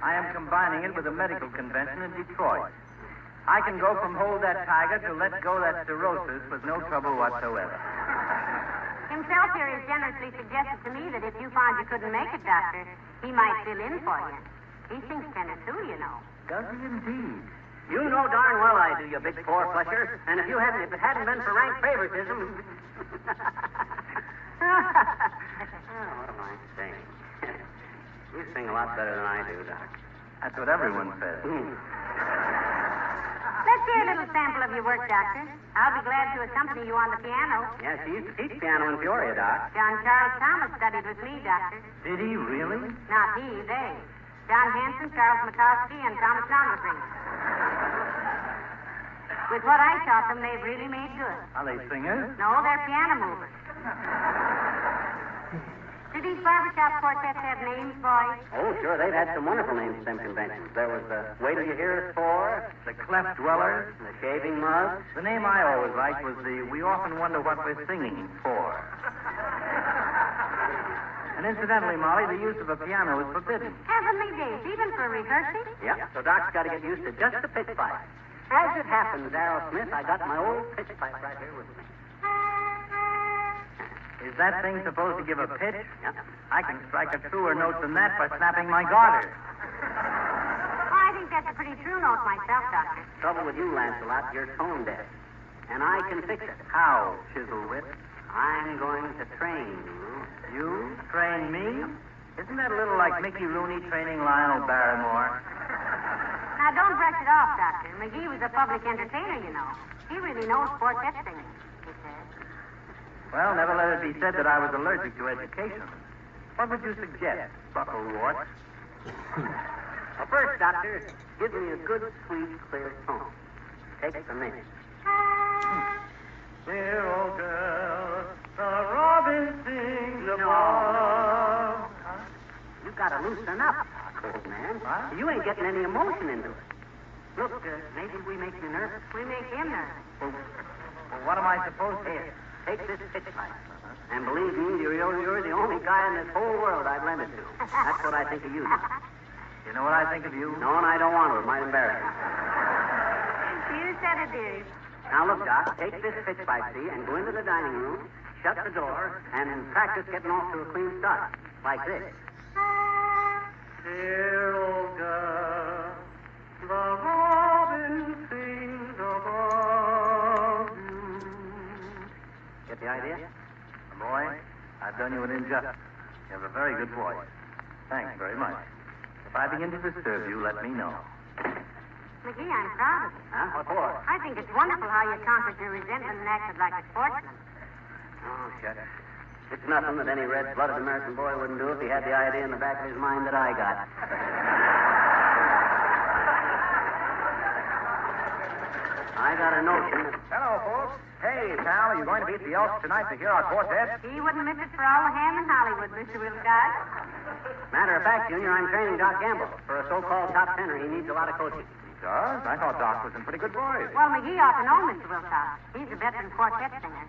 I am combining it with a medical convention in Detroit. I can go from hold that tiger to let go that cirrhosis with no trouble whatsoever. Himself here has generously suggested to me that if you found you couldn't make it, Doctor, he might fill in for you. He sings tenor too, you know. Does he indeed? You know darn well I do, you big four-flusher. And if it hadn't been for rank favoritism... what am I saying? You sing a lot better than I do, Doc. That's what everyone says. Let's hear a little sample of your work, Doctor. I'll be glad to accompany you on the piano. Yes, he used to teach piano in Peoria, Doc. John Charles Thomas studied with me, Doctor. Did he really? Not he, they. John Hanson, Charles Mikowski, and Thomas Longley. With what I taught them, they've really made good. Are they singers? No, they're piano movers. Do these barbershop quartets have names, boys? Oh, sure. They've had some wonderful names at them conventions. There was the Wait Till You Hear Us For, The Cleft Dwellers, the Shaving Mugs. The name I always liked was the We Often Wonder What We're Singing For. And incidentally, Molly, the use of a piano is forbidden. Heavenly days, even for rehearsing? Yep, so Doc's got to get used to just the pitch pipe. As it happens, Darrell Smith, I got my old pitch pipe right here with me. Is that thing supposed to give a pitch? Yep. I can strike a truer note than that by snapping my garter. Oh, I think that's a pretty true note myself, Doctor. Trouble with you, Lancelot, you're tone deaf. And I can fix it. How, Chiselwit? I'm going to train you. You train me? Isn't that a little like Mickey Rooney training Lionel Barrymore? Now, don't brush it off, Doctor. McGee was a public entertainer, you know. He really knows quartet singing, he said. Well, never let it be said that I was allergic to education. What would you suggest, Bucklewart? Well, first, Doctor, give me a good, sweet, clear tone. Take the minute. Dear old girl, the robin sings above. You gotta loosen up, old man. What? You ain't getting any emotion into it. Look, maybe we make you nervous. We make him nervous. Well, what am I supposed to do? Take this pitch pipe. And believe me, you're the only guy in this whole world I'd lend it to. That's what I think of you. You know what I think of you? No, and I don't want to. It might embarrass you. You said it, dearie. Now, look, Doc, take this pitch pipe, see, and go into the dining room, shut the door, and practice getting off to a clean start. Like this. Dear old girl, the robin sings above you. Get the idea? Boy, I've done you an injustice. You have a very good voice. Thanks very much. If I begin to disturb you, let me know. McGee, I'm proud of you. Huh? What for? I think it's wonderful how you conquered your resentment and acted like a sportsman. Oh, shut it. It's nothing that any red-blooded American boy wouldn't do if he had the idea in the back of his mind that I got. I got a notion that... Hello, folks. Hey, pal, are you going to be at the Elks tonight to hear our quartet? He wouldn't miss it for all the ham in Hollywood, Mr. Wilcox. Matter of fact, Junior, I'm training Doc Gamble. For a so-called top tenor, he needs a lot of coaching. He does? I thought Doc was in pretty good voice. Well, McGee ought to know Mr. Wilcox. He's a veteran quartet singer.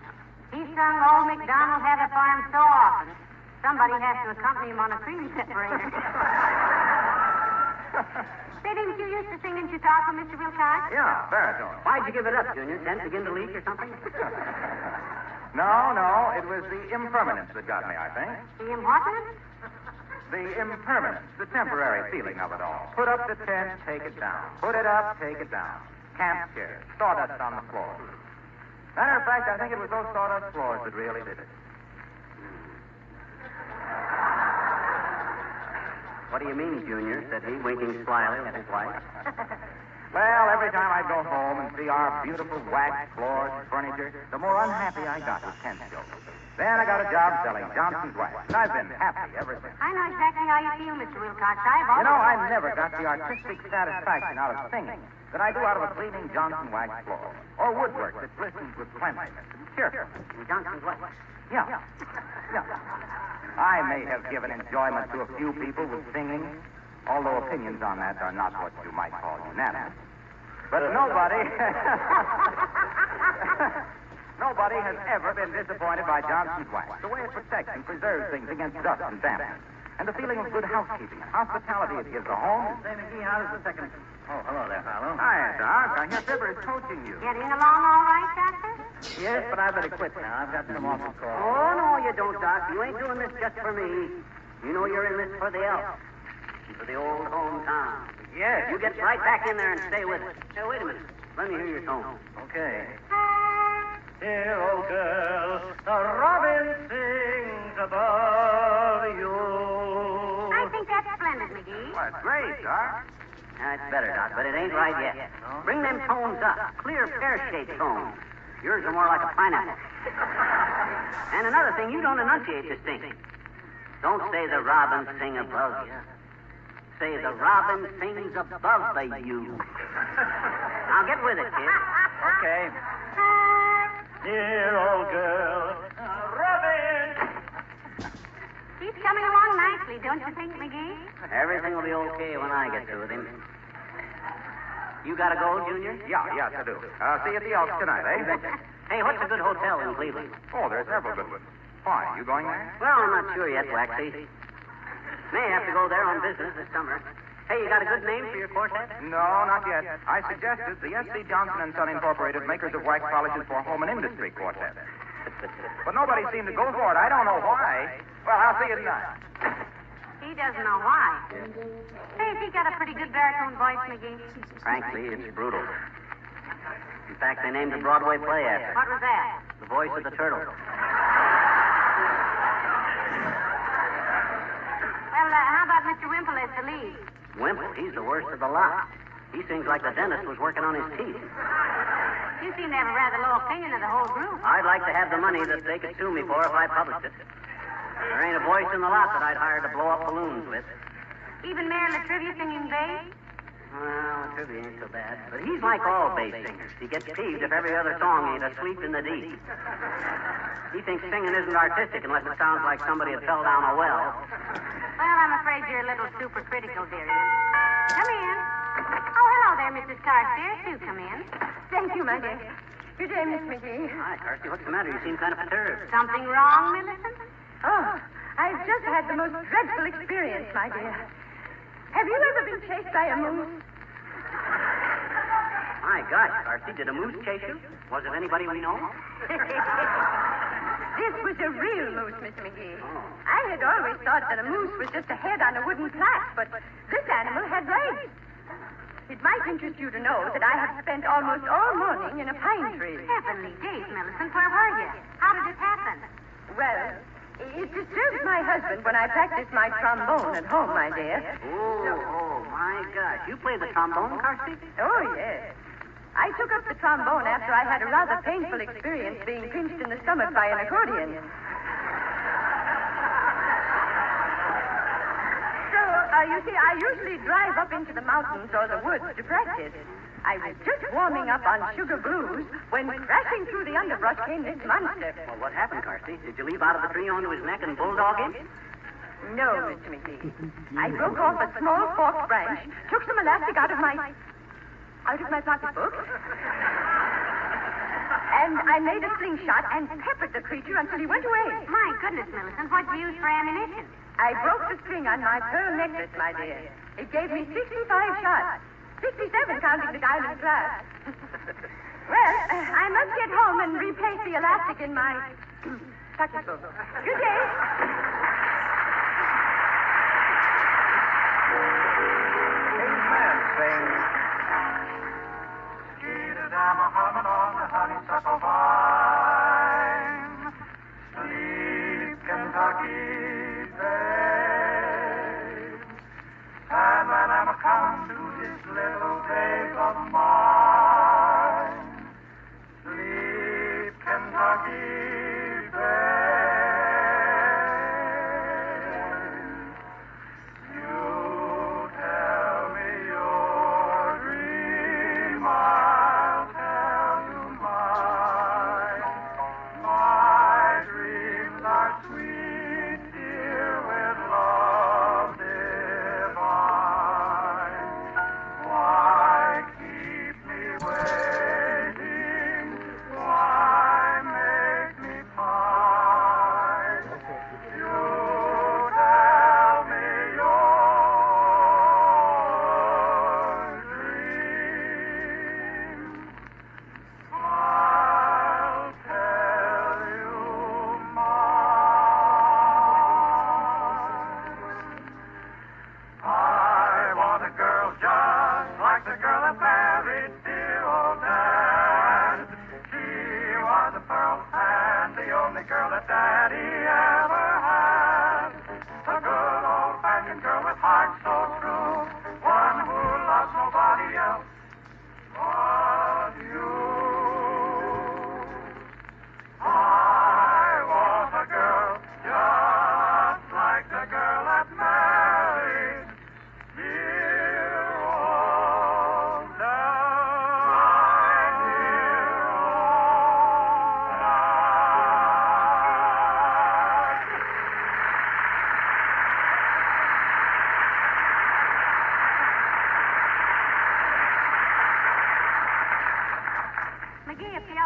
He's sung Old MacDonald Had a Farm so often, somebody has to accompany him on a cream separator. Say, didn't you used to sing in Chicago, Mr. Wilcox? Yeah, baritone. Why'd you give it up, Junior? Didn't begin to leak or something? No, it was the impermanence that got me, I think. The important? The impermanence, the temporary feeling of it all. Put up the tent, take it down. Put it up, take it down. Camp chairs, sawdust on the floor. Matter of fact, I think it was those sawdust floors that really did it. What do you mean, Junior? Said he, winking slyly at his wife. Well, every time I go home and see our beautiful waxed floors and furniture, the more unhappy I got with Kensville. Then I got a job selling Johnson's wax, and I've been happy ever since. I know exactly how you feel, Mr. Wilcox. I never got the artistic satisfaction out of singing that I do out of a cleaning Johnson wax floor, or woodwork that glistens with cleanliness and cheerfulness. Johnson's wax? Yeah. I may have given enjoyment to a few people with singing, although opinions on that are not what you might call unanimous. But nobody has ever been disappointed by Johnson's wax. The way it protects and preserves things against dust and dampness. And the feeling of good housekeeping and hospitality it gives a home. Say, McGee, how does the second... Oh, hello there, Harlow. Hi, Doc. I hear Fibber is coaching you. Getting along all right, Doctor? Yes, but I better quit now. I've got some office calls. Oh, no, you don't, Doc. You ain't doing this just for me. You know you're in this for the elf. And for the old hometown. Yes. You get right back in there and stay with it. Hey, wait a minute. Let me hear your tone. Okay. Dear old girl, the robin sings above you. I think that's splendid, McGee. Well, that's great, Doc. It's better, Doc, but it ain't right yet. Bring them tones up. Clear, pear-shaped tones. Yours are more like a pineapple. And another thing, you don't enunciate distinct. Don't say the robin sing above you. Say the robin sings above the you. Now get with it, kid. Okay. Dear old girl, Robin. He's coming along nicely, don't you think, McGee? Everything will be okay when I get through with him. You gotta go, Junior? Yes, I do. See you at the Elks tonight, eh? Hey, what's a good hotel in Cleveland? Oh, there's several good ones. Why, you going there? Well, I'm not sure yet, Waxy. May have to go there on business this summer. Hey, you got a good name for your quartet? No, not yet. I suggested the S.C. Johnson & Son Incorporated, makers of wax polishes for home and industry quartet. But nobody seemed to go for it. I don't know why. Well, I'll see you tonight. He doesn't know why. Say, has he got a pretty good baritone voice, McGee? Frankly, it's brutal. In fact, they named a Broadway play after it. What was that? The Voice of the Turtle. Well, how about Mr. Wimple as the lead? Wimple, he's the worst of the lot. He sings like the dentist was working on his teeth. You seem to have a rather low opinion of the whole group. I'd like to have the money that they could sue me for if I published it. There ain't a voice in the lot that I'd hire to blow up balloons with. Even Mayor Latrivia singing bass? Well, Latrivia ain't so bad. But he's like all bass singers. He gets peeved if every other song ain't a sweep in the D. He thinks singing isn't artistic unless it sounds like somebody had fell down a well. Well, I'm afraid you're a little super critical, dearie. Come in. Oh, hello there, Mrs. Carstairs. Do come in. Thank you, my dear. Good day, Miss McGee. Hi, Carsey. What's the matter? You seem kind of perturbed. Something wrong, Millicent? Oh, I've just had the most dreadful experience, my dear. Have you ever been chased by a moose? My gosh, Carsey, did a moose chase you? Was it anybody we know? This was a real moose, Miss McGee. Oh. I had always thought that a moose was just a head on a wooden plaque, but this animal had legs. It might interest you to know that I have spent almost all morning in a pine tree. Heavenly days, Millicent. Where were you? How did it happen? Well, it disturbs my husband when I practice my trombone at home, my dear. Oh, my gosh. You play the trombone, Carsey? Oh, yes. I took up the trombone after I had a rather painful experience being pinched in the stomach by an accordion. So, you see, I usually drive up into the mountains or the woods to practice. I was just warming up on Sugar Blues when crashing through the underbrush came this monster. Well, what happened, Carsey? Did you leap out of the tree onto his neck and bulldog him? No, Mr. McGee. I broke off a small forked branch, took some elastic out of my pocketbook, and I made a slingshot and peppered the creature until he went away. My goodness, Millicent, what'd you use for ammunition? I broke the string on my pearl necklace, my dear. It gave me 65 shots. 67 counting the guy in the glass. Well, I must get home and replace the elastic in my pocketbook. Good day. Amen, sing. Down a humming on the honeysuckle vine. Sleep, Kentucky babe.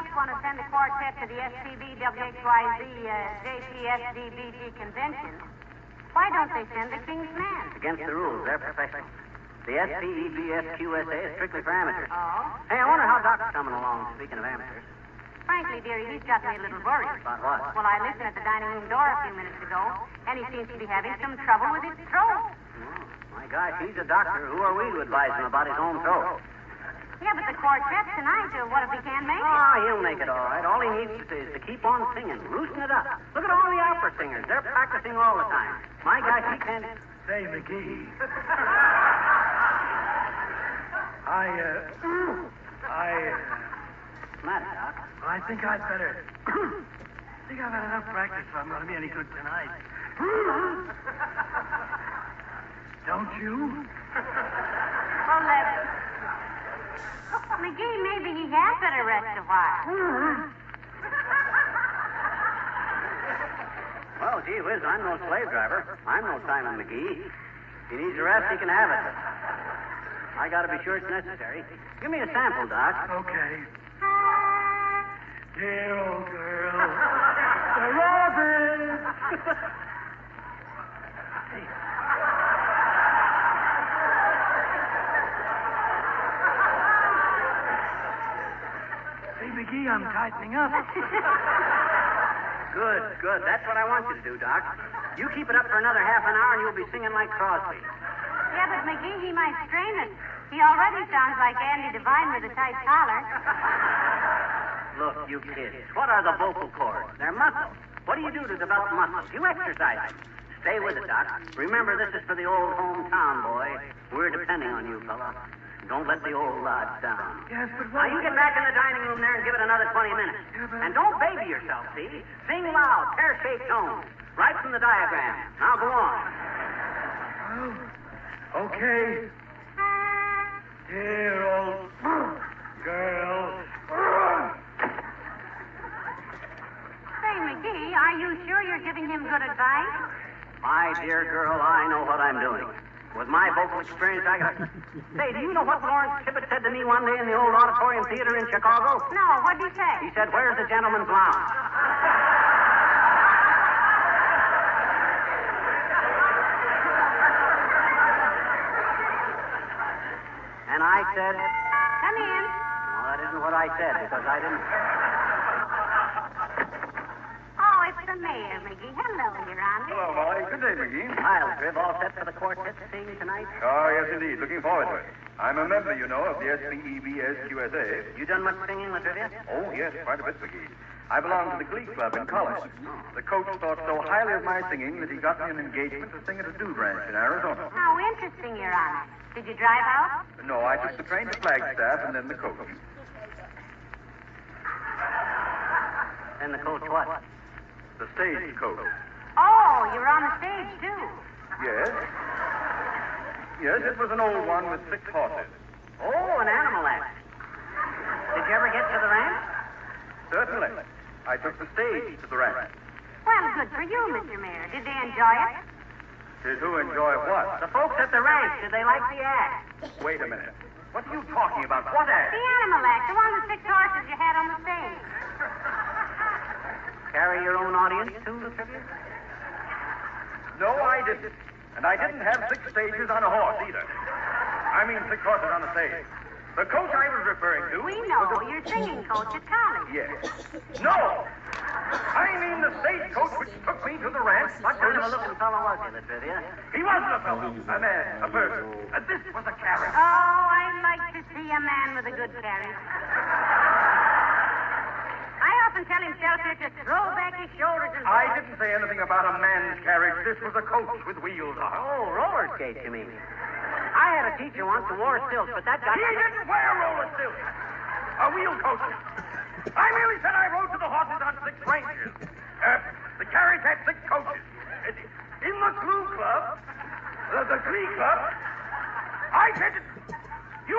just want to send a quartet to the SCB WXYZ JPSDBG convention. Why don't they send the King's Men? It's against the rules. They're professional. The SPEBSQSA is strictly for amateurs. Oh? Hey, I wonder how Doc's coming along, speaking of amateurs. Frankly, dearie, he's got me a little worried. About what? Well, I listened at the dining room door a few minutes ago, and he seems to be having some trouble with his throat. Oh, my gosh, he's a doctor. Who are we to advise him about his own throat? Yeah, but the quartet tonight, what if he can't make it? Ah, he'll make it all right. All he needs is to keep on singing, loosen it up. Look at all the opera singers. They're practicing all the time. My gosh, he can't... Say, McGee. What's the matter, Doc? I think I'd better. Think I've had enough practice if I'm going to be any good tonight. Don't you? Well, McGee, maybe he has better rest a while. Well, gee whiz, I'm no slave driver. I'm no Simon McGee. If he needs a rest, he can have it. I got to be sure it's necessary. Give me a sample, Doc. Okay. Dear old girl. The robin. Hey, McGee, I'm tightening up. Good. That's what I want you to do, Doc. You keep it up for another half an hour and you'll be singing like Crosby. Yeah, but McGee, he might strain it. He already sounds like Andy Devine with a tight collar. Look, you kids, what are the vocal cords? They're muscles. What do you do to develop muscles? You exercise them. Stay with it, Doc. Remember, this is for the old hometown, boy. We're depending on you, fella. Don't let the old lodge down. Yes, but Now, you get back in the dining room there and give it another 20 minutes. Yeah, but... And don't baby yourself, see? Sing loud, pear-shaped tones. Right from the diagram. Now, go on. Oh, okay. Dear old girl. Say, McGee, are you sure you're giving him good advice? My dear girl, I know what I'm doing. With my vocal experience, I got... Say, do you know what Lawrence Tibbett said to me one day in the old auditorium theater in Chicago? No, what'd he say? He said, "Where's the gentleman's lounge?" And I said... Come in. No, that isn't what I said, because I didn't... Oh, it's the mayor, McGee. Hello, Your Honor. Hello, Molly. Good day, McGee. I'll crib all set for the quartet to sing tonight. Oh, yes, indeed. Looking forward to it. I'm a member, you know, of the SPEBSQSA. You done much singing, Latrivia? Oh, yes, quite a bit, McGee. I belong to the Glee Club in college. The coach thought so highly of my singing that he got me an engagement to sing at a dude ranch in Arizona. How interesting, Your Honor. Did you drive out? No, I took the train to Flagstaff and then the coach. And the coach what? The stage coach. Oh, you're on the stage, too. Yes? Yes, it was an old one with 6 horses. Oh, an animal act. Did you ever get to the ranch? Certainly. I took the stage to the ranch. Well, good for you, Mr. Mayor. Did they enjoy it? Did who enjoy what? The folks at the ranch, did they like the act? Wait a minute. What are you talking about? What act? The animal act, the one with 6 horses you had on the stage. Carry your own audience, too, Latrivia? No, I didn't. And I didn't have 6 stages on a horse, either. I mean 6 horses on a stage. The coach I was referring to... We know. You're singing coach at college. Yes. No! I mean the stagecoach which took me to the ranch. What kind of a looking fellow was he, Latrivia? He wasn't a fellow. A man. A person. This was a carriage. Oh, I'd like to see a man with a good carriage. I often tell himself here to throw back his shoulders and... I didn't say anything about a man's carriage. This was a coach with wheels on. Oh, roller skates, you mean? I had a teacher once who wore stilts, but that got... He didn't wear roller stilts. A wheel coach. I merely said I rode to the horses on 6 ranches. The carriage had 6 coaches. In the Clue Club, the Glee Club, I said, you...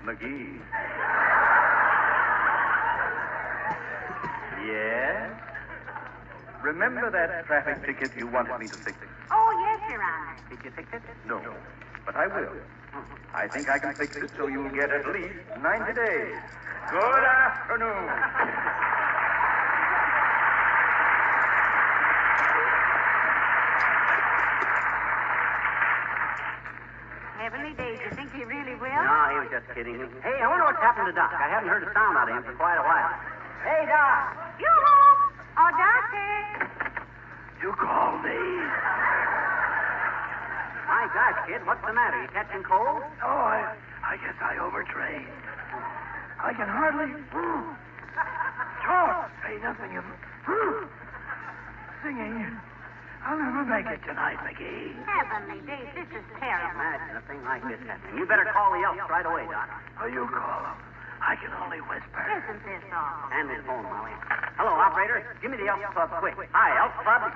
McGee. Yeah? remember that traffic ticket you wanted me to fix? Oh, yes, Your Honor. Did you fix it? No, but I will. I think I can fix it so you'll get at least 90 days. Good afternoon. Heavenly days, you think he really will? No, he was just kidding. Hey, I wonder what's happened to Doc. I haven't heard a sound out of him for quite a while. Hey, Doc. Yoo-hoo! Oh, Doctor. You called me? My gosh, kid, what's the matter? You catching cold? Oh, I guess I overtrained. I can hardly talk, say nothing of singing. I'll never make it tonight, McGee. Heavenly days, this is terrible. Imagine a thing like this happening. You better call the Elks right away, Doc. Oh, you call them. I can only whisper. Isn't this awful? Hand me the phone, Molly. Hello, operator. Give me the Elks Club, quick. Hi, Elks Club.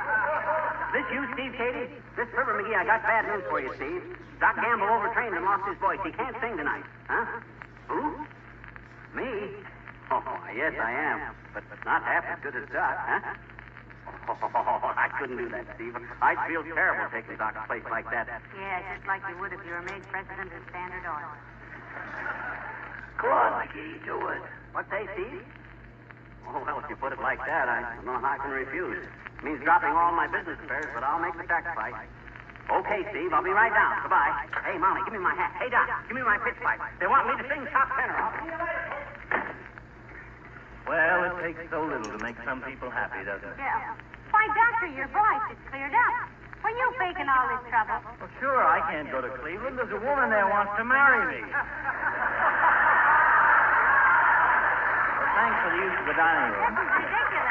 This you, Steve Cady? This Fibber McGee. I got bad news for you, Steve. Doc Gamble overtrained and lost his voice. He can't sing tonight. Huh? Who? Me? Oh, yes, I am. But not half as good as Doc, huh? Oh, I couldn't do that, Steve. I'd feel terrible taking Doc's place like that. Yeah, just like you would if you were made president of Standard Oil. Go on, McGee, do it. What say, Steve? Oh, well, if you put it like that, I don't know how I can refuse. It means dropping all my business affairs, but I'll make the sacrifice. Okay, Steve, I'll be right down. Goodbye. Hey, Molly, give me my hat. Hey, Doc, give me my pitch pipe. They want me to sing top tenor. I'll see you later. Well, it takes so little to make some people happy, doesn't it? Yeah. Why, Doctor, your voice is cleared up. Were you faking all this trouble? Well, sure, I can't go to Cleveland. There's a woman there wants to marry me. Well, thanks for the use of the dining room. This is ridiculous.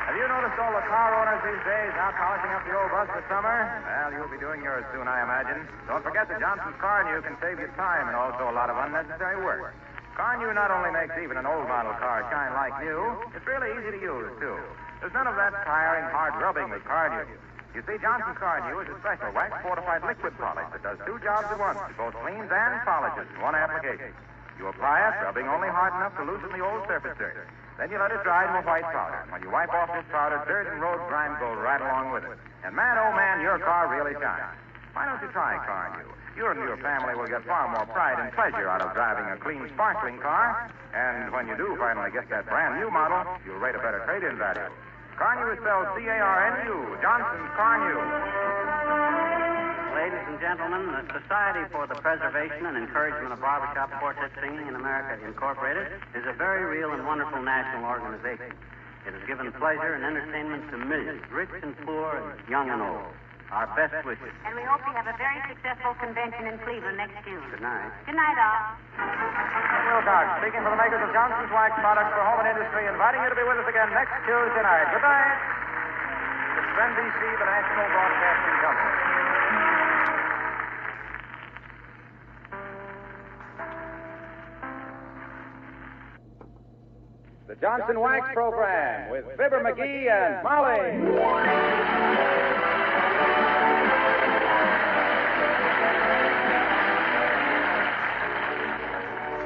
Have you noticed all the car owners these days out polishing up the old bus for summer? Well, you'll be doing yours soon, I imagine. Don't forget that Johnson's Car New can save you time and also a lot of unnecessary work. Car New not only makes even an old model car shine like new, it's really easy to use, too. There's none of that tiring, hard rubbing with Car New. You see, Johnson's Car New is a special wax-fortified liquid polish that does two jobs at once. It both cleans and polishes in one application. You apply it, rubbing only hard enough to loosen the old surface dirt. Then you let it dry to a white powder. When you wipe off this powder, dirt and road grime go right along with it. And man, oh man, your car really shines. Why don't you try Car New? You and your family will get far more pride and pleasure out of driving a clean, sparkling car. And when you do finally get that brand new model, you'll rate a better trade-in value. Car New is spelled C-A-R-N-U, Johnson's Car New. Ladies and gentlemen, the Society for the Preservation and Encouragement of Barbershop Quartet Singing in America, Incorporated, is a very real and wonderful national organization. It has given pleasure and entertainment to millions, rich and poor, and young and old. Our best wishes. And we hope you have a very successful convention in Cleveland next June. Good night. Good night, all. Wilcox, speaking for the makers of Johnson's Wax Products for Home and Industry, inviting you to be with us again next Tuesday night. Good night. This is NBC, the National Broadcasting Company. The Johnson Wax Program with Fibber McGee and Molly.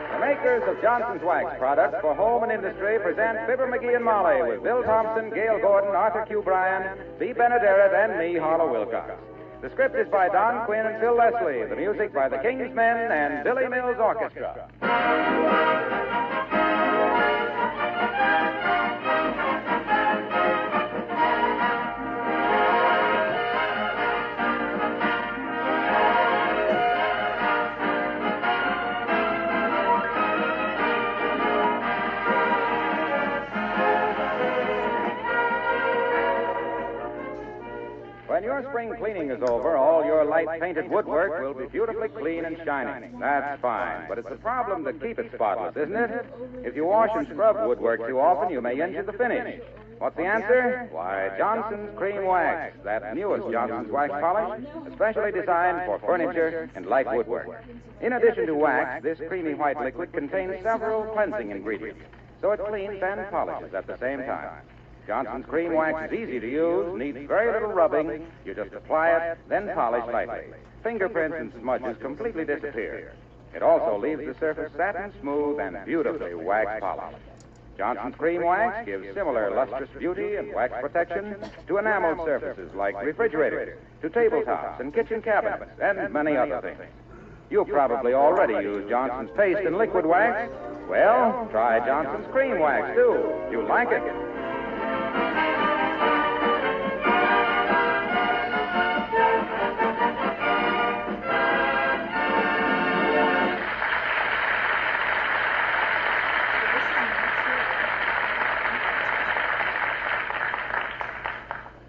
The makers of Johnson's Wax Products for Home and Industry present Fibber McGee and Molly with Bill Thompson, Gail Gordon, Arthur Q. Bryan, B. Benaderet, and me, Harlow Wilcox. The script is by Don Quinn and Phil Leslie. The music by the King's Men and Billy Mills Orchestra. When your spring cleaning is over, all your light painted woodwork will be beautifully clean and shining. That's fine, but it's the problem to keep it spotless, isn't it? If you wash and scrub woodwork too often, you may injure the finish. What's the answer? Why, Johnson's Cream Wax, that newest Johnson's Wax polish, especially designed for furniture and light woodwork. In addition to wax, this creamy white liquid contains several cleansing ingredients, so it cleans and polishes at the same time. Johnson's Cream Wax is easy to use, needs very little rubbing. You just apply it, then polish lightly. Fingerprints and smudges completely disappear. It also leaves the surface satin smooth and beautifully wax polished. Johnson's Cream Wax gives similar lustrous beauty and wax protection to enameled surfaces like refrigerators, to tabletops and kitchen cabinets, and many other things. You probably already use Johnson's Paste and Liquid Wax. Well, try Johnson's Cream Wax, too. You'll like it.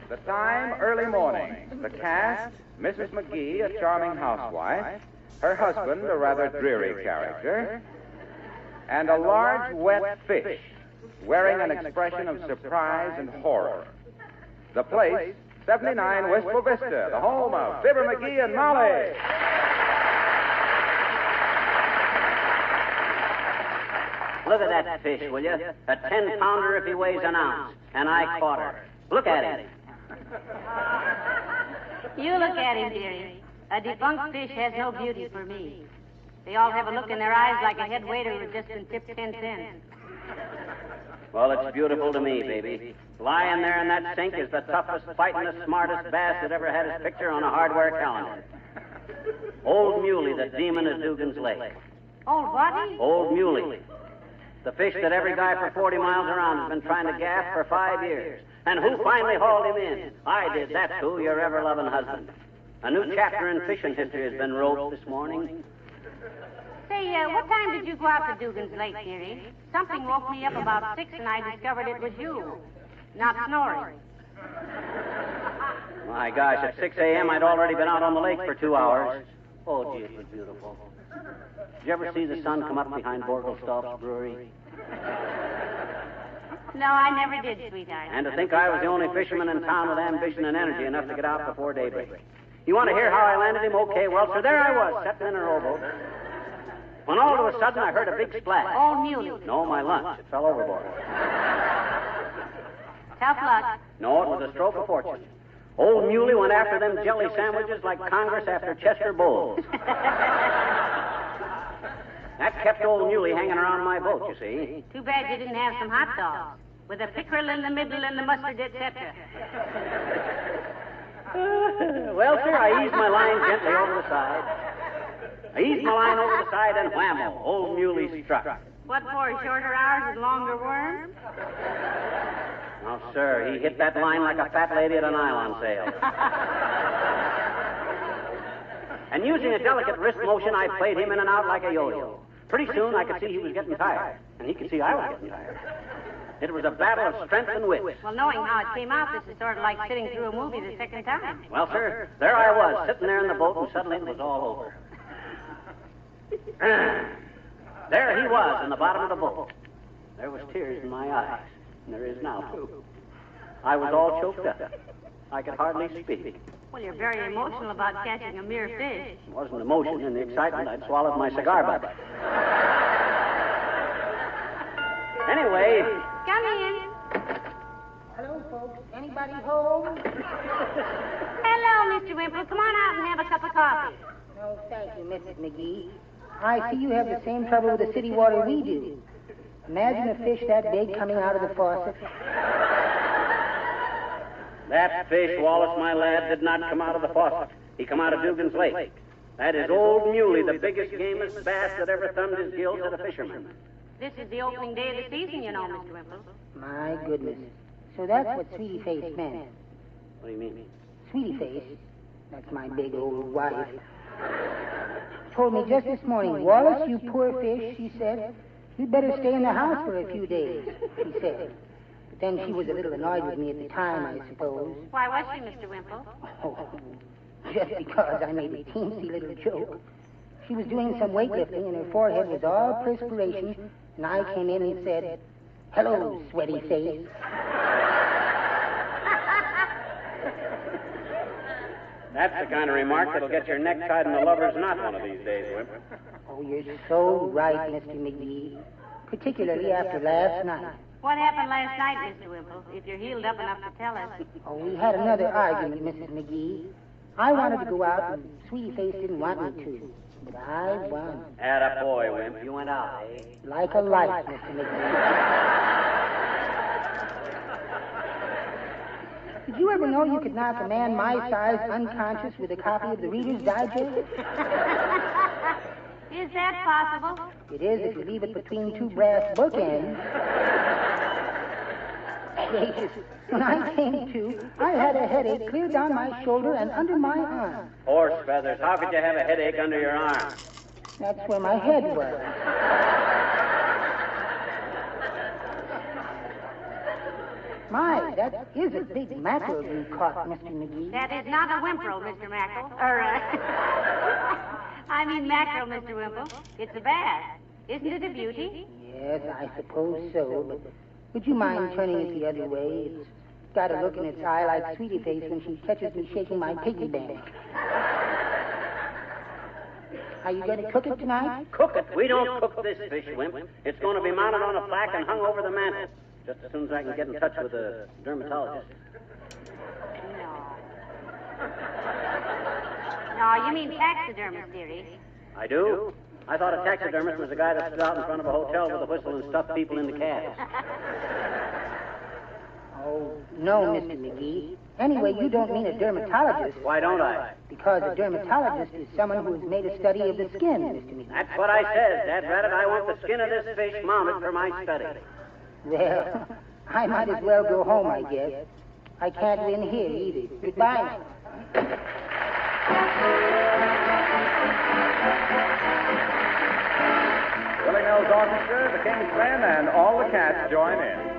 The time, early morning. The cast, Mrs. McGee, a charming housewife, her husband, a rather dreary character, and a large, wet fish, wearing an expression of surprise and horror. The place, 79 Wistful Vista, the home of Fibber McGee and Molly. Look at that fish, will you? A 10-pounder if he weighs an ounce. And I caught her. Look at him. You look at him, dearie. A defunct fish has no beauty for me. They all have a look in their eyes like a head waiter who's just been tipped 10 cents. Well, it's beautiful to me, baby. Lying there in that sink is the toughest, fighting, the smartest bass that ever had his picture on a hardware calendar. Old Muley, the demon of Dugan's Lake. Old what? Old Muley. The fish that every guy for 40 miles around has been trying to gaff for 5 years. And who finally hauled him in? I did. That's who, your ever-loving husband. A new chapter in fishing history has been wrote this morning. Say, what time did you go out to Dugan's Lake, dearie? Something woke me up about 6 and I discovered it was you. Not snoring. My gosh, at 6 a.m. I'd already been out on the lake for 2 hours. Oh, gee, it was beautiful. Did you ever see the sun come up behind Borgelstoff's brewery? No, I never did, sweetheart. And to think I was the only fisherman in town with ambition and energy enough to get out before daybreak. You want to hear how I landed him? Okay, well, so there I was, sitting in a rowboat. When all of a sudden I heard a big splash. Old Muley. No, my lunch. It fell overboard. Tough luck. No, it was a stroke of fortune. Old Muley went after them jelly sandwiches like Congress after Chester Bowls. That kept old Muley hanging around my boat, you see. Too bad you didn't have some hot dogs with a pickerel in the middle and the mustard, etc. Well, sir, I eased my line gently over the side. I eased my line over the side and whammo, old Muley struck. What for, shorter hours and longer worms? No, sir, he hit that line like a fat lady at a nylon sale. And using a delicate wrist motion, I played him in and out like a yo-yo. Pretty soon, I could see he was getting tired, and he could see I was getting tired. It was a battle of strength and wit. Well, knowing how it came out, this is sort of like sitting through a movie the second time. Well, sir, there I was, sitting there in the boat, and suddenly it was all over. There he was in the bottom of the boat. There was tears in my eyes, and there is now, too. I was all choked up. I could hardly speak. Well, you're very emotional about catching a mere fish. It wasn't emotion. In the excitement, I'd swallowed my cigar butt. Anyway... Come in. Hello, folks. Anybody home? Hello, Mr. Wimple. Come on out and have a cup of coffee. No, thank you, Mrs. McGee. I see you have the same trouble with the city water we do. Imagine a fish that big coming out of the faucet. That fish, Wallace, my lad, did not come out of the faucet. He come out of Dugan's Lake. That is old Muley, the biggest, gamest bass that ever thumbed his gills at a fisherman. This is the opening day of the season, you know, Mr. Wimple. My goodness. So that's what Sweetie Face meant. What do you mean? Sweetie Face, that's my big old wife, told me just this morning, Wallace, you poor fish, she said, you'd better stay in the house for a few days, she said. But then she was a little annoyed with me at the time, I suppose. Why was she, Mr. Wimple? Oh, just because I made a teensy little joke. She was doing some weightlifting, and her forehead was all perspiration, and I came in and said, hello, sweaty face. That's the kind of remark that'll get your neck tied in a lover's knot one of these days, Wimp. Oh, you're so right, Mr. McGee. Particularly after last night. What happened last night, Mr. Wimple, if you're healed up enough to tell us? Oh, we had another argument, Mrs. McGee. I wanted to go out, and Sweetie Face didn't want me to. But I won. Atta boy, Wimp. You went out, eh? Like a light, Mr. McGee. Did you ever know you could knock a man my size unconscious with a copy of the Reader's Digest? Is that possible? It is if you leave it between two brass bookends. Jesus, when I came to, I had a headache clear down my shoulder and under my arm. Horse feathers. How could you have a headache under your arm? That's where my head was. My, that is a big mackerel you caught, Mr. McGee. That is not a whimperel, Mr. Mackerel. I mean mackerel, Mr. Wimple. It's a bass. Isn't it a beauty? Yes, I suppose so, but would you mind turning it the other way? It's got a look in its eye like Sweetie Face when she catches me shaking my piggy bank. Are you going to cook it tonight? Cook it? We don't cook this fish, Wimp. It's going to be mounted on a plaque and hung over the mantel. Just as soon as I can get in touch with a dermatologist. No, you mean taxidermist, dearie. I do? I thought a taxidermist was a guy that stood out in front of a hotel with a whistle and stuffed people into cabs. Oh, no, Mr. McGee. Anyway, you don't mean a dermatologist. Why don't I? Because a dermatologist is someone who has made a study of the skin, Mr. McGee. That's what I said. Dad Rabbit, I want the skin of this fish mounted for my study. Well, I might as well go home, I guess. I can't win here either. Goodbye. Willie Mills Orchestra, the King's Men, and all the cats join in.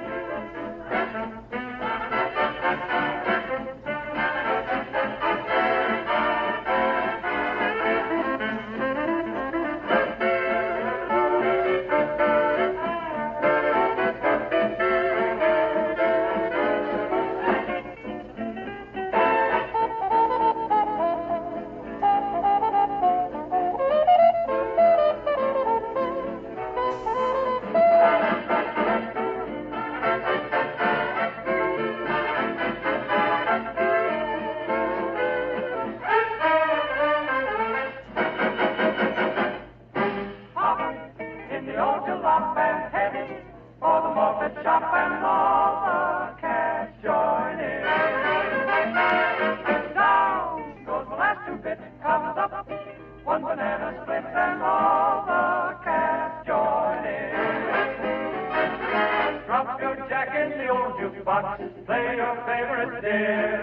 Play your favorite dear.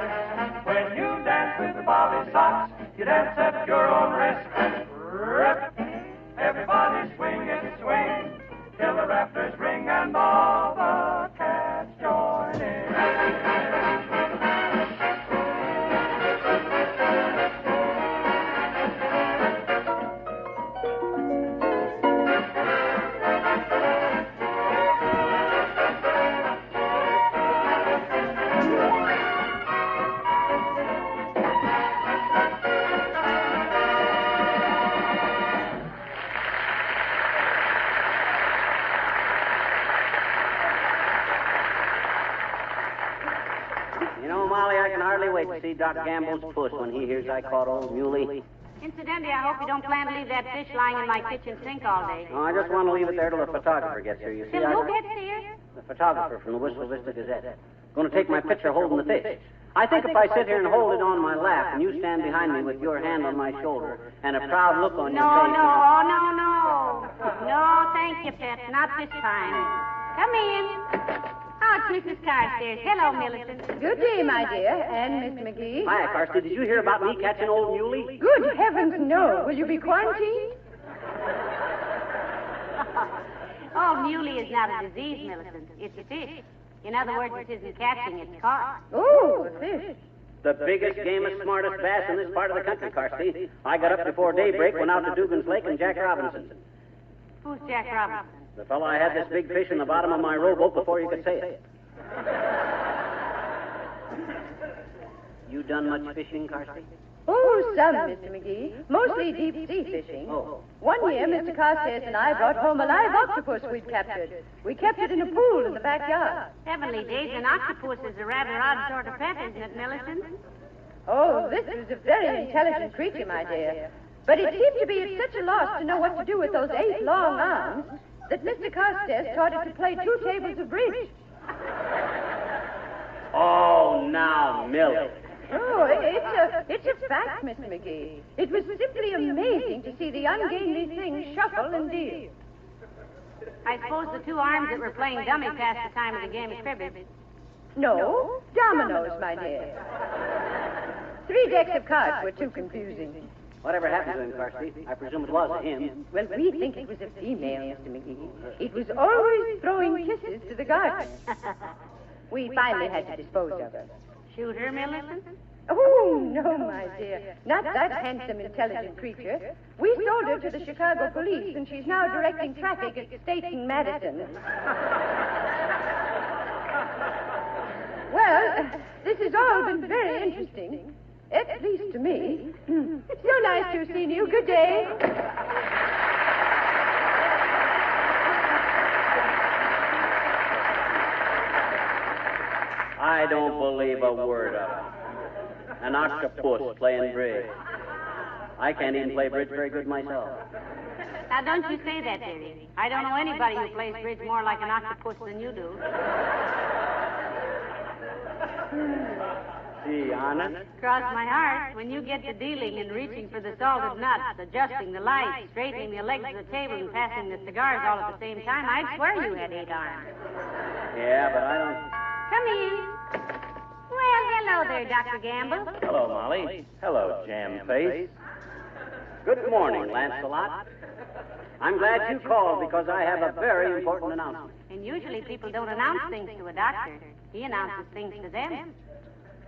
When you dance with the Bobby Sox, you dance at your own risk. Rip. Everybody swing and swing till the rafters ring and all the cats join in. Wait to see Doc Gamble's puss when he hears I caught old Muley. Incidentally, I hope you don't plan to leave that fish lying in my kitchen sink all day. Oh, I just want to leave it there till the photographer gets here. You see, Till who gets here? The photographer from the Whistle Vista Gazette. Going to take my picture holding the fish. I think if I sit here and hold it on my lap and you stand behind me with your hand on my shoulder and a proud look on your face... No, thank you, Pet. Not this time. Come in. Oh, it's Mrs. Carstairs. Hello, Millicent. Good day, my dear. And Miss McGee. Hiya, Carsty. Did you hear about me catching old Muley? Good heavens, no. Will you be quarantined? Oh, muley is not a disease, Millicent. It's a fish. In other words, it isn't catching, it's caught. Oh, a fish. The biggest, gamest, smartest bass in this part of the country, Carsty. I got up before daybreak, went out to Dugan's Lake and Jack Robinson. Who's Jack Robinson? The fellow I had this big fish in the bottom of my rowboat before you could say it. You done much fishing, Carsty? Oh, some, Mr. McGee. Mostly deep-sea fishing. Oh. One year, Mr. Carstairs and I brought home a live octopus we'd captured. We kept it in a pool in the backyard. Heavenly days, an octopus is a rather odd sort of pet, isn't it, Millicent? Oh, this was a very intelligent creature, my dear. But it seemed to be at such a loss to know what to do with those 8 long arms that Mr. Carstairs taught it to play 2 tables of bridge. Oh, now, Millie. Oh, it's a fact, Mr. McGee. It was simply amazing to see the ungainly thing shuffle and deal. I suppose the 2 arms that were playing dummy passed the time of the game of cribbage. No, dominoes, my dear. 3 decks of cards were too confusing. Whatever happened to him, Carsey? I presume it was a him. Well, we think it was a female, Mr. McGee. It was always throwing kisses to the garden. We finally had to dispose of her. Shoot her, Millicent? Oh, no, my dear. Not that handsome, intelligent creature. We sold her to the Chicago police, and she's now directing traffic at State and Madison. Well, this has all been very interesting. At least to me. So nice to have seen you. Good day. I don't believe a word of it. An octopus playing bridge. I can't even play bridge very good myself. Now, don't you say that, dearie. I don't know anybody who plays bridge more like an octopus than you do. Gee, honest? Cross my heart, when you get to dealing and reaching for the salted nuts, adjusting the lights, straightening the legs of the table, and passing the cigars all at the same time, I'd swear you had 8 arms. Yeah, but I don't... Come in. Well, hello there, Dr. Gamble. Hello, Molly. Hello, Jam Face. Good morning, Lancelot. I'm glad you called because I have a very important announcement. And usually people don't announce things to a doctor. He announces things to them.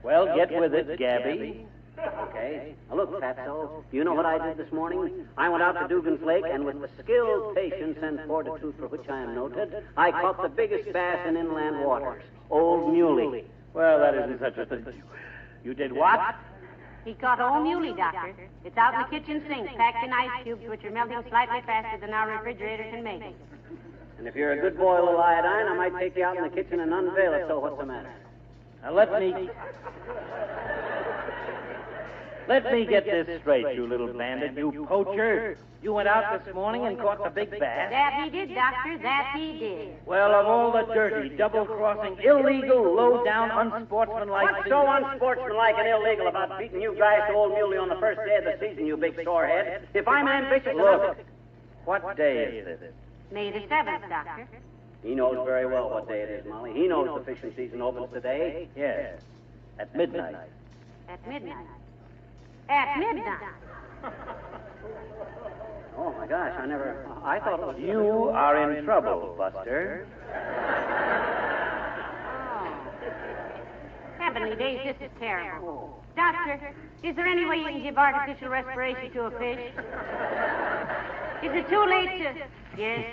Well, get with it, Gabby. Okay. Now, look, Fatso, you know what I did this morning? I went out to Dugan's Lake, and with the skilled patience and fortitude for which I am noted, I caught the biggest bass in inland waters, Old Muley. Well, that isn't such a thing. You did what? He caught old muley, Doctor. It's out in the kitchen sink, packed in ice cubes, which are melting slightly faster than our refrigerator can make it. And if you're a good boy, little iodine, I might take you out in the kitchen and unveil it, so what's the matter? Now, let me get this straight, you little bandit, you poacher. You went out this morning and caught the big bass. That he did, Doctor, that he did. Well, of all the dirty, double-crossing, illegal, low-down, unsportsmanlike... What's so unsportsmanlike and illegal about beating you guys to Old Muley on the first day of the season, you big sorehead? If I'm ambitious... Look, what day is this? May the 7th, Doctor. He knows very well what day it is, Molly. He knows the fishing season opens today. Yes, at midnight. At midnight. At midnight. Oh, my gosh, I thought it was... You are in trouble, Buster. Oh. Heavenly days, this is terrible. Doctor, is there any way you can give artificial respiration to a fish? Is it too late to... Yes,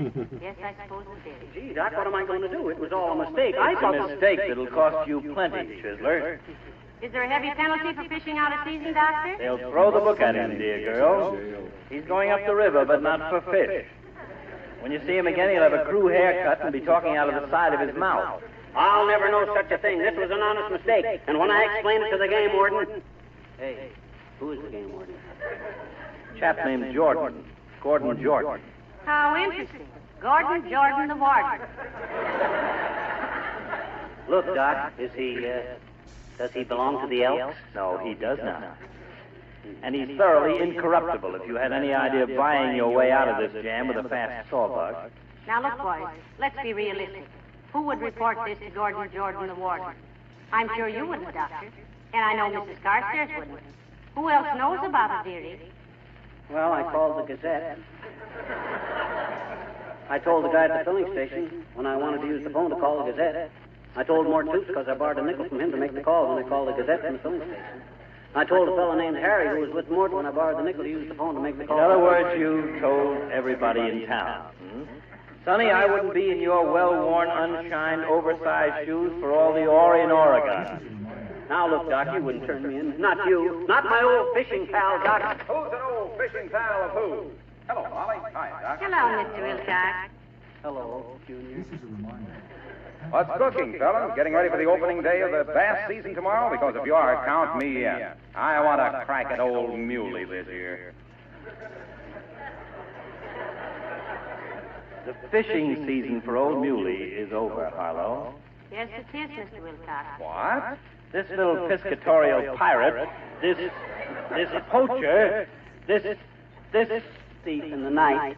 I suppose it is. Gee, Doc, what am I going to do? It was all a mistake. It's a mistake that'll cost you plenty, Chisler. Is there a heavy penalty for fishing out of season, Doctor? They'll throw the book at him, dear girl. He's going up the river, but not for fish. When you see him again, he'll have a crew haircut and be talking out of the side of his mouth. I'll never know such a thing. This was an honest mistake. And when I explained it to the game warden... Hey, who is the game warden? Chap named Jordan. Gordon Jordan. How interesting. Gordon Jordan the Warden. Look, Doc, is he, does he belong to the Elks? No, he does not. And he's thoroughly incorruptible if you had any idea of buying your way out of this jam with a fast sawbuck. Now, look, boys, let's be realistic. Who would report this to Gordon Jordan the Warden? I'm sure you wouldn't, Doctor. And I know Mrs. Carstairs wouldn't. Who else knows about it, dearie? Well, I called the Gazette. I told the guy at the filling station when I wanted to use the phone to call the Gazette. I told Mortoots because I borrowed a nickel from him to make the call when I called the Gazette from the filling station. I told a fellow named Harry who was with Mort when I borrowed the nickel to use the phone to make the call. In other words, you told everybody in town. Sonny, I wouldn't be in your well-worn, unshined, oversized shoes for all the ore in Oregon. Now, look, Doc, you wouldn't turn me in. Not you. Not my old fishing pal, Doc. Who's an old fishing pal of who? Hello, Molly. Hi, Doc. Hello, Mr. Wilcox. Hello, Junior. What's cooking, fellas? Getting ready for the opening day of the bass season tomorrow? Because if you are, count me in. I want to crack at Old Muley this year. The fishing season for Old Muley is over, Harlow. Yes, it is, Mr. Wilcox. What? This little piscatorial pirate, this poacher, this thief in the night,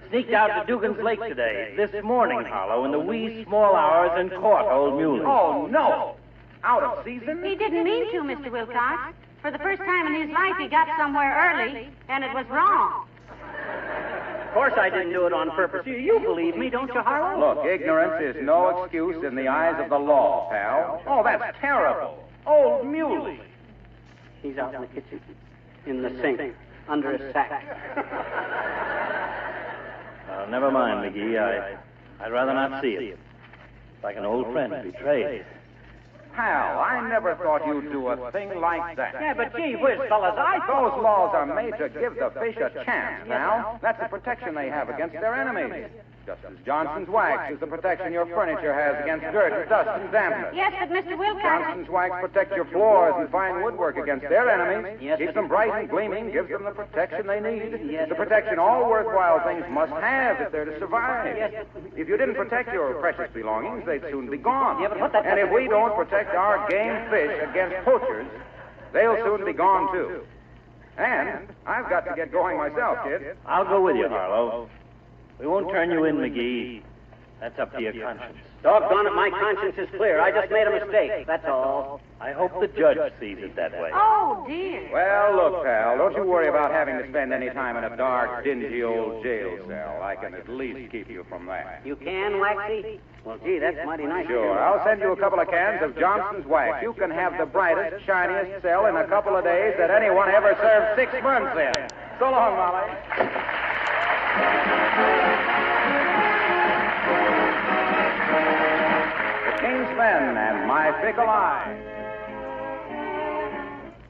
sneaked out to Dugan's Lake today, this morning, Harlow, in the wee small hours, and caught Old Muley. Oh, no! Out of season? He didn't mean to, Mr. Wilcox. For the first time in his life, he got somewhere early, and it was wrong. Of course I didn't do it on purpose. You believe me, don't you, Harlow? Look, ignorance is no excuse in the eyes of the law, pal. Oh, that's terrible. Old Muley. He's out in the kitchen, in the sink, under a sack. Never mind, McGee. I'd rather not see it. It's like an old friend betrayed. Pal, I never thought you'd do a thing like that. Yeah, but gee whiz, fellas, Those laws are made to give the fish a chance, pal. That's the protection they have against their enemies. Just as Johnson's wax is the protection your furniture has against dirt, dust, and dampness. Yes, but Mr. Wilcox... Johnson's wax protects your floors and fine woodwork against their enemies. Yes, keeps them bright and gleaming, gives them the protection they need. Yes, the protection all worthwhile things must have if they're to survive. Yes. If you didn't protect your precious belongings, they'd soon be gone. Yeah, but what that... And if we don't protect our game fish against poachers, they'll soon be gone, too. And I've got to get going myself, kid. I'll go with you, Harlow. We won't turn you in, McGee. That's up to your conscience. Doggone it, my conscience is clear. I just made a mistake, that's all. I hope the judge sees it that way. Oh, dear. Well, look, pal, don't you worry about having to spend any time in a dark, dingy old jail cell. I can at least keep you from that. You can, Waxy? Well, gee, that's mighty nice. Sure, I'll send you a couple of cans of Johnson's wax. You can have the brightest, shiniest cell in a couple of days that anyone ever served 6 months in. So long, Molly. The King's Men and My Fickle Eye.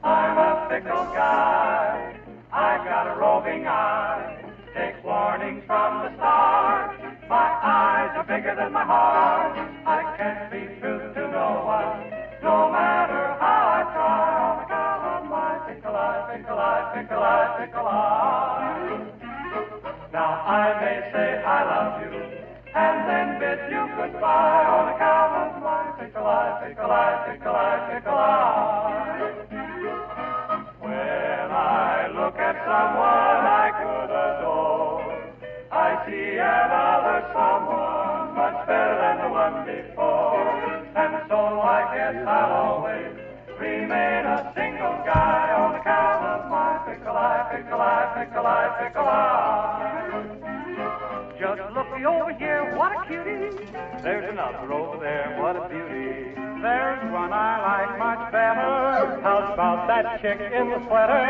I'm a fickle guy. I've got a roving eye. Take warnings from the start. My eyes are bigger than my heart. I can't be true to no one, no matter how I try. On account of my fickle eye, fickle eye, fickle eye, fickle eye. Now I may say I love you, and then bid you goodbye. On account of my fickle eye, fickle eye, fickle eye, fickle eye. When I look at someone I could adore, I see another someone much better than the one before. And so I guess I'll always remain a single guy on account of my fickle eye, fickle eye, fickle eye, fickle eye. Just look over here, what a cutie. There's another over there, what a beauty. There's one I like much better. How about that chick in the sweater?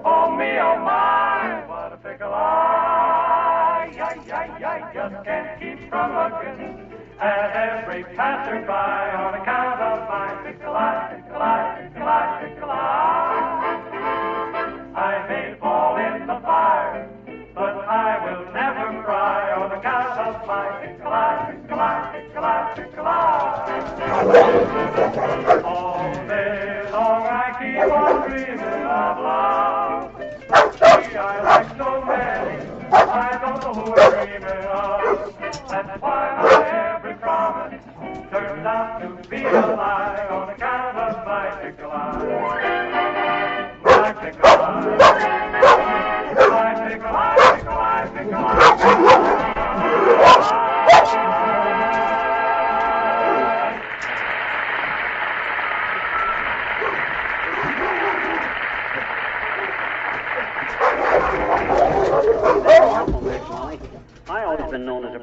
Oh me, oh my, what a fickle eye. I just can't keep from looking at every passerby on account of my fickle eye, fickle eye, fickle eye, fickle eye. I may fall in the fire, but I will never cry on account of my fickle eye, fickle eye, fickle eye, fickle eye. All day long I keep on dreaming of love. Gee, I like so many, I don't know who I'm dreaming of. That's why my every promise turns out to be a lie on account of my fickle eye. My fickle eye. My fickle eye, fickle eye, fickle eye, fickle eye. I always been known as a